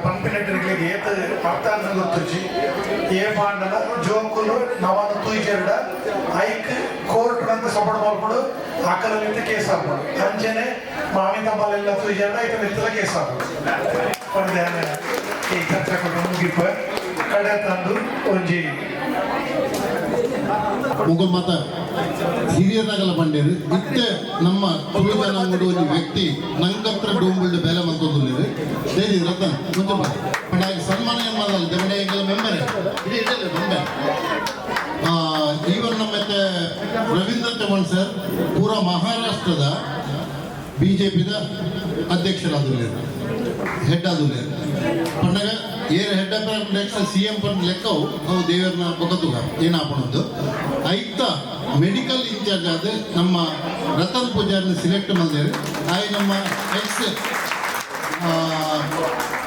ಪಂಪಿನೆಟ್ಟರಿಗೆ ಏತ ಅರ್ಥಾಂತ ಗೊತ್ತುಜಿ ಏ ಪಾಂಡಲ ಜೋಕುಲು ನವನು ತೂಜೆರಡ ಐಕ್ ಕೋರ್ಟ್ ಅಂತ ಸಪೋರ್ಟ್ ಮಾಡ್ಕೊಂಡು ಆಕಲ ನಿಂತು ಕೇಸ್ ಹಾಕ್ಬೋದು ಅಂಜನೆ ಮಾವಿನ ತಮ್ಮಲೆಲ್ಲ ತೂಜೆರಡ ಐಕ ನಿಂತಲ ಕೇಸ್ ಹಾಕ್ಬೋದು ಪಂಡೆ ಈ ಚರ್ಚಾಕೂಟ ಮುಗಿಪ ಕಡೆ ತಂದು ಒಂಜಿ ಮುಗುಲ್ ಮಾತ ಹಿರಿಯರಾಗಲ್ಲ ಬಂಡೇರು ಇತ್ತೆ ನಮ್ಮ ತುಳು ಜನಾಂಗದ ಒಂದು ವ್ಯಕ್ತಿ ನಂಗತ್ರ ಡೋಂಬುಲ್ಡ್ ಬೆಲೆ ಮಂತೊಂದುಲ್ಲೇರು ದೇದಿ ರತನ್ ಮುಂಚೆ ಪಂಡಾಗಿ ಸನ್ಮಾನ ಮಾಡಲ್ಲ ದೇವಡೆ ಎಂಗಲ ಮೆಂಬರ್ ಇದು ಇಟ್ಟಲ್ಲ ಮೆಂಬರ್ ಈವನ್ ನಮ್ಮತ್ತೆ ರವೀಂದ್ರ ಚೌಹಾಣ್ ಸರ್ ಪೂರ ಮಹಾರಾಷ್ಟ್ರದ ಬಿಜೆಪಿದ ಅಧ್ಯಕ್ಷರಾದುಲ್ಲೇರು ಹೆಡ್ ಆದುಲ್ಲೇರು ಪಂಡಗ ಏರ್ ಹೆಡ್ ಆಫ್ ನೆಕ್ಸ್ಟ್ CM ಪಂಡ್ ಲೆಕ್ಕವು ಅವು ದೇವರನ್ನ ಬೊಗತುಗ ಏನಾಪಣದ್ದು ಐತ ಮೆಡಿಕಲ್ ಇನ್ಚಾರ್ಜ್ ಆದ ನಮ್ಮ ರತನ್ ಪೂಜಾರ್ನ ಸಿಲೆಕ್ಟ್ ಮಾಡಿದ್ದಾರೆ ಆಯ್ ನಮ್ಮ ಎಕ್ಸ್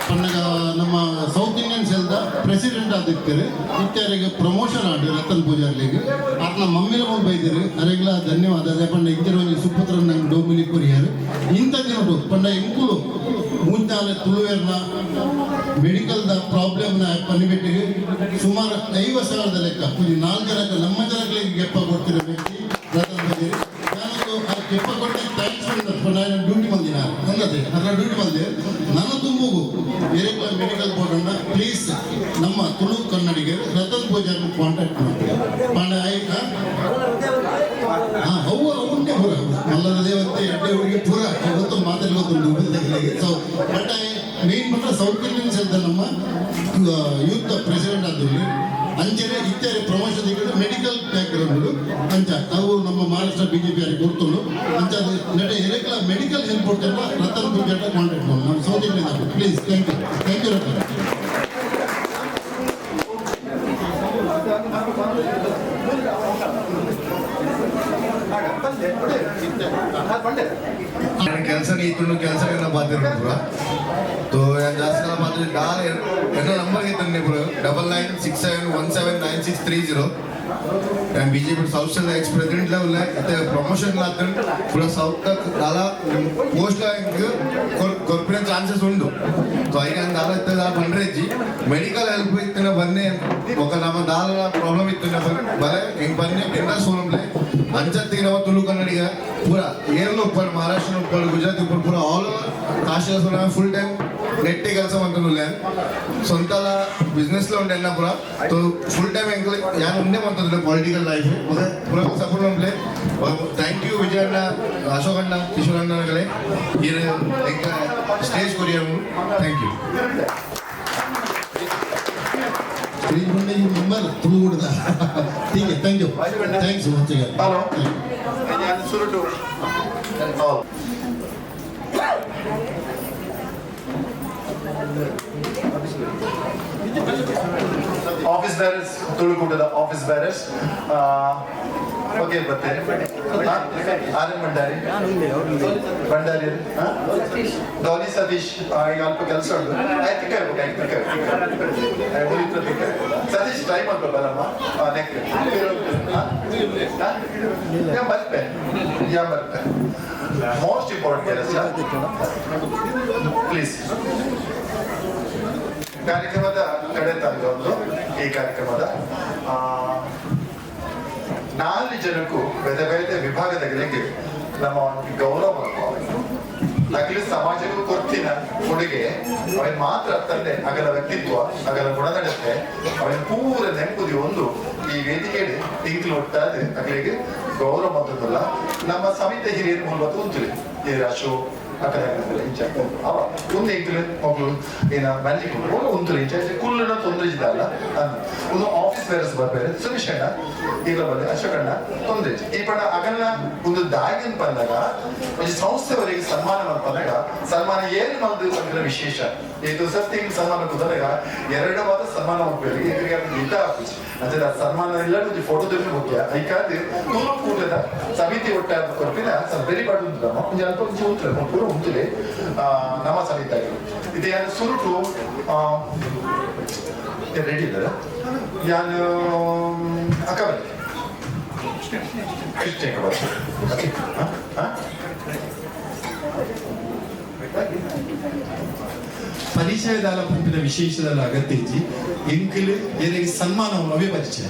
ಪಂಡಗ ನಮ್ಮ ಸೌತ್ ಇಂಡಿಯನ್ ಸೆಲ್ದ ಪ್ರೆಸಿಡೆಂಟ್ ಆದಿರ್ತಾರೆ ಇತ್ಯಾರಿಗೆ ಪ್ರಮೋಷನ್ ಆಡು ರತನ್ ಪೂಜಾರ್ಲಿಗೆ ಅದನ್ನ ಮಮ್ಮಿಲ ಮುಂದೆ ಬೈದಿರು ಅರೆಗ್ಲ ಧನ್ಯವಾದ ಅದೇ ಪಂಡ ಇದ್ದಿರೋ ಸುಪುತ್ರ ನಂಗೆ ಡೋಮಿಲಿ ಕೊರಿಯಾರು ಇಂಥ ದಿನಡು ಪಂಡ ಎಂಕುಲು ಮುಂಚಾಲೆ ತುಳುವೇರ್ನ ಮೆಡಿಕಲ್ದ ಪ್ರಾಬ್ಲಮ್ನ ಪನಿಬಿಟ್ಟಿಗೆ ಸುಮಾರು 50,000 ಲೆಕ್ಕ ಒಂದು 4 ಜನಕ್ಕೆ ನಮ್ಮ ಜನಗಳಿಗೆ ಗೆಪ್ಪ ಕೊಡ್ತಿರೋ ವ್ಯಕ್ತಿ ರತನ್ ಪೂಜಾರಿ ನಾನೊಂದು ಆ ಗೆಪ್ಪ ಕೊಟ್ಟೆ ಥ್ಯಾಂಕ್ಸ್ ನಾನು ಡ್ಯೂಟಿ ಬಂದಿನ ಅನ್ನದೆ ಅದರ ಡ್ಯೂಟಿ ಬಂದೆ ನನ್ನ ತುಂಬುಗು ಬೇರೆ ಮೆಡಿಕಲ್ ಬೋರ್ಡನ್ನ ಪ್ಲೀಸ್ ನಮ್ಮ ತುಳು ಕನ್ನಡಿಗೆ ರತನ್ ಪೂಜಾರ್ನ ಕಾಂಟ್ಯಾಕ್ಟ್ ಮಾಡ್ತೀವಿ ಪಾಂಡ ಆಯ್ತಾ ಅವು ಅವನ್ನೇ ಪೂರ ಮಲ್ಲದ ದೇವತೆ ಎಡ್ಡೆ ಹುಡುಗಿ ಪೂರ ಇವತ್ತು ಮಾತಾಡಿ ಗೊತ್ತುಂಟು ಸೊ ಬಟ್ ಮೇನ್ ಬಂದ್ರೆ ಸೌತ್ ಇಂಡಿಯನ್ಸ್ ಅಂತ ನಮ್ಮ ಯೂತ್ ಪ್ರೆಸಿಡೆಂಟ್ ಆದಲ್ಲಿ ಅಂಚನೆ ಇತ್ಯಾದಿ ಪ್ರಮೋಷನ್ ಮೆಡಿಕಲ್ ಬ್ಯಾಕ್ಗ್ರೌಂಡ್ ಅಂಚ ಅವು ನಮ್ಮ ಮಹಾರಾಷ್ಟ್ರ ಬಿಜೆಪಿ ಯಾರಿಗೆ ಕೊಡ್ತುಂಡು ಅಂಚ ಅದು ನಡೆ ಎಲೆಕ್ಲ ಮೆಡಿಕಲ್ ಹೆಲ್ಪ್ ಕೊಡ್ತಾರೆ ರತನ್ ಪೂಜಾಟ ಕಾಂಟ್ಯಾಕ್ಟ್ ಮಾಡಿ ನಮ್ಮ south Indian please thank you Ratan ಕೆಲಸ ನೀತು ಕೆಲಸ ಪಾತ್ರ तो जास्त मात्र डाल यांना नंबर घेतात नाही पुढं 9967179630 आणि BJP south ex president level आहे प्रमोशन लागतं पुढं साऊथ दाला पोस्टला ಕೊರ್ಪಿನ ಚಾನ್ಸಸ್ ಉಂಟು ಸೊ ಈಗ ದಾಲ ಇತ್ತು ಬಂದ್ರೆಜ್ಜಿ ಮೆಡಿಕಲ್ ಹೆಲ್ಪ್ ಇತ್ತು ಬನ್ನಿ ఒక ನಮ್ಮ ದಾಲ ಪ್ರಾಬ್ಲಮ್ ಇತ್ತು ಬಲೆ ಹೆಂಗ್ ಬನ್ನಿ ಎಂತ ಸೋಲಂಲೆ ಅಂಚತ್ತಿಗೆ ನಾವು ತುಳು ಕನ್ನಡಿಗ ಪೂರ ಏರ್ಲು ಉಪ್ಪಲ್ ಮಹಾರಾಷ್ಟ್ರ ಉಪ್ಪಲ್ ಗುಜರಾತ್ ಉಪ್ಪಲ್ ಪೂರ all over cost full time ನೆಟ್ಟಿ ಕೆಲಸ ಮಾಡ್ಕೊಂಡು ಸ್ವಂತಲ ಬಿಸ್ನೆಸ್ లో ఉండే ಪೂರ तो ಫುಲ್ ಟೈಮ್ ಎಂಕ್ಲೆ ಯಾರು ಉಂಡೆ ಮಾಡ್ತಾರೆ ಪೊಲಿಟಿಕಲ್ ಲೈಫ್ ಪೂರ ಸಪೋರ್ಟ್ ಮಾಡ್ಲೆ ಥ್ಯಾಂಕ್ ಯು ವಿಜಯಣ್ಣ ಅಶೋಕಣ್ಣ ಕಿಶೋರಣ್ಣಗಳೇ ಈ ಸ್ಟೇಜ್ ಕೊರಿಯರ್ ಥ್ಯಾಂಕ್ ಯು ಮೆಂಬರ್ ತುಳುಗೂಡದ ठीक है thank you thanks once again hello ഞാൻ സുരുട്ടു ಆಫೀಸ್ ಬ್ಯಾರರ್ಸ್ ತುಳುಕೂಟದ ಆಫೀಸ್ ಬ್ಯಾರರ್ಸ್ ಓಕೆ ಬರ್ತೇನೆ ಆರ್ ಭಂಡಾರಿ ಭಂಡಾರಿ ಡಾಲಿ ಸತೀಶ್ ಈಗ ಅಲ್ಪ ಕೆಲಸ ಉಂಟು ಸತೀಶ್ ಟೈಮ್ ಅಲ್ಪ ಬರಮ್ಮ ഞാൻ ಬರ್ತೆ ಮೋಸ್ಟ್ ಇಂಪಾರ್ಟೆಂಟ್ ಕೆಲಸ ಪ್ಲೀಸ್ ಕಾರ್ಯಕ್ರಮದ ಕಡೆ ತಂದೊಂದು ಈ ಕಾರ್ಯಕ್ರಮದ 4 ಜನಕ್ಕೂ ಬೇರೆ ಬೇರೆ ವಿಭಾಗದಗಳಿಗೆ ನಮ್ಮ ಗೌರವ ಅಗಲ ಸಮಾಜಕ್ಕೂ ಕೊಡ್ತಿನ ಕೊಡುಗೆ ಅವನ್ ಮಾತ್ರ ತಂದೆ ಅಗಲ ವ್ಯಕ್ತಿತ್ವ ಅಗಲ ಗುಣನಡತೆ ಅವನ ಪೂರ ನೆಂಪುದಿ ಒಂದು ಈ ವೇದಿಕೆಯಲ್ಲಿ ಇಂಕ್ಲು ಒಟ್ಟಾದ ಅಗಲಿಗೆ ಗೌರವ ಮೊದಲ ನಮ್ಮ ಸಮಿತಿ ಹಿರಿಯರ ಮೂಲಕ ಉಂಟು ಈ ರಾಶು ಒಂದು ಎಂಕ್ಲು ಮಗಳು ಏನ ಮನೆ ಒಂದು ಕುಲ್ಲುನ ತೊಂದರೆ ಇದ್ದಲ್ಲ ಒಂದು ಆಫೀಸ್ ಬೇರೆಸ್ ಬರ್ಬೇರೆ ಸುರೇಶಣ್ಣ ಈಗ ಬಂದೆ ಅಶೋಕಣ್ಣ ತೊಂದರೆ ಈ ಪಡ ಅಗಲ್ಲ ಒಂದು ದಾಗಿನ ಬಂದಾಗ ಒಂದು ಸಂಸ್ಥೆವರೆಗೆ ಸನ್ಮಾನ ಬಂದಾಗ ಸನ್ಮಾನ ಏನು ಮಾಡೋದು ಅಂದ್ರೆ ವಿಶೇಷ ಇದು ಸರ್ತಿ ಸನ್ಮಾನ ಕುದಾಗ 2 ವಾರ ಸನ್ಮಾನ ಹೋಗ್ಬೇಕು ಈಗ ಇದ್ದ ಆಫೀಸ್ ಅಂದ್ರೆ ಸನ್ಮಾನ ಇಲ್ಲ ಒಂದು ಫೋಟೋ ತೆಗೆದು ಮುಖ್ಯ ಐಕಾದ್ರೆ ತೂರು ಕೂಟದ ಸಮಿತಿ ಒಟ್ಟಾದ ಕೊರಪಿನ ಬೆರಿ ಪಡುದು ಒಂದು ಅಲ್ಪ ಒಂದು ಪೂರ ಉಂಟುಲೆ ನಮ್ಮ ಸಮಿತಿ ಇದು ಯಾರು ಸುರುಟು ರೆಡಿ ಇದ್ದಾರೆ ಯಾನು ಅಕ್ಕ ಬನ್ನಿ ಕ್ರಿಶ್ಚಿಯನ್ ಪರಿಚಯದಾಲ ಪಂಪಿನ ವಿಶೇಷದ ಅಗತ್ಯ ಇಜ್ಜಿ ಎಂಕಲು ಏನಿಗೆ ಸನ್ಮಾನವನ್ನು ಅವೇ ಪರಿಚಯ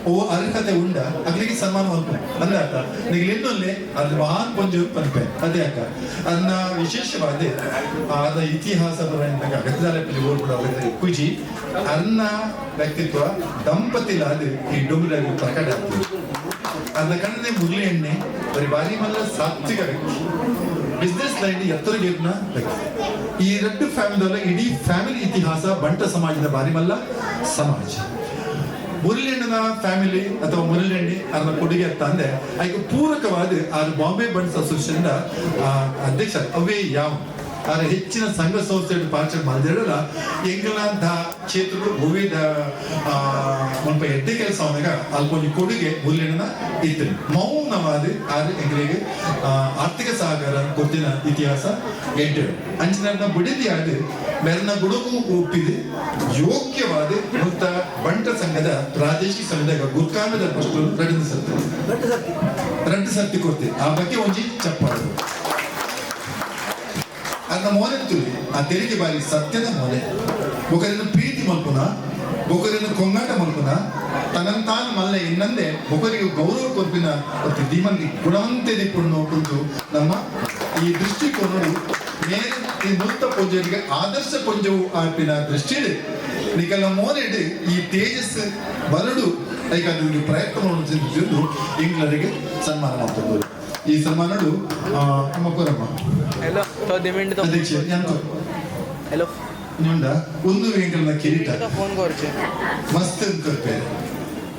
ಓ ಅರ್ಹತೆ ಉಂಡ ಅಗ್ಲಿಗೆ ಸನ್ಮಾನ ಅಲ್ಪ ಅಂದಾಟ ನಿಗೆ ಇನ್ನೊಲ್ಲೇ ಅದು ಮಹಾನ್ ಪಂಜು ಪಂಪೆ ಅದೇ ಅಕ್ಕ ಅನ್ನ ವಿಶೇಷವಾದ ಆದ ಇತಿಹಾಸ ಬರೋಣ ಅಗತ್ಯದಲ್ಲಿ ಓಡ್ಬಿಡೋ ಕುಜಿ ಅನ್ನ ವ್ಯಕ್ತಿತ್ವ ದಂಪತಿಲಾದ ಈ ಡೊಂಬರಾಗಿ ಪ್ರಕಟ ಆಗ್ತದೆ ಅದ ಕಣ್ಣನೆ ಮುರ್ಲಿ ಎಣ್ಣೆ ಬರೀ ಬಾರಿ ಮಲ್ಲ ಸಾತ್ವಿಕ ವ್ಯಕ್ತಿ ಬಿಸ್ನೆಸ್ ಲೈನ್ ಎತ್ತರಗೇರ್ನ ವ್ಯಕ್ತಿ ಈ 2 ಫ್ಯಾಮಿಲಿ ಇಡೀ ಫ್ಯಾಮಿಲಿ ಇತಿಹಾಸ ಬಂಟ ಸಮಾಜದ ಬಾರಿ ಮಲ್ಲ ಸಮಾಜ ಮುರಳಿಯಣ್ಣನ ಫ್ಯಾಮಿಲಿ ಅಥವಾ ಮುರಳಿಯಣ್ಣಿ ಅದನ್ನ ಕೊಡುಗೆ ಅಂತ ಅಂದ್ರೆ ಅದಕ್ಕೆ ಪೂರಕವಾದ ಅದು ಬಾಂಬೆ ಬಂಡ್ಸ್ ಅಸೋಸಿಯೇಷನ್ ಅಧ್ಯಕ್ಷ ಅವೇ ಯಾವ ಆದ್ರೆ ಹೆಚ್ಚಿನ ಸಂಘ ಸಂಸ್ಥೆಗಳು ಪಾರ್ಚರ್ ಮಾಡಿದಿರಲ್ಲ ಎಂಗಲಂತ ಕ್ಷೇತ್ರಗಳು ವಿವಿಧ ಮುಲ್ಪ ಎಡ್ಡೆ ಕೆಲಸ ಅವನಾಗ ಅಲ್ಕೊಂದು ಕೊಡುಗೆ ಮುರಳಿಯಣ್ಣನ ಇತ್ತು ಮೌನವಾದ ಆದ್ರೆ ಎಂಗಳಿಗೆ ಆರ್ಥಿಕ ಸಹಕಾರ ಗೊತ್ತಿನ ಇತಿಹಾಸ ಎಡ್ಡೆ ಅಂಚಿನ ಬುಡಿದಿ ಆದ ಮೆರನ ಗುಡುಗು ಒಪ್ಪಿದೆ ಯೋಗ್ಯವಾದ ಮುಕ್ತ ಬಂಟ ಸಂಘದ ಪ್ರಾದೇಶಿಕ ಸಂಘದ ಗುರ್ಕಾನದ ಪಷ್ಟು ರೆಡ್ಡು ಸರ್ತಿ ಕೊಡ್ತೀವಿ ಆ ಬಗ್ಗೆ ಒಂಜಿ ಚಪ್ಪಾಡು ಅದನ್ನ ಮೋನೆಂತು ಆ ತೆರಿಗೆ ಬಾರಿ ಸತ್ಯದ ಮೋನೆ ಒಬ್ಬರನ್ನು ಪ್ರೀತಿ ಮಲ್ಪುನ ಒಬ್ಬರನ್ನು ಕೊಂಗಾಟ ಮಲ್ಪುನ ತನ್ನಂತಾನ ಮಲ್ಲ ಇನ್ನಂದೆ ಒಬ್ಬರಿಗೆ ಗೌರವ ಕೊರ್ಪಿನ ಮತ್ತು ಧೀಮಂದಿ ಗುಣವಂತೆ ದಿಪ್ಪುಣ್ಣು ಕುಂತು ನಮ್ಮ ಈ ದೃಷ್ಟಿಕೋನವು ಮೇಲೆ ಈ ನೂತ ಪೂಜೆಗೆ ಆದರ್ಶ ಪೂಜವು ಆಪಿನ ದೃಷ್ಟಿಯಲ್ಲಿ ನಿಕಲ ಮೋನೆಡ್ ಈ ತೇಜಸ್ ಬರಡು ಅದಕ್ಕೆ ಪ್ರಯತ್ನ ಮಾಡುತ್ತಿದ್ದು ಇಂಗ್ಲರಿಗೆ ಸನ್ಮಾನ ಮಾಡ್ತಿದ್ದರು ಈ ಸನ್ಮಾನಗಳು ಮಕ್ಕರಮ್ಮ ಅಧ್ಯಕ್ಷ ಒಂದು ವೆಂಕಲ್ನ ಕಿರೀಟ ಮಸ್ತ್ ಕೊರ್ಪೆ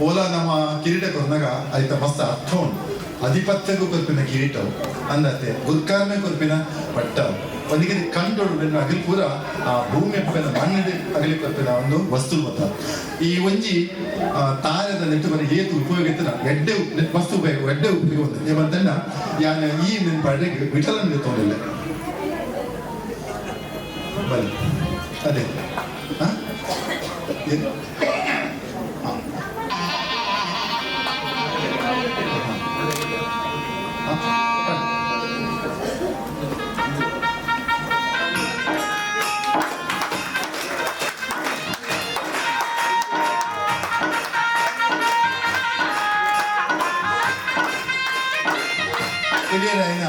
ಓಲಾ ನಮ್ಮ ಕಿರೀಟ ಕೊರ್ನಾಗ ಆಯ್ತ ಮಸ್ತ್ ಅರ್ಥ ಉಂಟು ಅಧಿಪತ್ಯಕ್ಕೂ ಕೊರ್ಪಿನ ಕಿರೀಟ ಅಂದತ್ತೆ ಗುರ್ಕಾರ್ಮೆ ಕೊರ್ಪಿನ ಪಟ್ಟ ಒಂದಿಗೆ ಕಂಡೋಡು ಅಗಲಿ ಪೂರ ಆ ಭೂಮಿ ಅಪ್ಪನ ಮಣ್ಣಿಗೆ ಅಗಲಿ ಕೊರ್ಪಿನ ಒಂದು ವಸ್ತು ಮತ ಈ ಒಂಜಿ ತಾರದ ನೆಟ್ಟು ಬರೀ ಏತು ಉಪಯೋಗ ಎಡ್ಡೆ ವಸ್ತು ಉಪಯೋಗ ಎಡ್ಡೆ ಉಪಯೋಗ ಒಂದು ಏಮಂತಂಡ ಯಾನ ಈ ನಿನ್ನ ಪಡೆಗೆ ವಿಠಲನ್ ತೊಗೊಂಡಿಲ್ಲ ಬನ್ನಿ ಅದೇ ಹಿರಿಯರಾಯಿನ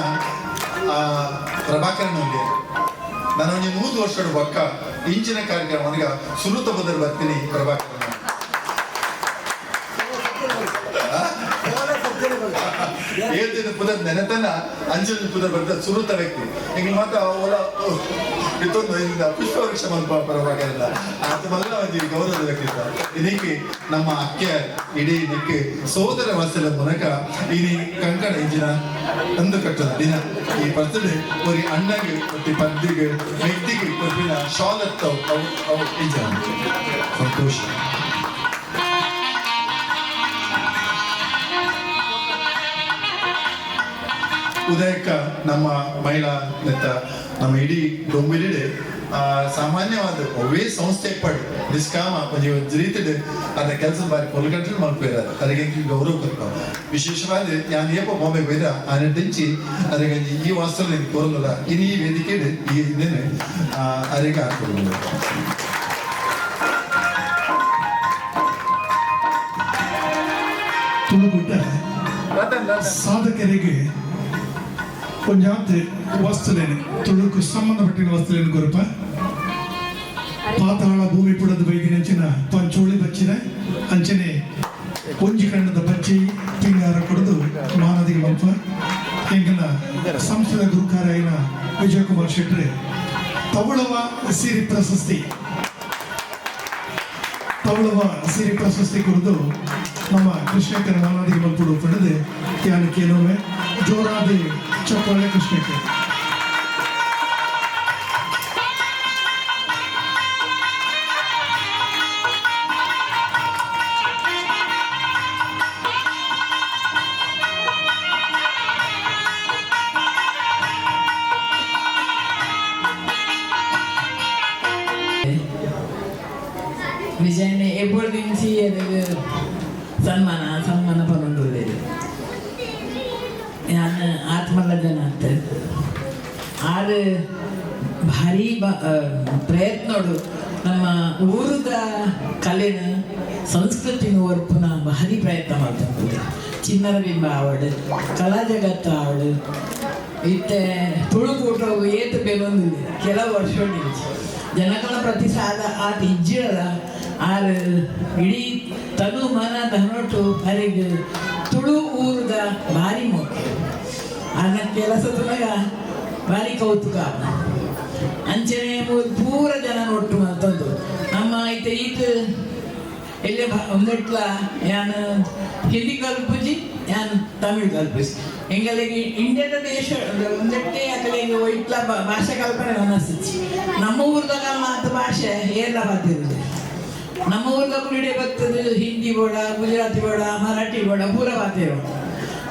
ಪ್ರಭಾಕರನ್ ಅವ್ರಿಗೆ ನಾನು ಒಂದು 100 ವರ್ಷದ ಒಕ್ಕ ಇಂಚಿನ ಕಾರ್ಯಕ್ರಮ ಸುರುತ ಬದಲು ಬರ್ತೀನಿ ಪ್ರಭಾಕರನ್ ಹೇಳ್ತಿದ್ದ ಪುದರ್ ನೆನೆತನ ಅಂಜಲ್ ಪುದರ್ ಬಂದ ಸುರುತ ವ್ಯಕ್ತಿ ಹಿಂಗೆ ಮಾತ್ರ ಅವಳ ಇತ್ತೊಂದು ಪುಷ್ಪವೃಕ್ಷ ಪರವಾಗಿಲ್ಲ ಅದು ಮಲ್ಲ ಒಂದು ಗೌರವದ ವ್ಯಕ್ತಿತ್ವ ಇದಕ್ಕೆ ನಮ್ಮ ಅಕ್ಕೆ ಇಡೀ ಇದಕ್ಕೆ ಸೋದರ ವಾಸಲ ಮೂಲಕ ಇಡೀ ಕಂಕಣ ಇಂಜಿನ ಅಂದು ಕಟ್ಟದ ದಿನ ಈ ಬರ್ತಡೆ ஒரு ಅಣ್ಣಗೆ ಮತ್ತು ಪದ್ದಿಗೆ ವ್ಯಕ್ತಿಗೆ ಕೊಟ್ಟಿನ ಶಾಲ್ ಅತ್ತವು ಅವು ಇಂಜಿನ ಸಂತೋಷ ಉದಯಕ್ಕ ನಮ್ಮ ಮಹಿಳಾ ನೆತ್ತ ನಮ್ಮ ಇಡೀ ಡೊಂಬಿಲಿಡೆ ಸಾಮಾನ್ಯವಾದ ಒವೇ ಸಂಸ್ಥೆ ಪಡು ನಿಷ್ಕಾಮ ಒಂದು ರೀತಿಡ್ ಅದ ಕೆಲಸದ ಬಾರಿ ಕೊಲ್ಗಂಟ್ರೆ ಮಲ್ಪೇರ ಅದಕ್ಕೆ ಗೌರವ ಕೊಡ್ಪ ವಿಶೇಷವಾದ ನಾನು ಏಪ ಮೊಬೈಲ್ ಬೈದ ಆನೆ ದಿಂಚಿ ಅದಕ್ಕೆ ಈ ವಾಸ್ತವ ಕೋರಲ್ಲ ಇನ್ನು ಈ ವೇದಿಕೆ ಈ ಇನ್ನೇನೆ ಅದಕ್ಕೆ ಹಾಕೊಡೋದು ತುಳುಗುಡ್ಡ ಸಾಧಕರಿಗೆ ಒಂಜಾತ್ ವಸ್ತುಲೇನೆ ತುಳುಕು ಸಂಬಂಧಪಟ್ಟಿನ ವಸ್ತುಲೇನು ಗೊರಪ ಪಾತಾಳ ಭೂಮಿ ಪುಡದ ಬೈಗಿನಂಚಿನ ಪಂಚೋಳಿ ಬಚ್ಚಿನ ಅಂಚನೆ ಒಂಜಿ ಕಣ್ಣದ ಬಚ್ಚಿ ಪಿಂಗಾರ ಕೊಡದು ಮಾನದಿಗೆ ಮಲ್ಪ ಎಂಕನ ಸಂಸ್ಥೆದ ಗುರುಕಾರಾಯಿನ ವಿಜಯಕುಮಾರ್ ಶೆಟ್ರೆ ತವಳವ ಸಿರಿ ಪ್ರಶಸ್ತಿ ಕುರಿತು ನಮ್ಮ ಕೃಷ್ಣಕ್ಕನ ಮಾನದಿಗೆ ಮಲ್ಪುಡು ಪಡೆದು ಯಾನು ಕೆಲವೊಮ್ಮೆ ಜೋರಾದ ಚಪ್ಪಾಳೆ ಕೃಷ್ಣಕ್ಕೆ ವಿಜಯನೆ ಎಬ್ಬರು ದಿನಸಿ ಸನ್ಮಾನ ಪರೊಂದು ನಾನು ಆತ್ಮಲ್ಲ ಜನ ಅಂತ ಆರು ಭಾರಿ ಪ್ರಯತ್ನೋಡು ನಮ್ಮ ಊರದ ಕಲೆನ ಸಂಸ್ಕೃತಿನ ಒರ್ಪುನ ಭಾರಿ ಪ್ರಯತ್ನ ಮಾಡ್ತಾರೆ ಚಿನ್ನರ ಬಿಂಬ ಆವಡು ಕಲಾ ಜಗತ್ತು ಆವಡು ಇತ್ತೆ ತುಳುಕೂಟ ಏತು ಬೇಲೊಂದು ಕೆಲವು ವರ್ಷ ಜನಗಳ ಪ್ರತಿಸಾದ ಆತ ಇಜ್ಜಿರದ ಆರು ಇಡೀ ತನು ಮನ ತನ್ನೊಟ್ಟು ಹರಿಗೆ ತುಳು ಊರದ ಭಾರಿ ಮುಖ್ಯ ಅನ್ನ ಕೆಲಸದೊಳಗ ಭಾರಿ ಕೌತುಕ ಅಂಚನೆ ಪೂರ ಜನ ನೋಟ್ಟು ತಂದು ನಮ್ಮ ಐತೆ ಈತ ಎಲ್ಲೇ ಒಂದೆಟ್ಲ ಯಾನು ಹಿಂದಿ ಕಲ್ಪುಜಿ ಯಾನು ತಮಿಳ್ ಕಲ್ಪಿಸಿ ಎಂಗಳಿಗೆ ಇಂಡಿಯಾದ ದೇಶ ಒಂದೆಟ್ಟೆ ಅಕಲಿಗೆ ಇಟ್ಲ ಭಾಷೆ ಕಲ್ಪನೆ ಅನಿಸ್ತಿ ನಮ್ಮ ಊರ್ದಾಗ ಮಾತು ಭಾಷೆ ಏರ್ಲ ಬರ್ತಿರುದು ನಮ್ಮ ಊರ್ದಾಗ ಇಡೀ ಬರ್ತದೆ ಹಿಂದಿ ಬೋಡ ಗುಜರಾತಿ ಬೋಡ ಮರಾಠಿ ಬೋಡ ಪೂರ ಬಾತಿರೋ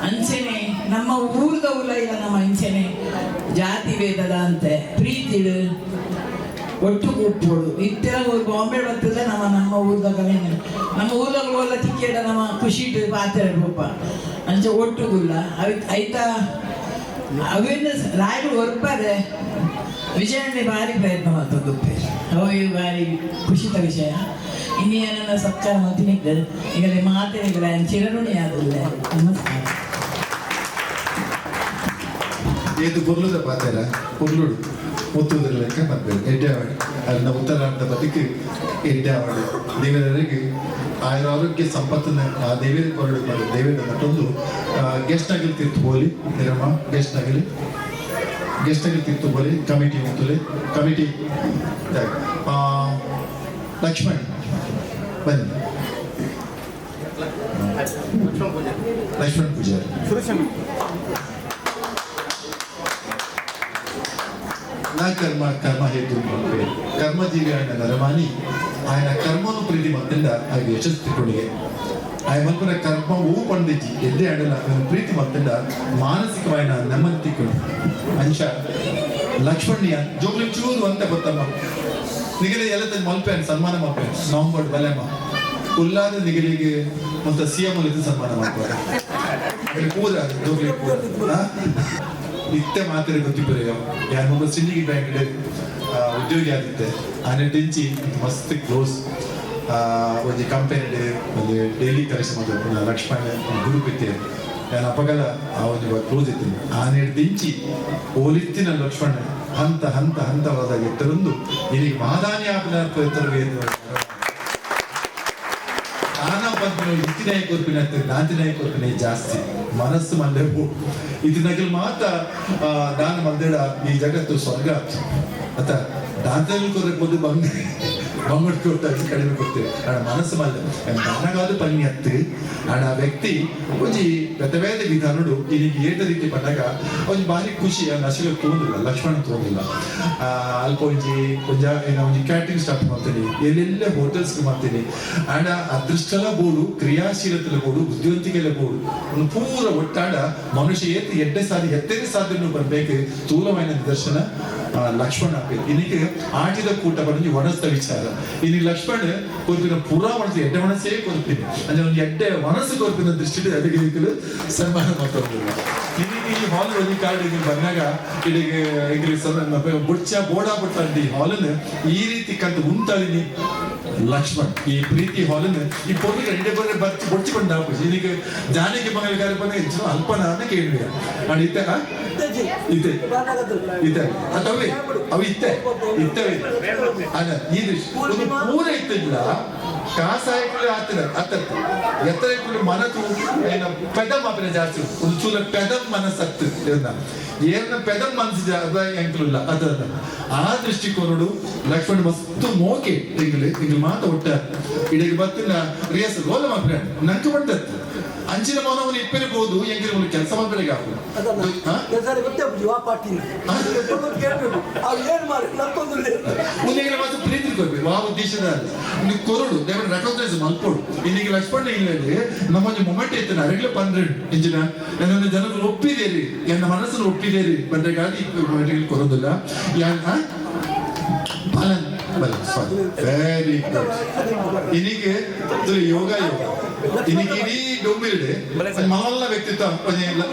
ಅಂಚೆನೆ ನಮ್ಮ ಊರ್ದ ಉಲ ಇಲ್ಲ ನಮ್ಮ ಅಂಚೆನೆ ಜಾತಿ ಭೇದದ ಅಂತೆ ಪ್ರೀತಿಡು ಒಟ್ಟು ಕೂಪೋಡು ಇತ್ತರ ಬಾಂಬೆ ಬರ್ತದೆ ನಮ್ಮ ಊರ್ದಾಗ ನಮ್ಮ ಊರ್ದಾಗ ಹೋಲ ತಿಕ್ಕೇಡ ನಮ್ಮ ಖುಷಿಟ್ಟು ಪಾತ್ರೆ ರೂಪ ಅಂಚೆ ಒಟ್ಟುಗುಲ್ಲ ಐತಾ ಅವೇನು ರಾಯರು ಹೊರಪಾರೆ ವಿಜಯಣ್ಣೆ ಭಾರಿ ಪ್ರಯತ್ನ ಮಾಡ್ತದ್ದು ಅವು ಭಾರಿ ಖುಷಿತ ವಿಷಯ ಇನ್ನೇನ ಸತ್ಕಾರ ಮತ್ತಿನಿದ್ದರು ಈಗಲೇ ಮಾತೇನಿಲ್ಲ ಚಿರಋಣಿ ಆದಿಲ್ಲ ನಮಸ್ಕಾರ ಏದು ಬೊರ್ಲುದ ಪಾತೆರ ಬೊರ್ಲುಡು ಮುತ್ತುವುದರ ಲೆಕ್ಕ ಬರ್ಬೇಕು ಎಡ್ಡೆ ಆವಾಡು ಅಲ್ಲಿನ ಉತ್ತರಾರ್ಧ ಬದುಕು ಎಡ್ಡೆ ಆವಾಡು ದೇವರಿಗೆ ಆರೋಗ್ಯ ಸಂಪತ್ತನ್ನ ಆ ದೇವರಿಗೆ ಹೊರಡು ಮಾಡಿ ದೇವರ ಮತ್ತೊಂದು ಗೆಸ್ಟ್ ಆಗಲಿ ತಿರ್ತು ಬೋಲಿ ನಿರಮ್ಮ ಗೆಸ್ಟ್ ಆಗಲಿ ತಿರ್ತು ಬೋಲಿ ಕಮಿಟಿ ಮುತ್ತುಲೆ ಕಮಿಟಿ ಲಕ್ಷ್ಮಣ್ ಬನ್ನಿ ಲಕ್ಷ್ಮಣ್ ಪೂಜಾರಿ ನಾ ಕರ್ಮ ಹೇತು ಕರ್ಮಜೀವಿ ఆయన ನರಮಾನಿ ఆయన ಕರ್ಮನು ಪ್ರೀತಿ ಮತ್ತಿಂದ ಆಗ ಯಶಸ್ತಿಕೊಂಡಿಗೆ ఆయన ಮಲ್ಪನ ಕರ್ಮ ಹೂ ಪಂಡಿಜಿ ಎದ್ದೆ ಆಡಲ್ಲ ಪ್ರೀತಿ ಮತ್ತಿಂದ ಮಾನಸಿಕವಾಯಿನ ನೆಮ್ಮದಿಕೊಂಡು ಅಂಶ ಲಕ್ಷ್ಮಣ್ಯ ಜೋಗ್ಲಿ ಚೂರು ಅಂತ ಗೊತ್ತಮ್ಮ ನಿಗಲಿ ಎಲ್ಲ ಮಲ್ಪೇನ್ ಸನ್ಮಾನ ಮಾಡ್ಪೇನ್ ನವಂಬರ್ ಬಲೆಮ್ಮ ಉಲ್ಲಾದ ನಿಗಲಿಗೆ ಮತ್ತು ಸಿಎಂ ಅಲ್ಲಿ ಸನ್ಮಾನ ಮಾಡ್ತಾರೆ ಪೂರ ಜೋಗ್ಲಿ ಪೂರ ನಿತ್ಯ ಮಾತ್ರ ಗೊತ್ತಿಬ್ಬರು ಯಾರು ಸಿಂಡಿಕೇಟ್ ಬ್ಯಾಂಕ್ ಉದ್ಯೋಗಿ ಆಗಿತ್ತೆ ಆನೆಟಿಂಚಿ ಮಸ್ತ್ ಕ್ಲೋಸ್ ಒಂದು ಕಂಪನಿ ಒಂದು ಡೈಲಿ ಕೆಲಸ ಮಾಡಿದ್ರು ಲಕ್ಷ್ಮಣ ಗ್ರೂಪ್ ಇತ್ತೆ ನಾನು ಅಪಗಲ ಆ ಒಂದು ಕ್ಲೋಸ್ ಇದ್ದೀನಿ ಆನೆ ದಿಂಚಿ ಓಲಿತ್ತಿನ ಲಕ್ಷ್ಮಣ ಹಂತವಾದ ಎತ್ತರೊಂದು ಇಲ್ಲಿ ಮಹಾದಾನಿ ಆಪದಾರ್ಥ ಎತ್ತರು ಆನ ಬಂದು ಇತ್ತಿನಾಯಿ ಕೊರ್ಪಿನ ದಾಂತಿನಾಯಿ ಕೊರ್ಪಿನ ಜಾಸ್ತಿ ಮನಸ್ಸು ಮಂದೆ ಇತ್ತಿನಾಗಲ್ ಮಾತ್ರ ದಾನ ಮಂದಿರ ಈ ಜಗತ್ತು ಸ್ವರ್ಗ ಅತ್ತ ದಾಂತಲ್ಲಿ ಕೊರ್ಬೋದು ಬಂಗಡ್ ಕೊಡ್ತಾರೆ ಕಡಿಮೆ ಕೊಡ್ತೇವೆ ಆಡ ಮನಸ್ಸು ಮಲ್ಲ ನನಗಾದ ಪನ್ನಿ ಹತ್ತು ಆಡ ಆ ವ್ಯಕ್ತಿ ಒಂಜಿ ಗತವೇದ ವಿಧಾನಡು ಇದೀಗ ಏಟ ರೀತಿ ಬಂದಾಗ ಒಂಜಿ ಭಾರಿ ಖುಷಿ ನಶಿಗೆ ತೋಂದಿಲ್ಲ ಲಕ್ಷ್ಮಣ ತೋಂದಿಲ್ಲ ಅಲ್ಪ ಒಂಜಿ ಕ್ಯಾಟ್ರಿಂಗ್ ಸ್ಟಾರ್ಟ್ ಮಾಡ್ತೀನಿ ಎಲ್ಲೆಲ್ಲ ಹೋಟೆಲ್ಸ್ ಮಾಡ್ತೀನಿ ಆಡ ಅದೃಷ್ಟಲ ಬೋಡು ಕ್ರಿಯಾಶೀಲತೆಲ ಬೋಡು ಬುದ್ಧಿವಂತಿಕೆಲ ಬೋಡು ಒಂದು ಪೂರ ಒಟ್ಟಾಡ ಮನುಷ್ಯ ಎಡ್ಡೆ ಸಾಧ್ಯ ಎತ್ತನೇ ಸಾಧ್ಯ ಬರ್ಬೇಕು ಸ್ಥೂಲమైన ನಿದರ್ಶನ ಲಕ್ಷ್ಮಣ ಇನ್ನಿಗೆ ಆಟಿದ ಕೂಟ ಬಂದು ಒಣಸ್ತ ವಿಚಾರ ಇನ್ನಿಗೆ ಲಕ್ಷ್ಮಣ ಕೊರ್ಪಿನ ಪೂರಾ ಮನಸ್ಸು ಎಡ್ಡೆ ಮನಸ್ಸೇ ಕೊರ್ಪಿನಿ ಅಂದ್ರೆ ಒಂದು ಎಡ್ಡೆ ಮನಸ್ಸು ಕೊರ್ಪಿನ ದೃಷ್ಟಿ ಅದಕ್ಕೆ ಸನ್ಮಾನ ಮಾಡ್ಕೊಂಡಿಲ್ಲ ಇನ್ನಿಗೆ ಈ ಹಾಲ್ ಒಂದು ಕಾರ್ಡ್ ಬಂದಾಗ ಇಲ್ಲಿಗೆ ಬುಡ್ಚ ಬೋಡಾ ಬಿಟ್ಟಂತ ಈ ಹಾಲನ್ನು ಈ ರೀತಿ ಕಂಡು ಉಂಟಾಳಿನಿ ಲಕ್ಷ್ಮಣ್ ಈ ಪ್ರೀತಿ ಹಾಲನ್ನು ಈ ಪೊರ್ಲಿಗೆ ಎಡ್ಡೆ ಬರ್ರೆ ಬರ್ಚಿ ಬೊಡ್ಚಿಕೊಂಡು ಹಾಕುದು ಇದಕ್ಕೆ ಜಾನಕಿ ಮಂಗಲಕಾರ ಬಂದ ಹೆಚ್ಚು ಅಲ್ಪನ ಅಂತ ಕೇಳಿದೆ ನಾನು ಇತ್ತ ಅಥವಾ ಅವು ಇತ್ತವೆ ಅದ ಈ ದೃಶ್ಯ ಒಂದು ಪೂರ ಇತ್ತಿಲ್ಲ ಕಾಸಾಯಗಳು ಹತ್ತತ್ತು ಎತ್ತರ ಮನತು ಏನ ಪೆದಮ್ ಅಪನೆ ಜಾಸ್ತಿ ಒಂದು ಚೂಲ ಪೆದಮ್ ಮನಸ್ಸತ್ತು ಏನ ಪೆದಮ್ ಮನಸ್ಸು ಎಂಕಲಿಲ್ಲ ಅದ ಆ ದೃಷ್ಟಿಕೋನಡು ಲಕ್ಷ್ಮಣ ಮಸ್ತು ಮೋಕೆ ತಿಂಗಳು ಮಾತ ಒಟ್ಟ ಇಡೀ ಬತ್ತಿನ ರಿಯಾಸ ಗೋಲ ಮಾತ್ರ ನಂಗೆ ಬಂದತ್ತು ಅಂಚಿನ ಮೌನವನ್ನು ಇಪ್ಪಿರಬಹುದು ಎಂಗಿನ ಒಂದು ಕೆಲಸ ಮಾಡ್ಬೇಕು ಮುಂದಿನ ಮಾತ್ರ ಪ್ರೀತಿ ಕೊಡ್ಬೇಕು ಆ ಉದ್ದೇಶದ ನೀವು ಕೊರಡು ದೇವರ ರೆಕಗ್ನೈಸ್ ಮಲ್ಪೋಡು ಇನ್ನೀಗ ಲಕ್ಷ್ಮಣ ಇಲ್ಲದೆ ನಮ್ಮೊಂದು ಮೊಮೆಂಟ್ ಇತ್ತು ಅರೆಗ್ಲೆ ಪಂದ್ರೆಡು ಇಂಚಿನ ನನ್ನ ಜನರು ಒಪ್ಪಿದೇರಿ ನನ್ನ ಮನಸ್ಸನ್ನು ಒಪ್ಪಿದೇರಿ ಬಂದ್ರೆಗಾಗಿ ಕೊರೋದಿಲ್ಲ ಪಾಲನ್ ವೆರಿ ಗುಡ್ ಇನ್ನಿಗೆ ಯೋಗ ಇನ್ನಿಗೆ ಇಡೀ ಡೊಂಬಿಲ್ಡೆ ಮಲ್ಲ ವ್ಯಕ್ತಿತ್ವ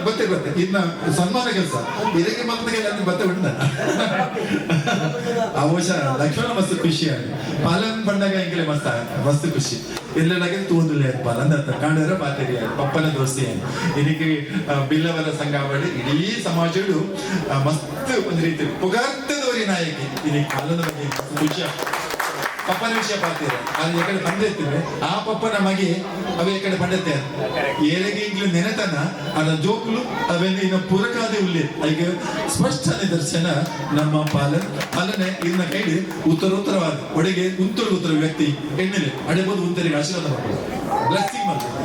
ಬತ್ತೆ ಇನ್ನ ಸನ್ಮಾನ ಕೆಲಸ ಇದಕ್ಕೆ ಮತ್ತೆ ಬತ್ತೆ ಬಿಟ್ಟ ಅವಶ ಲಕ್ಷ್ಮಣ ಮಸ್ತ್ ಖುಷಿ ಪಾಲನ್ ಬಂದಾಗ ಹೆಂಗೆ ಮಸ್ತ್ ಖುಷಿ ಎಲ್ಲೆಲ್ಲಾಗೆ ತೋಂದಿಲ್ಲ ಪಾಲನ್ ಅಂತ ಕಾಂಡರ ಪಾತೇರಿ ಪಪ್ಪನ ದೋಸ್ತಿ ಇದಕ್ಕೆ ಬಿಲ್ಲವರ ಸಂಘಾವಳಿ ಇಡೀ ಸಮಾಜಗಳು ಮಸ್ತ್ ಒಂದು ರೀತಿ ಪುಗಾರ್ತದವರಿ ನಾಯಕಿ ಇದಕ್ಕೆ ಪಾಲನ ಬಗ್ಗೆ ಖುಷಿ ಪಪ್ಪನ ವಿಷಯ ಪಾತೀರ ಅದು ಕಡೆ ಬಂದಿರ್ತೀವಿ ಆ ಪಪ್ಪನ ಮಗೆ ಅವೇ ಕಡೆ ಬಂಡತ್ತೆ ಏಳಿಗೆ ಈಗಲೂ ನೆನೆತನ ಅದ ಜೋಕುಲು ಅವೆಲ್ಲ ಇನ್ನು ಪುರಕಾದೆ ಉಳ್ಳಿ ಅದಕ್ಕೆ ಸ್ಪಷ್ಟ ನಿದರ್ಶನ ನಮ್ಮ ಪಾಲನೆ ಇನ್ನ ಕೈಲಿ ಉತ್ತರೋತ್ತರವಾದ ಒಡೆಗೆ ಉತ್ತರ ವ್ಯಕ್ತಿ ಎಣ್ಣೆಲೆ ಅಡೆಬೋದು ಉತ್ತರಿಗೆ ಆಶೀರ್ವಾದ ಮಾಡ್ಬೋದು ಬ್ಲೆಸ್ಸಿಂಗ್ ಮಾಡ್ಬೋದು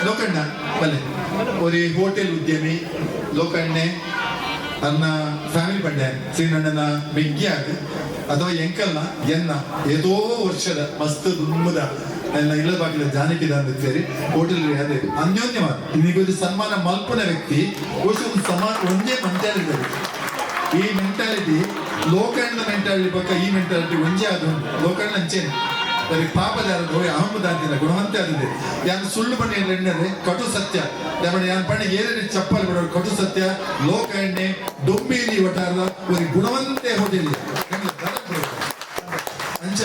ಲೋಕಣ್ಣ ಬಲ್ಲೆ ഒരു ಹೋಟೆಲ್ ಉದ್ಯಮಿ ಲೋಕಣ್ಣೆ ಅನ್ನ ಫ್ಯಾಮಿಲಿ ಬಂಡೆ ಶ್ರೀನಣ್ಣನ ಬೆಂಕಿಯಾಗ ಅಥವಾ ಎಂಕಲ್ನ ಎನ್ನ ಏದೋ ವರ್ಷದ ಮಸ್ತ್ ದುಮ್ಮದ ಎಲ್ಲ ಇಲ್ಲ ಬಾಗಿಲ ಜಾನಕಿದ ಅಂತ ಸೇರಿ ಹೋಟೆಲ್ ಅದೇ ಅನ್ಯೋನ್ಯವಾದ ಇನ್ನೀಗೊಂದು ಸನ್ಮಾನ ಮಲ್ಪನ ವ್ಯಕ್ತಿ ಒಂದು ಒಂದೇ ಮೆಂಟಾಲಿಟಿ ಈ ಮೆಂಟಾಲಿಟಿ ಲೋಕಣ್ಣನ ಮೆಂಟಾಲಿಟಿ ಪಕ್ಕ ಈ ಮೆಂಟಾಲಿಟಿ ಒಂದೇ ಅದು ಲೋಕಣ್ಣ ಅಂಚೇನೆ ಪಾಪದಾರದು ಅಹಮದಾದಿನ ಗುಣವಂತೆ ಆದಿದೆ ಯಾರು ಸುಳ್ಳು ಬಣ್ಣ ಎಣ್ಣೆ ಕಟು ಸತ್ಯ ಯಾನ್ ಬಣ್ಣ ಏನೇನು ಚಪ್ಪಲ್ ಬಿಡೋರು ಕಟು ಸತ್ಯ ಲೋಕ ಎಣ್ಣೆ ಡೊಂಬಿಲಿ ಒಟ್ಟಾರದ ಒಂದು ಗುಣವಂತೆ ಹೋಟೆಲ್ ಅಂಚ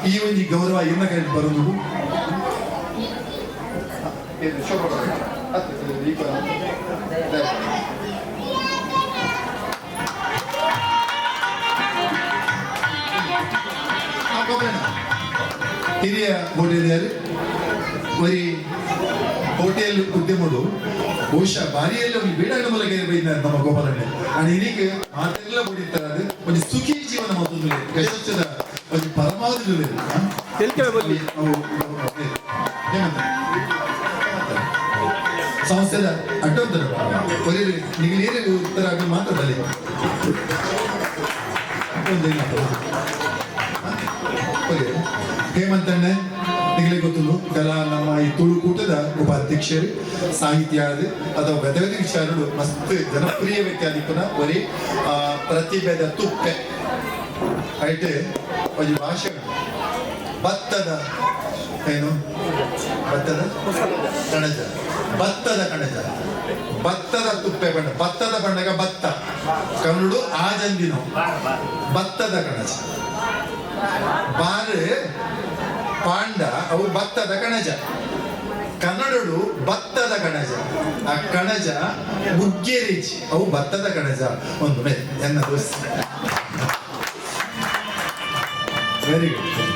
ಈ ಒಂದು ಗೌರವ ಎಲ್ಲ ಕೈ ಬರೋದು ಹಿರಿಯ ಹೋಟೆಲಿಯರು ഒരു ಹೋಟೆಲ್ ಉದ್ಯಮಡು ಬಹುಶಃ ಬಾರಿಯೆಲ್ಲ ಒಂದು ಬೀಡಾಗ ಮೂಲಕ ಬೈದಾರೆ ನಮ್ಮ ಗೋಪಾಲಣ್ಣ आणि ಇದಕ್ಕೆ ಮಾತೆಲ್ಲ ಬಡಿತಾರೆ ಒಂದು ಸುಖಿ ಜೀವನ ಮತ್ತೊಂದು ಯಶಸ್ಸಿನ ಒಂದು ಪರಮಾವಧಿ ಸಂಸ್ಥೆದ ಅಡ್ಡೊಂದರ ನಿಗಲಿ ಉತ್ತರ ಆಗಿ ಮಾತಾಡಲಿ ಹೇಮಂತಣ್ಣ ನಿಗಲೇ ಗೊತ್ತುಂಡು ಕಲಾ ನಮ್ಮ ಈ ತುಳುಕೂಟದ ಉಪಾಧ್ಯಕ್ಷರು ಸಾಹಿತ್ಯ ಅಥವಾ ಗದಗದ ವಿಚಾರಗಳು ಮಸ್ತ್ ಜನಪ್ರಿಯ ವ್ಯಕ್ತಿ ಆದಿಪ್ಪನ ಬರೀ ಪ್ರತಿಭೆದ ತುಪ್ಪೆ ಐಟೆ ಒಂದು ಭಾಷೆ ಭತ್ತದ ಏನು ಭತ್ತದ ಕಣಜ ಭತ್ತದ ತುಪ್ಪೆ ಬಣ್ಣ ಭತ್ತದ ಬಣ್ಣಗ ಭತ್ತ ಕನ್ನಡ ಆಜಂದಿನ ಭತ್ತದ ಕಣಜ ಬಾರೆ ಪಾಂಡ ಅವು ಭತ್ತದ ಕಣಜ ಕನ್ನಡಡು ಭತ್ತದ ಕಣಜ ಆ ಕಣಜ ಮುಗ್ಗೇರಿಚಿ ಅವು ಭತ್ತದ ಕಣಜ ಒಂದು ಮೇಲೆ ಎನ್ನ ದೋಸ್ತ ವೆರಿ ಗುಡ್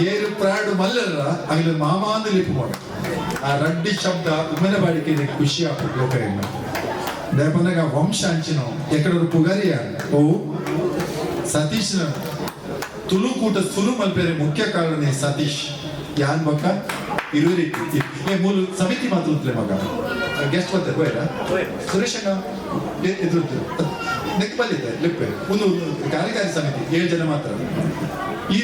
ಏರು ಪ್ರಾಡು ಮಲ್ಲರ ಅಲ್ಲಿ ಮಾಮಾಂದು ಲಿಪ್ ಮಾಡಿ ಆ ರಡ್ಡಿ ಶಬ್ದ ಉಮ್ಮೆನ ಬಾಡಿಕೆ ಖುಷಿ ಆಗ್ತದೆ ಲೋಕರಿಂದ ದಯಪಂದಾಗ ವಂಶ ಅಂಚಿನ ಎಕಡರು ಪುಗಾರಿಯ ಓ ಸತೀಶ್ನ ತುಳುಕೂಟ ಸುಲು ಮಲ್ಪೇರೆ ಮುಖ್ಯ ಕಾರಣ ಸತೀಶ್ ಯಾನ್ ಬಕ್ಕ ಇರುವರಿ ಮೂಲ ಸಮಿತಿ ಮಾತ್ರ ಮಗ ಗೆಸ್ಟ್ ಬರ್ತಾರೆ ಹೋಯ್ರ ಸುರೇಶಣ್ಣ ಎದುರು ನೆಕ್ ಬಂದಿದೆ ಲಿಪ್ಪೆ ಒಂದು ಕಾರ್ಯಕಾರಿ ಸಮಿತಿ 7 ಜನ ಮಾತ್ರ ಈ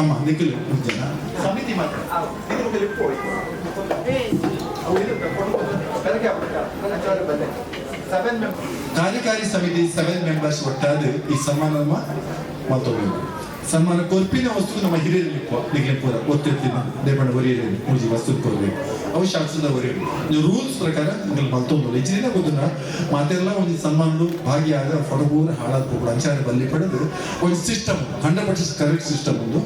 ಅಮ್ಮ ನಿಖಿಲ್ 1 ಜನ ಸಮಿತಿ ಮಾತ್ರ ಕಾರ್ಯಕಾರಿ ಸಮಿತಿ 7 ಮೆಂಬರ್ಸ್ ಒಟ್ಟಾದ ಈ ಸನ್ಮಾನ ಮತ್ತೊಬ್ಬರು ಸನ್ಮಾನ ಕೊರ್ಪಿನ ವಸ್ತು ನಮ್ಮ ಹಿರಿಯರಲ್ಲಿ ನಿಮಗೆ ಪೂರ ಗೊತ್ತಿರ್ತೀನಿ ದೇವಣ್ಣ ಒರಿಯಲಿ ಮುಜಿ ವಸ್ತು ಕೊಡ್ಬೇಕು ಅವು ಶಾಸ್ತ್ರದ ಒರಿಯಲಿ ನೀವು ರೂಲ್ಸ್ ಪ್ರಕಾರ ನಿಮಗೆ ಮತ್ತೊಂದು ಹೆಚ್ಚಿನ ಗೊತ್ತಿಲ್ಲ ಮಾತೆಲ್ಲ ಒಂದು ಸನ್ಮಾನಗಳು ಭಾಗಿಯಾದ ಫೊಡಗೂರ ಹಾಳಾದ ಕೂಡ ಅಂಚಾರ ಬಲ್ಲಿ ಪಡೆದು ಒಂದು ಸಿಸ್ಟಮ್ 100% ಕರೆಕ್ಟ್ ಸಿಸ್ಟಮ್ ಒಂದು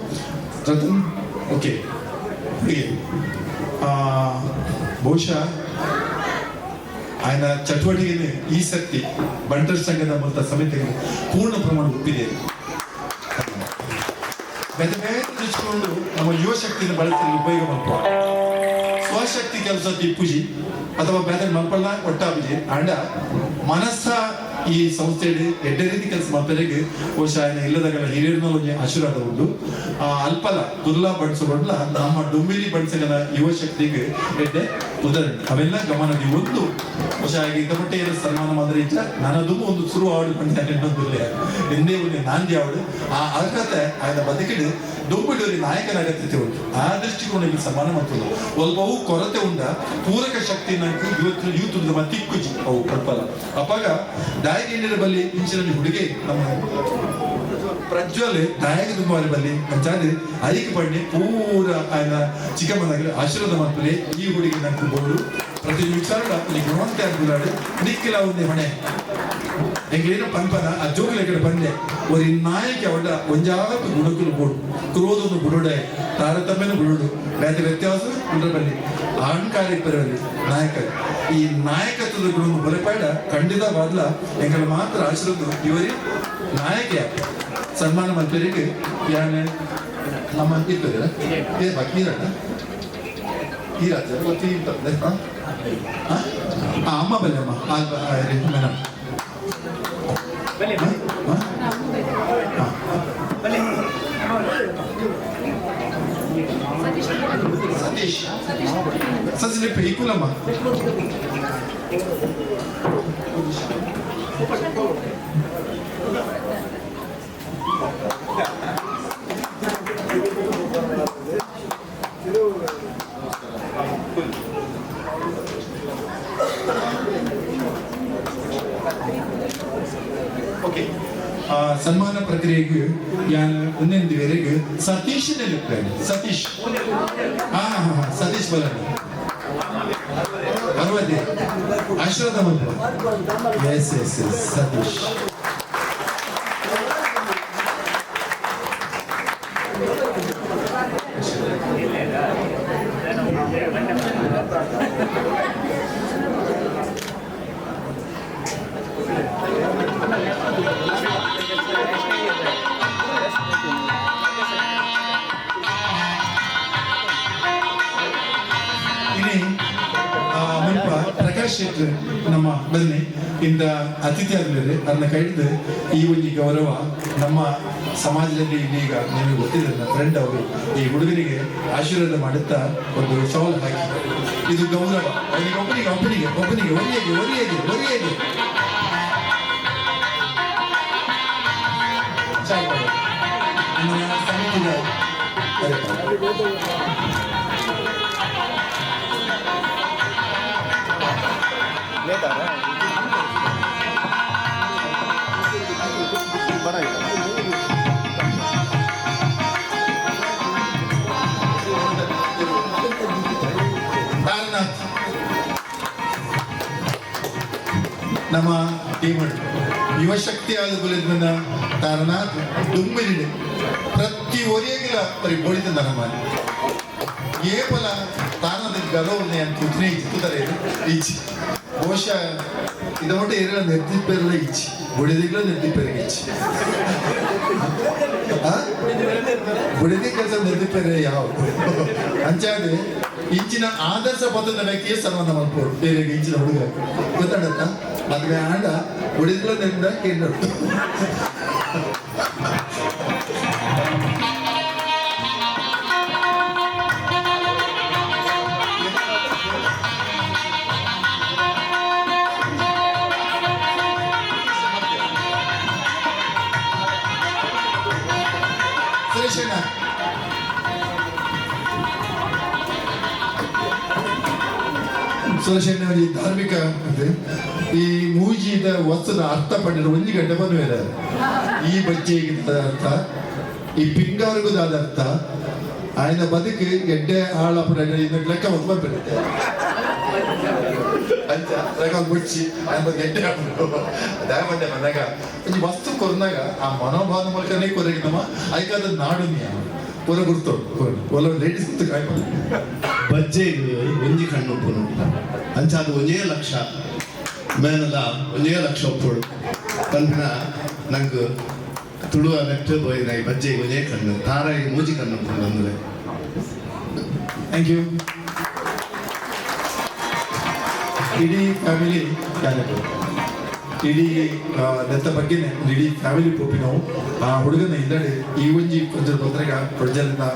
ಓಕೆ ಬಹುಶಃ ఆయన ಚಟುವಟಿಕೆಗೆ ಈ ಸರ್ತಿ ಬಂಟರ್ ಸಂಘದ ಮತ್ತು ಸಮಿತಿಗೆ ಪೂರ್ಣ ಪ್ರಮಾಣ ಒಪ್ಪಿದೆ ಬೆದೆಚ್ಚಿಕೊಂಡು ನಮ್ಮ ಯುವ ಶಕ್ತಿಯನ್ನು ಬಳಸಲು ಉಪಯೋಗ ಮಾಡ್ತಾರೆ ಸ್ವಶಕ್ತಿ ಕೆಲಸ ತಿಪ್ಪುಜಿ ಅಥವಾ ಬೇರೆ ಮಲ್ಪಲ್ಲ ಒಟ್ಟಾಬುಜಿ ಅಂಡ ಮನಸ್ಸ ಈ ಸಂಸ್ಥೆಯಲ್ಲಿ ಎಡ್ಡೆ ರೀತಿ ಕೆಲಸ ಮಾಡ್ತಾರೆ ಬಹುಶಃ ಇಲ್ಲದಾಗಲ್ಲ ಹಿರಿಯರ್ನ ಒಂದು ಆಶೀರ್ವಾದ ಉಂಟು ಅಲ್ಪಲ ದುರ್ಲಾ ಬಡಿಸೋಡ್ಲ ನಮ್ಮ ಡುಂಬಿಲಿ ಬಡಿಸಗಲ ಯುವ ಶಕ್ತಿಗೆ ಎಡ್ಡೆ ಉದಾಹರಣೆ ಅವೆಲ್ಲ ಗಮನದಿ ಒಂದು ಬಹುಶಃ ಇದ್ದಪಟ್ಟೆ ಸನ್ಮಾನ ಮಾತ್ರ ಇಷ್ಟ ನನ್ನದು ಒಂದು ಶುರು ಆವಡು ಪಂಚಾಯತ್ ಇನ್ನೊಂದು ಎಂದೇ ಒಂದು ನಾಂದಿ ಆವಡು ಆ ಅರ್ಹತೆ ಆಯ್ದ ಬದುಕಿಡು ದುಂಬಿಡೂರಿ ನಾಯಕನ ಅಗತ್ಯತೆ ಉಂಟು ಆ ದೃಷ್ಟಿಕೋನದಲ್ಲಿ ಸನ್ಮಾನ ಮಾಡ್ತದೆ ಸ್ವಲ್ಪವು ಕೊರತೆ ಉಂಡ ಪೂರಕ ಶಕ್ತಿ ಇವತ್ತು ಯೂತ್ ತಿಕ್ಕುಜಿ ಅವು ಅಲ್ಪಲ ಅಪ್ಪಾಗ ದಾಯಕ ಬಲ್ಲಿ ಇಂಚಿನಲ್ಲಿ ಹುಡುಗಿ ನಮ್ಮ ಪ್ರಜ್ವಲ್ ದಾಯಕ ದುಂಬಾರಿ ಬಲ್ಲಿ ಅಂಚಾದ್ರೆ ಐಕ್ ಪಡ್ನೆ ಪೂರ ಆಯ್ನ ಚಿಕ್ಕಮ್ಮನಾಗಲಿ ಆಶೀರ್ವಾದ ಮಾಡ್ತಾರೆ ಈ ಹುಡುಗಿ ನಂಗೆ ಬೋಡು ಪ್ರತಿ ವಿಚಾರ ಗುಣವಂತೆ ಆಗ್ಬಿಡಾಡು ನಿಕ್ಕಿಲ್ಲ ಒಂದೇ ಹೊಣೆ ಎಂಗೇನು ಪಂಪನ ಆ ಜೋಗಿಲ ಕಡೆ ಬಂದೆ ஒரு ನಾಯಕ ಅವಡ ಒಂಜಾತು ಗುಣಕುಲು ಬೋಡು ಕ್ರೋಧನು ಬುಡುಡೆ ತಾರತಮ್ಯನು ಬುಡುಡು ಬೇರೆ ವ್ಯತ್ಯಾಸ ಬಲ್ಲಿ ಅಹಂಕಾರಿ ಬರಲಿ ನಾಯಕ ಈ ನಾಯಕತ್ವದ ಗುಣವನ್ನು ಬರಬೇಡ ಖಂಡಿತ ಬಾದ್ಲ ಎಂಗಳ ಮಾತ್ರ ಆಶೀರ್ವಾದ ಇವರಿ ನಾಯಕ ಸನ್ಮಾನ ಮಂತ್ರಿಗೆ ಯಾನೆ ನಮ್ಮ ಇರ್ತದೆ ಬಾಕಿರಲ್ಲ ಈ ರಾಜ್ಯ ಗೊತ್ತಿರ್ತದೆ ಅಮ್ಮ ಬಲ್ಲಮ್ಮ ಮೇಡಮ್ ಸತೀಶ್ ಸತೀಶ್ ಪೇಕುಲಮ್ಮ ಓಕೆ ಸನ್ಮಾನ ಪ್ರಕ್ರಿಯೆಗೆ ಯಾನು ಒಂದೊಂದುವರೆಗೆ ಸತೀಶನೇ ಇರ್ತಾನೆ ಸತೀಶ್ ಸತೀಶ್ ಬಲಣ್ಣ ಪರ್ವತೆ ಆಶೀರ್ವಾದ ಮಂತ್ರ S S S Satish Prakash Shetty ನಮ್ಮ ಬನ್ನಿ ಇಂದ ಅತಿಥಿ ಆಗಲಿದೆ ಅದನ್ನ ಕೈದು ಈ ಒಂದು ಗೌರವ ನಮ್ಮ ಸಮಾಜದಲ್ಲಿ ಈಗ ನಿಮಗೆ ಗೊತ್ತಿದೆ ನನ್ನ ಫ್ರೆಂಡ್ ಅವರು ಈ ಹುಡುಗನಿಗೆ ಆಶೀರ್ವಾದ ಮಾಡುತ್ತಾ ಒಂದು ಶಾಲ್ ಹಾಕಿ ಇದು ಗೌರವ ಅವನಿಗೆ ಒಬ್ಬನಿಗೆ ಒರಿಯಗೆ ಸಮಿತಿಯ ತಾರನಾಥ್ ನಮ್ಮ ಟೀಮ್ ಯುವಶಕ್ತಿ ಆದ ಗುಲಿದ್ಮನ ತಾರನಾಥ್ ದುಂಬಿಲಿಡೆ ಪ್ರತಿ ಒರಿಯಗಿಲ ಪರಿ ಬೋಡಿತ ನಮ್ಮ ಏಪಲ ತಾನದ ಗಲವನ್ನೇ ಅಂತ ಕೂತ್ರೆ ಇತ್ತುತ್ತಾರೆ ಈಚಿ ಬಹುಶಃ ಇದೊಂದು ಏರಿಯಾ ನಿರ್ದಿಪ್ಪೆಲ್ಲ ಈಚಿ ಬುಡಿದಿಗ್ಲ ನಿರ್ದಿಪ್ಪೆರಿಗೆ ಈಚಿ ಬುಡಿದಿ ಕೆಲಸ ನಿರ್ದಿಪ್ಪೆರೆ ಯಾವ ಅಂಚಾದೆ ಇಂಚಿನ ಆದರ್ಶ ಪದದ ವ್ಯಕ್ತಿಯೇ ಸನ್ಮಾನ ಮಾಡ್ಬೋದು ಬೇರೆ ಇಂಚಿನ ಹುಡುಗ ಗೊತ್ತಾಡತ್ತ ಮದುವೆ ಆಂಡ ಬುಡಿದಿಗ್ಲ ನಿರ್ದ ಕೇಂದ್ರ ಸುರೇಶಣ್ಣ ಸುರೇಶಣ್ಣ ಈ ಧಾರ್ಮಿಕ ಈ ಮೂಜಿದ ವಸ್ತುದ ಅರ್ಥ ಪಡೆದ ಒಂದು ಗಂಟೆ ಬಂದ ಈ ಬಜ್ಜೆಗಿದ್ದ ಅರ್ಥ ಈ ಪಿಂಗವರೆಗೂ ಆದ ಅರ್ಥ ఆయన ಬದುಕು ಎಡ್ಡೆ ಆಳಪುರ ಲೆಕ್ಕ ಒಂದು ಬಂದ್ಬಿಡುತ್ತೆ ಅಂತ ಮುಚ್ಚಿ ఆయన ಗೆಡ್ಡೆ ದಯಪಟ್ಟೆ ಬಂದಾಗ ಈ ವಸ್ತು ಕೊರ್ನಾಗ ಆ ಮನೋಭಾವ ಮೂಲಕನೇ ಕೊರಗಿದಮ್ಮ ಐಕಾದ ನಾಡು ಪೂರ ಗುರ್ತು ಒಲ ಲೇಡೀಸ್ ಗುರ್ತು ಕಾಯ್ಬೋದು ಬಜ್ಜೆಗೆ ಒಂಜಿ ಕಣ್ಣು ಒಪ್ಪುನು ಅಂಚಾದ ಒಂದೇ ಲಕ್ಷ ಮೇನದ ಒಂದೇ ಲಕ್ಷ ಒಪ್ಪುಡು ಪಂಪಿನ ನಂಗೆ ತುಳುವ ನೆಟ್ಟು ಹೋಯ್ನ ಈ ಬಜ್ಜೆಗೆ ಒಂದೇ ಕಣ್ಣು ತಾರಾಗಿ ಮೂಜಿ ಕಣ್ಣು ಒಪ್ಪುಡು ಅಂದ್ರೆ ಥ್ಯಾಂಕ್ ಯು ಇಡೀ ಫ್ಯಾಮಿಲಿ ಇಡೀ ನೆತ್ತ ಬಗ್ಗೆ ಇಡೀ ಫ್ಯಾಮಿಲಿ ಪೋಪಿ ನಾವು ಆ ಹುಡುಗನ ಇಲ್ಲಡೆ ಈ ಒಂಜಿ ಕೊಂಚ ತೊಂದರೆಗ ಪ್ರಜಲಿನ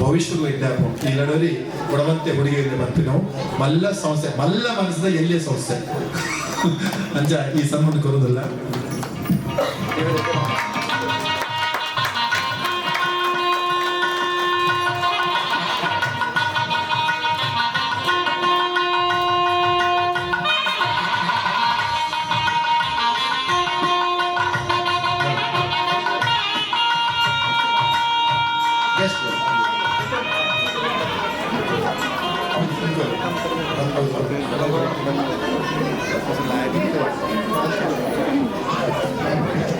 ಭವಿಷ್ಯಗಳು ಇದ್ದಾಪು ಇಲ್ಲಡೋರಿ ಕೊಡವಂತೆ ಹುಡುಗಿಯಲ್ಲಿ ಬರ್ತೀವಿ ನಾವು ಮಲ್ಲ ಸಂಸ್ಥೆ ಮಲ್ಲ ಮನಸ್ಸಿನ ಎಲ್ಲಿಯ ಸಂಸ್ಥೆ ಅಂಚ ಈ ಸನ್ಮಾನ ಕೊರೋದಿಲ್ಲ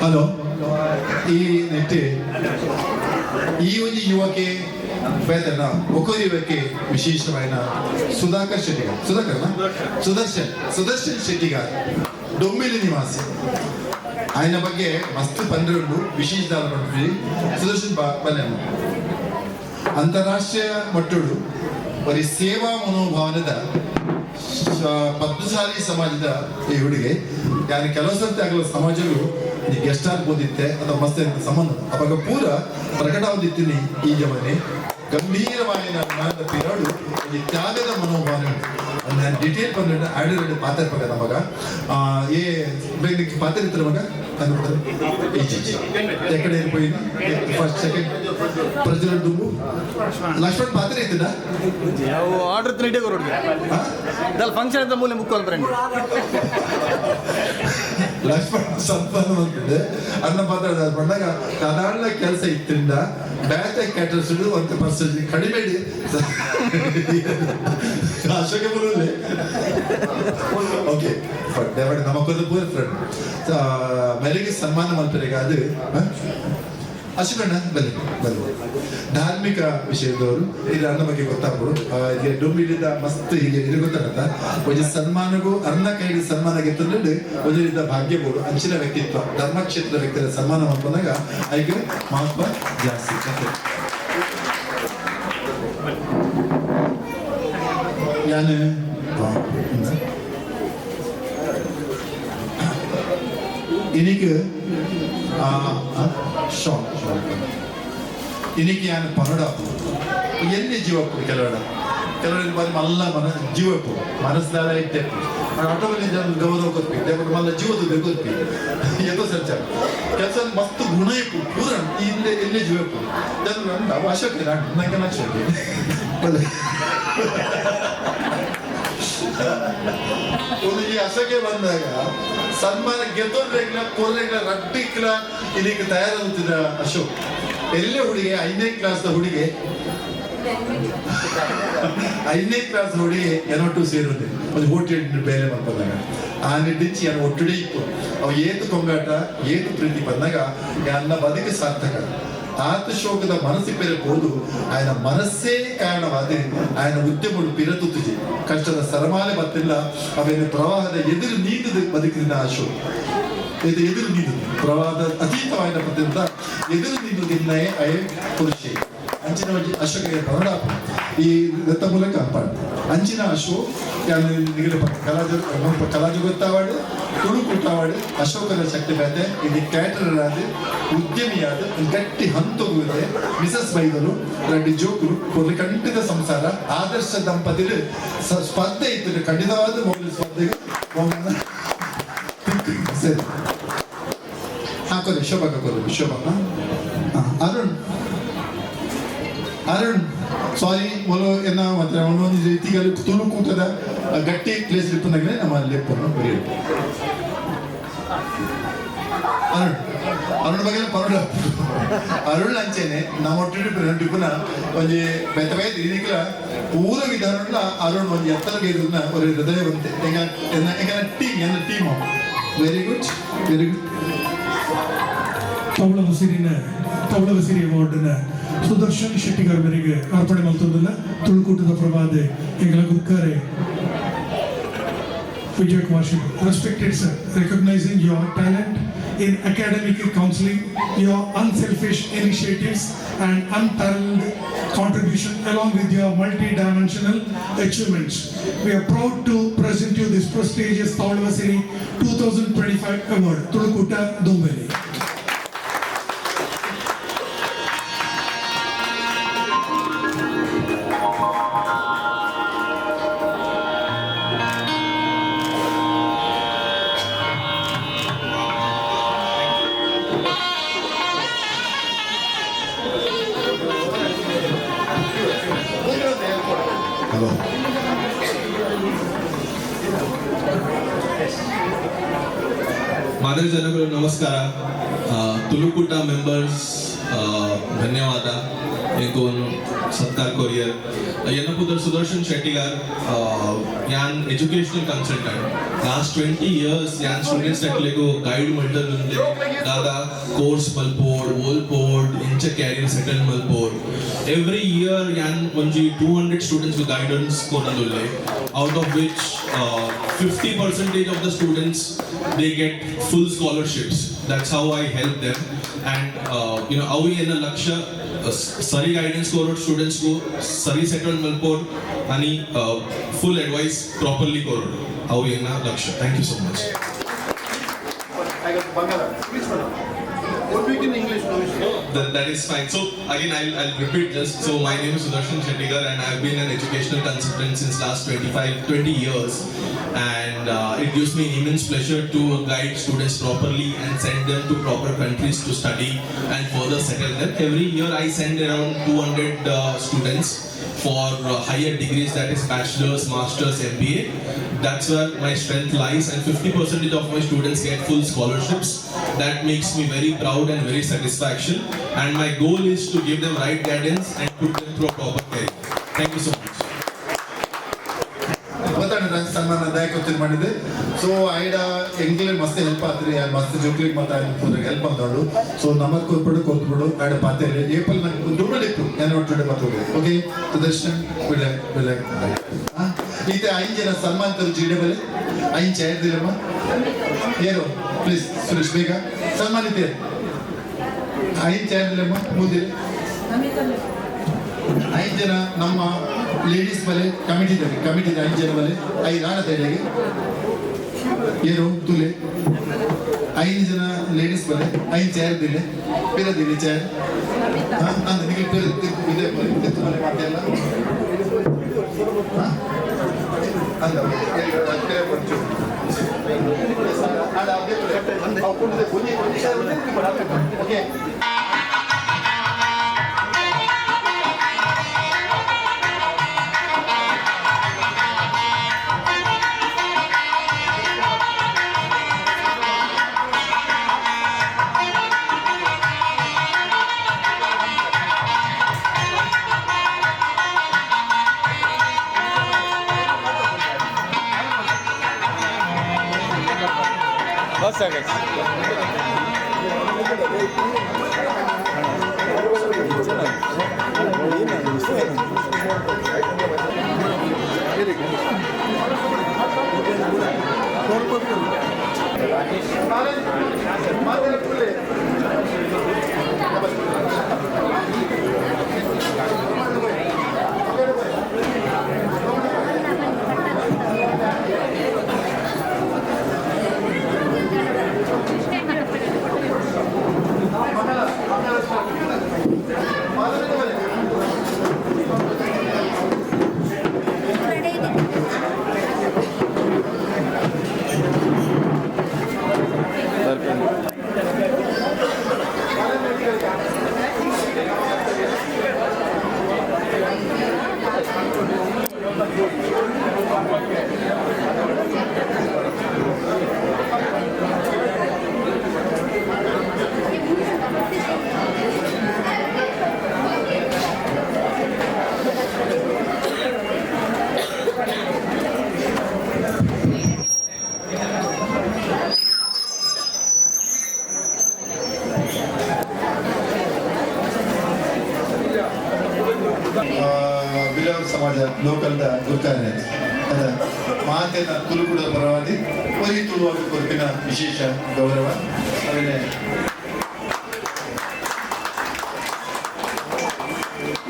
ಹಲೋ ಈ ನೆಟ್ಟೆ ಈ ಒಂದು ಯುವಕೆ ಬೇತನ ಒಕ್ಕೊರಿ ಯುವಕೆ ವಿಶೇಷವಾದ ಸುಧಾಕರ್ ಶೆಟ್ಟಿಗಾರ್ ಸುದರ್ಶನ್ ಶೆಟ್ಟಿಗಾರ್ ಡೊಂಬಿಲಿ ನಿವಾಸಿ ఆయన ಬಗ್ಗೆ ಮಸ್ತ್ ಪಂದ್ರಗಳು ವಿಶೇಷ ಪಂದ್ರಿ ಸುದರ್ಶನ್ ಬಲ್ಯ ಅಂತಾರಾಷ್ಟ್ರೀಯ ಮಟ್ಟಡು ಬರೀ ಸೇವಾ ಮನೋಭಾವನದ ಪದ್ಮಶಾಲಿ ಸಮಾಜದ ಈ ಹುಡುಗೆ ಯಾರು ಕೆಲವು ಸರ್ತಿ ಆಗಲು ಸಮಾಜಗಳು ಗೆಸ್ಟ್ ಆಗ್ಬೋದಿತ್ತೆ ಅಥವಾ ಮಸ್ತ್ ಸಂಬಂಧ ಅವಾಗ ಪೂರ ಪ್ರಕಟವಾದಿತ್ತೀನಿ ಈ ಜಮನೆ ಗಂಭೀರವಾದ ಜ್ಞಾನದ ಪಿರಾಡು ಈ ತ್ಯಾಗದ ಮನೋಭಾವನೆ ನಾನು ಡಿಟೇಲ್ ಬಂದ್ರೆ ಆಡಿರೋ ಪಾತ್ರ ಪಕ್ಕ ನಮಗ ಏ ಬೇಗ ಪಾತ್ರ ಇತ್ತು ಮಗ ಅನ್ಬಿಡ್ತಾರೆ ಎಕಡೆ ಇರ್ಬೋದು ಫಸ್ಟ್ ಸೆಕೆಂಡ್ ಪ್ರಜ್ವಲ್ ದುಂಬು ಲಕ್ಷ್ಮಣ್ ಪಾತ್ರ ಇತ್ತಿನ ನಾವು ಆರ್ಡರ್ ತಿಂಡಿ ಕೊರೋದು ಫಂಕ್ಷನ್ ಅಂತ ಮೂಲೆ ಮುಕ್ಕೋಲ್ ಫ್ರೆಂಡ್ ಲಕ್ಷ್ಮಣ್ ಸಂಪನ್ನ ಅಂತಿದ್ದೆ ಅನ್ನ ಪಾತ್ರ ಬಂದಾಗ ಸಾಧಾರಣ ಕೆಲಸ ಇತ್ತಿಂದ ಬ್ಯಾಚ್ ಕ್ಯಾಟರ್ಸ್ 1% ಕಡಿಮೆ ಅಶೋಕ ಬರೋಲ್ಲ ಓಕೆ ನಮಗೊಂದು ಪೂರ ಫ್ರೆಂಡ್ ಮೆರಿಗೆ ಸನ್ಮಾನ ಮಾಡ್ತಾರೆ ಅದು ಅಶೋಕಣ್ಣ ಬಲ್ಲಿ ಧಾರ್ಮಿಕ ವಿಷಯದವರು ಇಲ್ಲಿ ಅನ್ನ ಬಗ್ಗೆ ಗೊತ್ತಾಗ್ಬೋದು ಇಲ್ಲಿ ಡೊಂಬಿಲಿದ್ದ ಮಸ್ತ್ ಇಲ್ಲಿ ಇದು ಗೊತ್ತಾಗತ್ತ ಒಂದು ಸನ್ಮಾನಗೂ ಅರ್ನ ಕೈಗೆ ಸನ್ಮಾನ ಗೆತ್ತಂದ್ರೆ ಒಂದರಿಂದ ಭಾಗ್ಯಬೋದು ಅಂಚಿನ ವ್ಯಕ್ತಿತ್ವ ಧರ್ಮಕ್ಷೇತ್ರದ ವ್ಯಕ್ತಿಯ ಸನ್ಮಾನ ಮಾಡ್ಕೊಂಡಾಗ ಐಗೆ ಮಹತ್ವ ಜಾಸ್ತಿ ನಾನು എനിക്ക് എനിക്ക് ഞാൻ പനോട ಎಲ್ಲಿ ಜೀವಪ್ಪು ಕೆಲವರಿಗೆ ಬಾರಿ ಮಲ್ಲ ಜೀವಪ್ಪು ಮನಸ್ಸಿನಾರ ಇಟ್ಟೆ ಆಟೋಮಲ್ಲಿ ಜನ ಗೌರವ ಕೊಡ್ಬೇಕು ಮಲ್ಲ ಜೀವದ ಕೊಡ್ಬೇಕು ಎತ್ತೋ ಸರ್ಚ ಕೆಲಸ ಮಸ್ತ್ ಗುಣ ಇಪ್ಪು ಪೂರ ಇಲ್ಲೇ ಎಲ್ಲಿ ಜೀವಪ್ಪು ಜನರು ನಾವು ಅಶೋಕ ನಂಗೆ ಅಶೋಕ ಒಂದು ಈ ಅಸಕ್ಕೆ ಬಂದಾಗ ಸನ್ಮಾನ ಗೆದ್ದೋರ್ರೆಗ್ಲ ಕೋರ್ರೆಗ್ಲ ರಡ್ಡಿಕ್ಲ ಇದಕ್ಕೆ ತಯಾರಾಗುತ್ತಿದ್ದ ಅಶೋಕ್ ಎಲ್ಲೇ ಹುಡುಗಿ 5ನೇ ಕ್ಲಾಸ್ ಹುಡುಗಿ 5ನೇ ಕ್ಲಾಸ್ ಹುಡುಗಿ ಏನೊಟ್ಟು ಸೇರುತ್ತೆ ಒಂದು ಹೋಟೆಲ್ ಬೇರೆ ಮಾಡ್ಕೊಂಡಾಗ ಆ ನಿಡ್ಡಿಂಚಿ ಏನು ಒಟ್ಟುಡಿ ಇತ್ತು ಅವು ಏತು ಕೊಂಗಾಟ ಏತು ಪ್ರೀತಿ ಬಂದಾಗ ಎಲ್ಲ ಬದುಕು ಸಾರ್ಥಕ ಆತ ಶೋಕದ ಮನಸ್ಸು ಪೆರಬಹುದು ಆಯನ ಮನಸ್ಸೇ ಕಾರಣವಾದ ಆಯನ ಉದ್ಯಮ ಪಿರತುತ್ತಿದೆ ಕಷ್ಟದ ಸರಮಾಲೆ ಬತ್ತಿಲ್ಲ ಅವೇನು ಪ್ರವಾಹದ ಎದುರು ನೀಡಿದ ಬದುಕಿನ ಅಶೋಕ್ ಇದು ಎದುರು ನೀಡುದು ಪ್ರವಾಹದ ಅತೀತವಾದ ಪದ್ಯಂತ ಎದುರು ನೀಡುವುದಿಲ್ಲ ಅಯ ಪುರುಷ ಅಂಚಿನ ಅಶೋಕ ಹೊರಡ ಈ ರಥ ಮೂಲಕ ಅಂಚಿನ ಅಶೋಕ್ ಕಲಾಜು ಗೊತ್ತಾವಾಡು ತುಳುಕುಟ್ಟಾವಾಡು ಅಶೋಕದ ಶಕ್ತಿ ಬೇತೆ ಇದು ಕ್ಯಾಟರರ್ ಆದ ಉದ್ಯಮಿಯಾದ ಗಟ್ಟಿ ಹಂತೋಗುವುದೇ ಮಿಸಸ್ ಬೈದರು ರೆಡ್ಡಿ ಜೋಕರು ಕೊಲ್ಲಿ ಖಂಡಿತ ಸಂಸಾರ ಆದರ್ಶ ದಂಪತಿಗಳು ಸ್ಪರ್ಧೆ ಇತ್ತು ಖಂಡಿತವಾದ ಮೊದಲು ಸ್ಪರ್ಧೆಗೆ ಸರಿ ಹಾಕೋದು ಶೋಭಾ ಶೋಭಾ ಅರುಣ್ ಸಾರಿ ಮೊದಲು ಏನ ಮಾತ್ರ ಒಂದೊಂದು ರೀತಿಗಳು ತುಳುಕೂಟದ ಗಟ್ಟಿ ಪ್ಲೇಸ್ ಲಿಪ್ಪನಾಗಲೇ ನಮ್ಮ ಲೆಪ್ಪನ್ನು ಬರೆಯುತ್ತೆ ಅರುಣ್ ಬಗ್ಗೆ ಪರೋಡ ಅರುಣ್ ಅಂಚೆನೆ ನಮ್ಮ ಒಟ್ಟಿಗೆ ಟಿಪ್ಪನ ಒಂದು ಬೆತ್ತ ಬೇದ ಇದಕ್ಕೆ ಪೂರ ವಿಧಾನ ಅರುಣ್ ಒಂದು ಎತ್ತರ ಇದನ್ನ ಒಂದು ಹೃದಯ ಬಂತೆ ಎಂಗ ಟೀಮ್ ವೆರಿ ಗುಡ್ ತವಳವಸಿರಿ ಅವಾರ್ಡ್ನ ಸುದರ್ಶನ್ ಶೆಟ್ಟಿಗಾರ್ ಅವರಿಗೆ ಅರ್ಪಣೆ ಮಾಡ್ತದನ್ನ ತುಳುಕೂಟದ ಪ್ರಭಾದೆ ಈಗಲ ಗುರ್ಕರೆ Vijay Kumar Shil. Respected sir, recognizing your talent in academic counseling, your unselfish initiatives and unparalleled contribution along with your multi-dimensional achievements. We are proud to present you this prestigious Tavlavasiri 2025 award, Tulukuta Dombeli. ಮಾದರಿ ಜನಗಳು ನಮಸ್ಕಾರ ತುಳುಕೂಟ ಮೆಂಬರ್ಸ್ ಧನ್ಯವಾದ ಇಂಕೋನು ಸತ್ಕಾರ್ ಕೊರಿಯರ್ ಏನಪ್ಪುದರ್ ಸುದರ್ಶನ್ ಶೆಟ್ಟಿಗಾರ್ ಯಾನ್ ಎಜುಕೇಶನಲ್ ಕನ್ಸಲ್ಟೆಂಟ್ ಲಾಸ್ಟ್ 20 years ಯಾನ್ ಸ್ಟೂಡೆಂಟ್ಸ್ ಎಟ್ಲೆಗು ಗೈಡ್ ಮಾಡ್ದರ್ ಉಂದೆ ದಾದಾ ಕೋರ್ಸ್ ಮಲ್ಪೋಡ್ ಓಲ್ಪೋಡ್ ಇಂಚ ಕ್ಯಾರಿಯರ್ ಸೆಟಲ್ ಮಲ್ಪೋಡ್ ಎವ್ರಿ ಇಯರ್ ಯಾನ್ ಒಂಜಿ 200 ಸ್ಟೂಡೆಂಟ್ಸ್ ಗೈಡೆನ್ಸ್ ಕೊನದುಲ್ಲೆ out of which 50% of the students they get full scholarships. That's how I help them. And avi ena laksha sari guidance koru students ko sari settled malpod ani full advice properly koru avi ena laksha. Thank you so much. I got Bangala. Please speak in English. That is fine. So again, I'll repeat just. So my name is Sudarshan Shettigar, and I've been an educational consultant since last 20 years. And it gives me immense pleasure to guide students properly and send them to proper countries to study and further settle them. Every year I send around 200 students for higher degrees, that is bachelor's, master's, MBA. That's where my strength lies, and 50% of my students get full scholarships. That makes me very proud and very satisfaction. And my goal is to give them right guidance and put them through a proper career. Thank you so much. ಸನ್ಮಾನ ದಯಕೊತ್ತಿನ ಮಾಡಿದೆ ಸೊ ಐಡ ಎಂಗ್ಲೇ ಮಸ್ತ್ ಹೆಲ್ಪ್ ಆದ್ರಿ ಮಸ್ತ್ ಜೋಕ್ಲಿಗೆ ಮತ್ತೆ ಹೆಲ್ಪ್ ಮಾಡ್ತಾಳು ಸೊ ನಮಗ್ ಕೊಟ್ಬಿಡು ಐಡ ಪಾತೆಲೆ ಏಪಲ್ ನಂಗೆ ದುಡ್ಡು ಇತ್ತು ನಾನು ಒಟ್ಟು ಮತ್ತೆ ಓಕೆ ಸುದರ್ಶನ್ ಬಿಳೆ ಈತೆ 5 ಜನ ಸನ್ಮಾನಿತರು ಜಿಡಬಲೆ 5 ಚೇರ್ದಿರಮ್ಮ ಏರು ಪ್ಲೀಸ್ ಸುರೇಶ್ ಬೇಗ ಸನ್ಮಾನಿತೆ 5 ಚೇರ್ದಿರಮ್ಮ ಮುಂದೆ 5 ಜನ ನಮ್ಮ ಲೇಡೀಸ್ ಬಲೆ ಕಮಿಟಿದ 5 ಜನ ಬಲೆ 5 ಆಡ ತಡೆಗೆ ಏರು ತುಲೆ 5 ಜನ ಲೇಡೀಸ್ ಬಲೆ 5 ಚೇರ್ ದಿಲೆ ಪಿರದಿಲೆ ಚೇರ್ ಅಂದ್ರೆ ನಿಮಗೆ ಪಿರ ಇದೆ ಬಲೆ ಮಾಡ್ತಿಲ್ಲ ಅಂದ ಬರ್ಚು ಆಡ ಓಕೆ ಬಸ್ ಆಗತ್ತೆ ಬಿಲವರ್ ಸಮಾಜ ಲೋಕಲ್ದ ಗುರ್ಕಾರ್ಯ ಅದ ಮಾತೆನ ತುಳುಕುಡ ಪರವಾಗಿ ಒರಿ ತುಳುವಾಗ ಕೊರಪಿನ ವಿಶೇಷ ಗೌರವ ಅವನೇ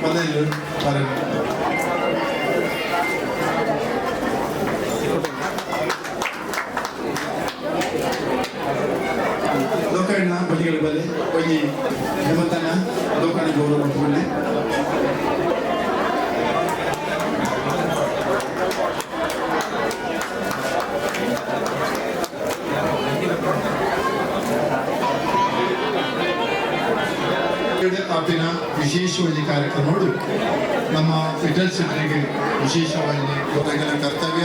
ಮನೆಯಲ್ಲೂ ಲೋಕಣ್ಣ ಬಲಿಗಳ ಬಲೆ ಹೋಗಿ ಹೇಮಂತನ ಲೋಕಣ್ಣ ಗೌರವ ಮಾಡ್ಕೊಳ್ಳಿ ಆಪಿನ ವಿಶೇಷವಾಗಿ ಕಾರ್ಯಕ್ರಮಗಳು ನಮ್ಮ ವಿಠಲ್ ಸೆಂಟ್ರಿಗೆ ವಿಶೇಷವಾಗಿ ನಮ್ಮ ಕರ್ತವ್ಯ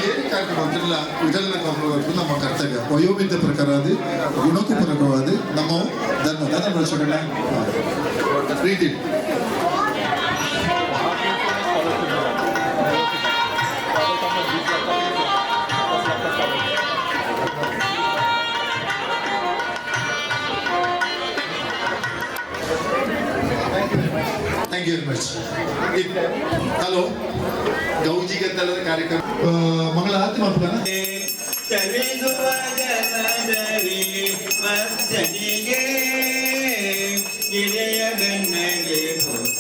ಏನು ಕಾರ್ಯಕ್ರಮ ಅಂತಿರಲ್ಲ ವಿಠಲ್ನ ಕಾಪಾಡಬೇಕು ನಮ್ಮ ಕರ್ತವ್ಯ ವಯೋಮಿತ ಪ್ರಕಾರ ಅದು ಗುಣಕ್ಕೂ ಪರಕವಾದ ನಮ್ಮ ದನ ಬಳಸೋಣ ಪ್ರೀತಿ thank you very much hello ಗೌಜಿ ಗದ್ದಲದ ಕಾರ್ಯಕ್ರಮ ಮಂಗಳ ಆರತಿ ಮಾಡ್ಬೋದಾ ಗಿರಿಯ ಗನ್ನಗೆ ಭೂತ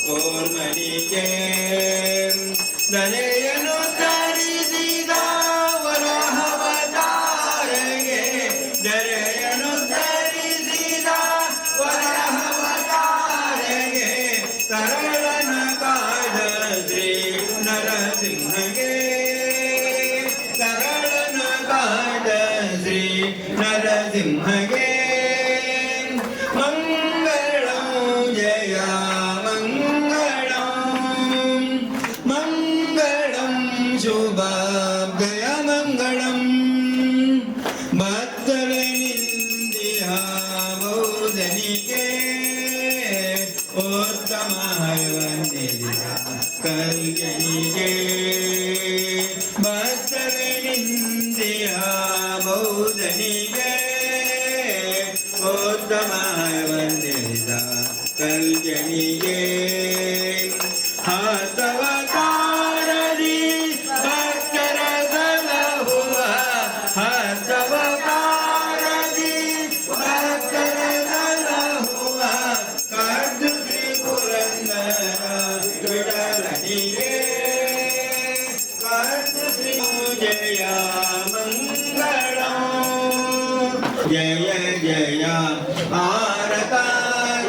ಕೋರ್ಮನಿಗೆ ದರೆಯನು ತರಿಸಿದ ವರಹವತಾರಗೆ ದರೆಯನು ತರಿಸಿದ ವರಹವತಾರಗೆ ತರಳನ ಕಾದ ಶ್ರೀ ನರಸಿಂಹಗೆ ತರಳನ ಕಾದ ಶ್ರೀ ನರಸಿಂಹಗೆ ಕಲ್ಗನಿಗೆ ಭಕ್ತನಿಂದಿಯ ಬೌದ್ಧನಿಗೆ ಉತ್ತಮಾಯ ವಂದಿಸಿದ ಕಲ್ಗನಿಗೆ ಹತವತಾರದಿ ಭಕ್ತರ ಸಲಹುವ ಹತವತಾರದಿ ಭಕ್ತರ ಸಲಹುವ ಕದ್ದು ಶ್ರೀ ಪುರಂದರ ವಿಠಲನಿಗೆ ಕದ್ದು ಶ್ರೀ ಜಯ ಮಂಗಳ ಜಯ ಜಯ ಆರತ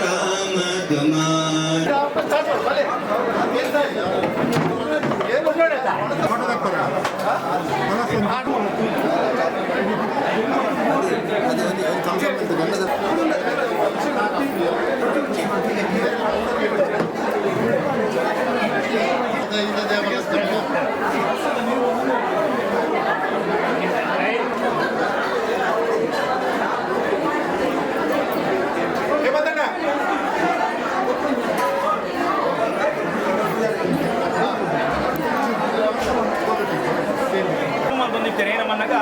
ರಾಮ ಕುಮಾರ ಓದಿರ್ತೇನೆ ಏನು ಮನ್ನಾಗ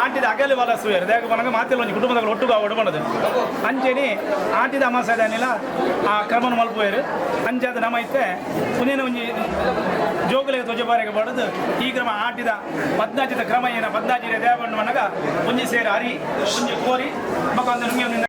ಆಂಟಿದ ಅಗಲು ವಲಸು ಯಾಕೆ ಮನಗ ಮಾತಿಲ್ಲ ಒಂದು ಕುಟುಂಬದಲ್ಲಿ ಒಟ್ಟುಗ ಒಡ್ಕೊಂಡದು ಅಂಚೆನಿ ಆಂಟಿದ ಅಮಾಸೆಲ್ಲ ಆ ಕ್ರಮನ ಮಲ್ಪೋಯರು ಅಂಚಾದ ನಮ್ಮ ಐತೆ ಪುನೇನ ಒಂಜಿ ಜೋಗುಲೆ ಧ್ವಜಬಾರಿಗೆ ಬಡದು ಈ ಕ್ರಮ ಆಟಿದ 14 ಕ್ರಮ ಏನ 14 ದೇವಣ್ಣ ಮನಗ ಒಂಜಿ ಸೇರಿ ಹರಿ ಒಂಜಿ ಕೋರಿ ಮಕ್ಕ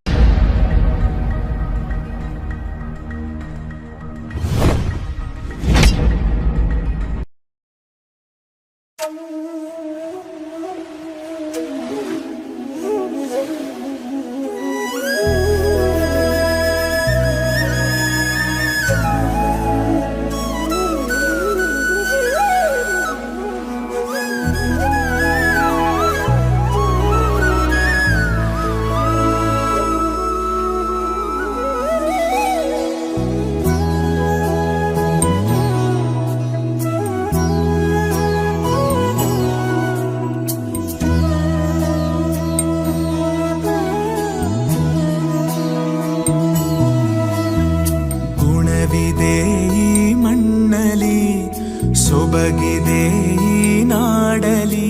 ಸೊಬಗಿದೆ ಈ ನಾಡಲಿ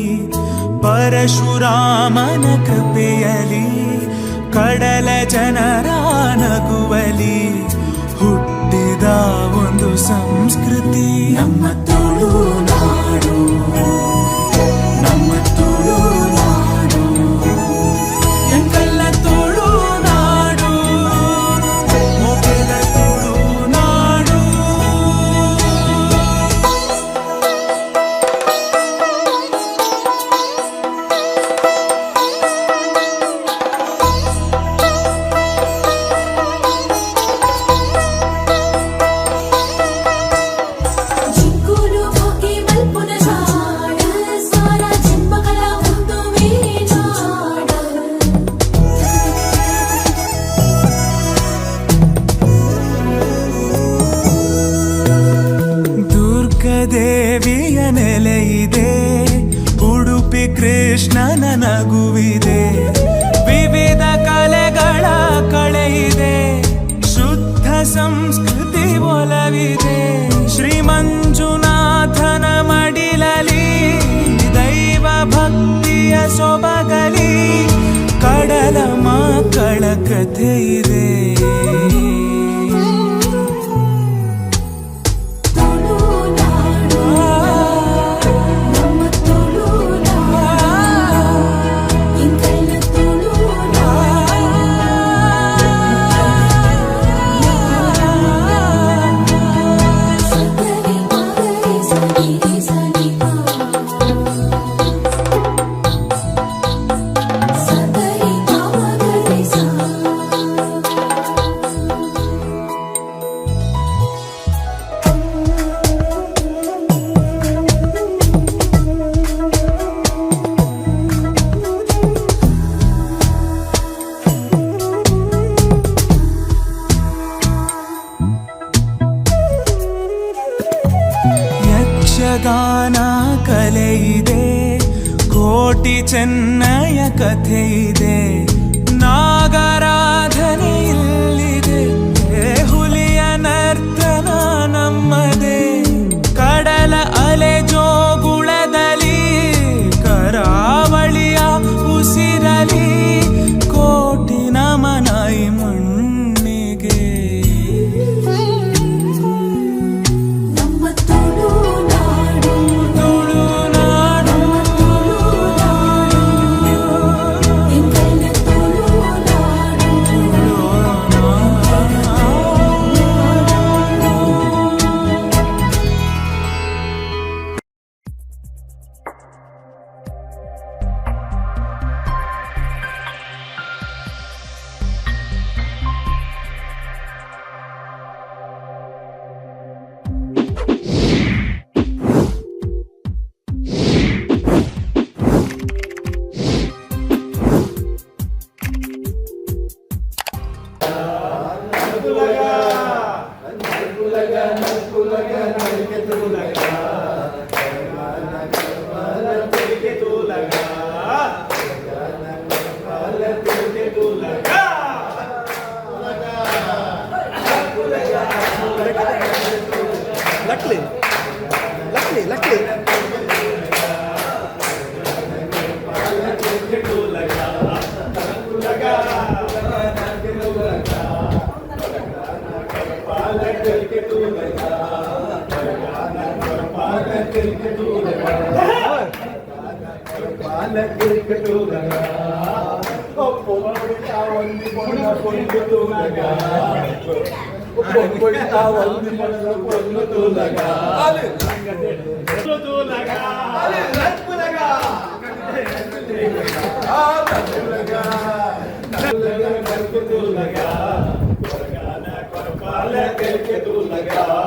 ಪರಶುರಾಮನ ಕೃಪೆಯಲಿ ಕಡಲ ಜನರ ನಗುವಲಿ ಹುಟ್ಟಿದ ಒಂದು ಸಂಸ್ಕೃತಿ ನಮ್ಮ ತುಳುನಾಡು ನಮ್ಮ ತುಳುನಾಡು ಎಂಕಲ್ಲ ತುಳುನಾಡು ಮೊಗೆದ ತುಳುನಾಡು ದೇವಿಯ ನೆಲೆಯಿದೆ ಉಡುಪಿ ಕೃಷ್ಣನ ನಗುವಿದೆ ವಿವಿಧ ಕಲೆಗಳ ಕಳೆಯಿದೆ ಶುದ್ಧ ಸಂಸ್ಕೃತಿ ಒಲವಿದೆ ಶ್ರೀ ಮಂಜುನಾಥನ ಮಡಿಲಲಿ ದೈವ ಭಕ್ತಿಯ ಸೊಬಗಲಿ ಕಡಲ ಮಕ್ಕಳ ಕಥೆ ಇದೆ ಯಕ್ಷಗಾನ ಕಲೆಯಿದೆ ಕೋಟಿ ಚೆನ್ನಯ ಕಥೆ ಇದೆ ನಾಗರಾಧನೆ ಇಲ್ಲಿದೆ ಹುಲಿಯ ನರ್ತನ ನಮ್ಮದೇ ಕಡಲ ಅಲೆ ಜೋಗುಳದಲ್ಲಿ ಕರಾವಳಿಯ ಉಸಿರಲಿ ಕೋಟಿ ನಮನ ಈ ಮಣ್ಣಿಗೆ ತುಳುನಾಡು लगा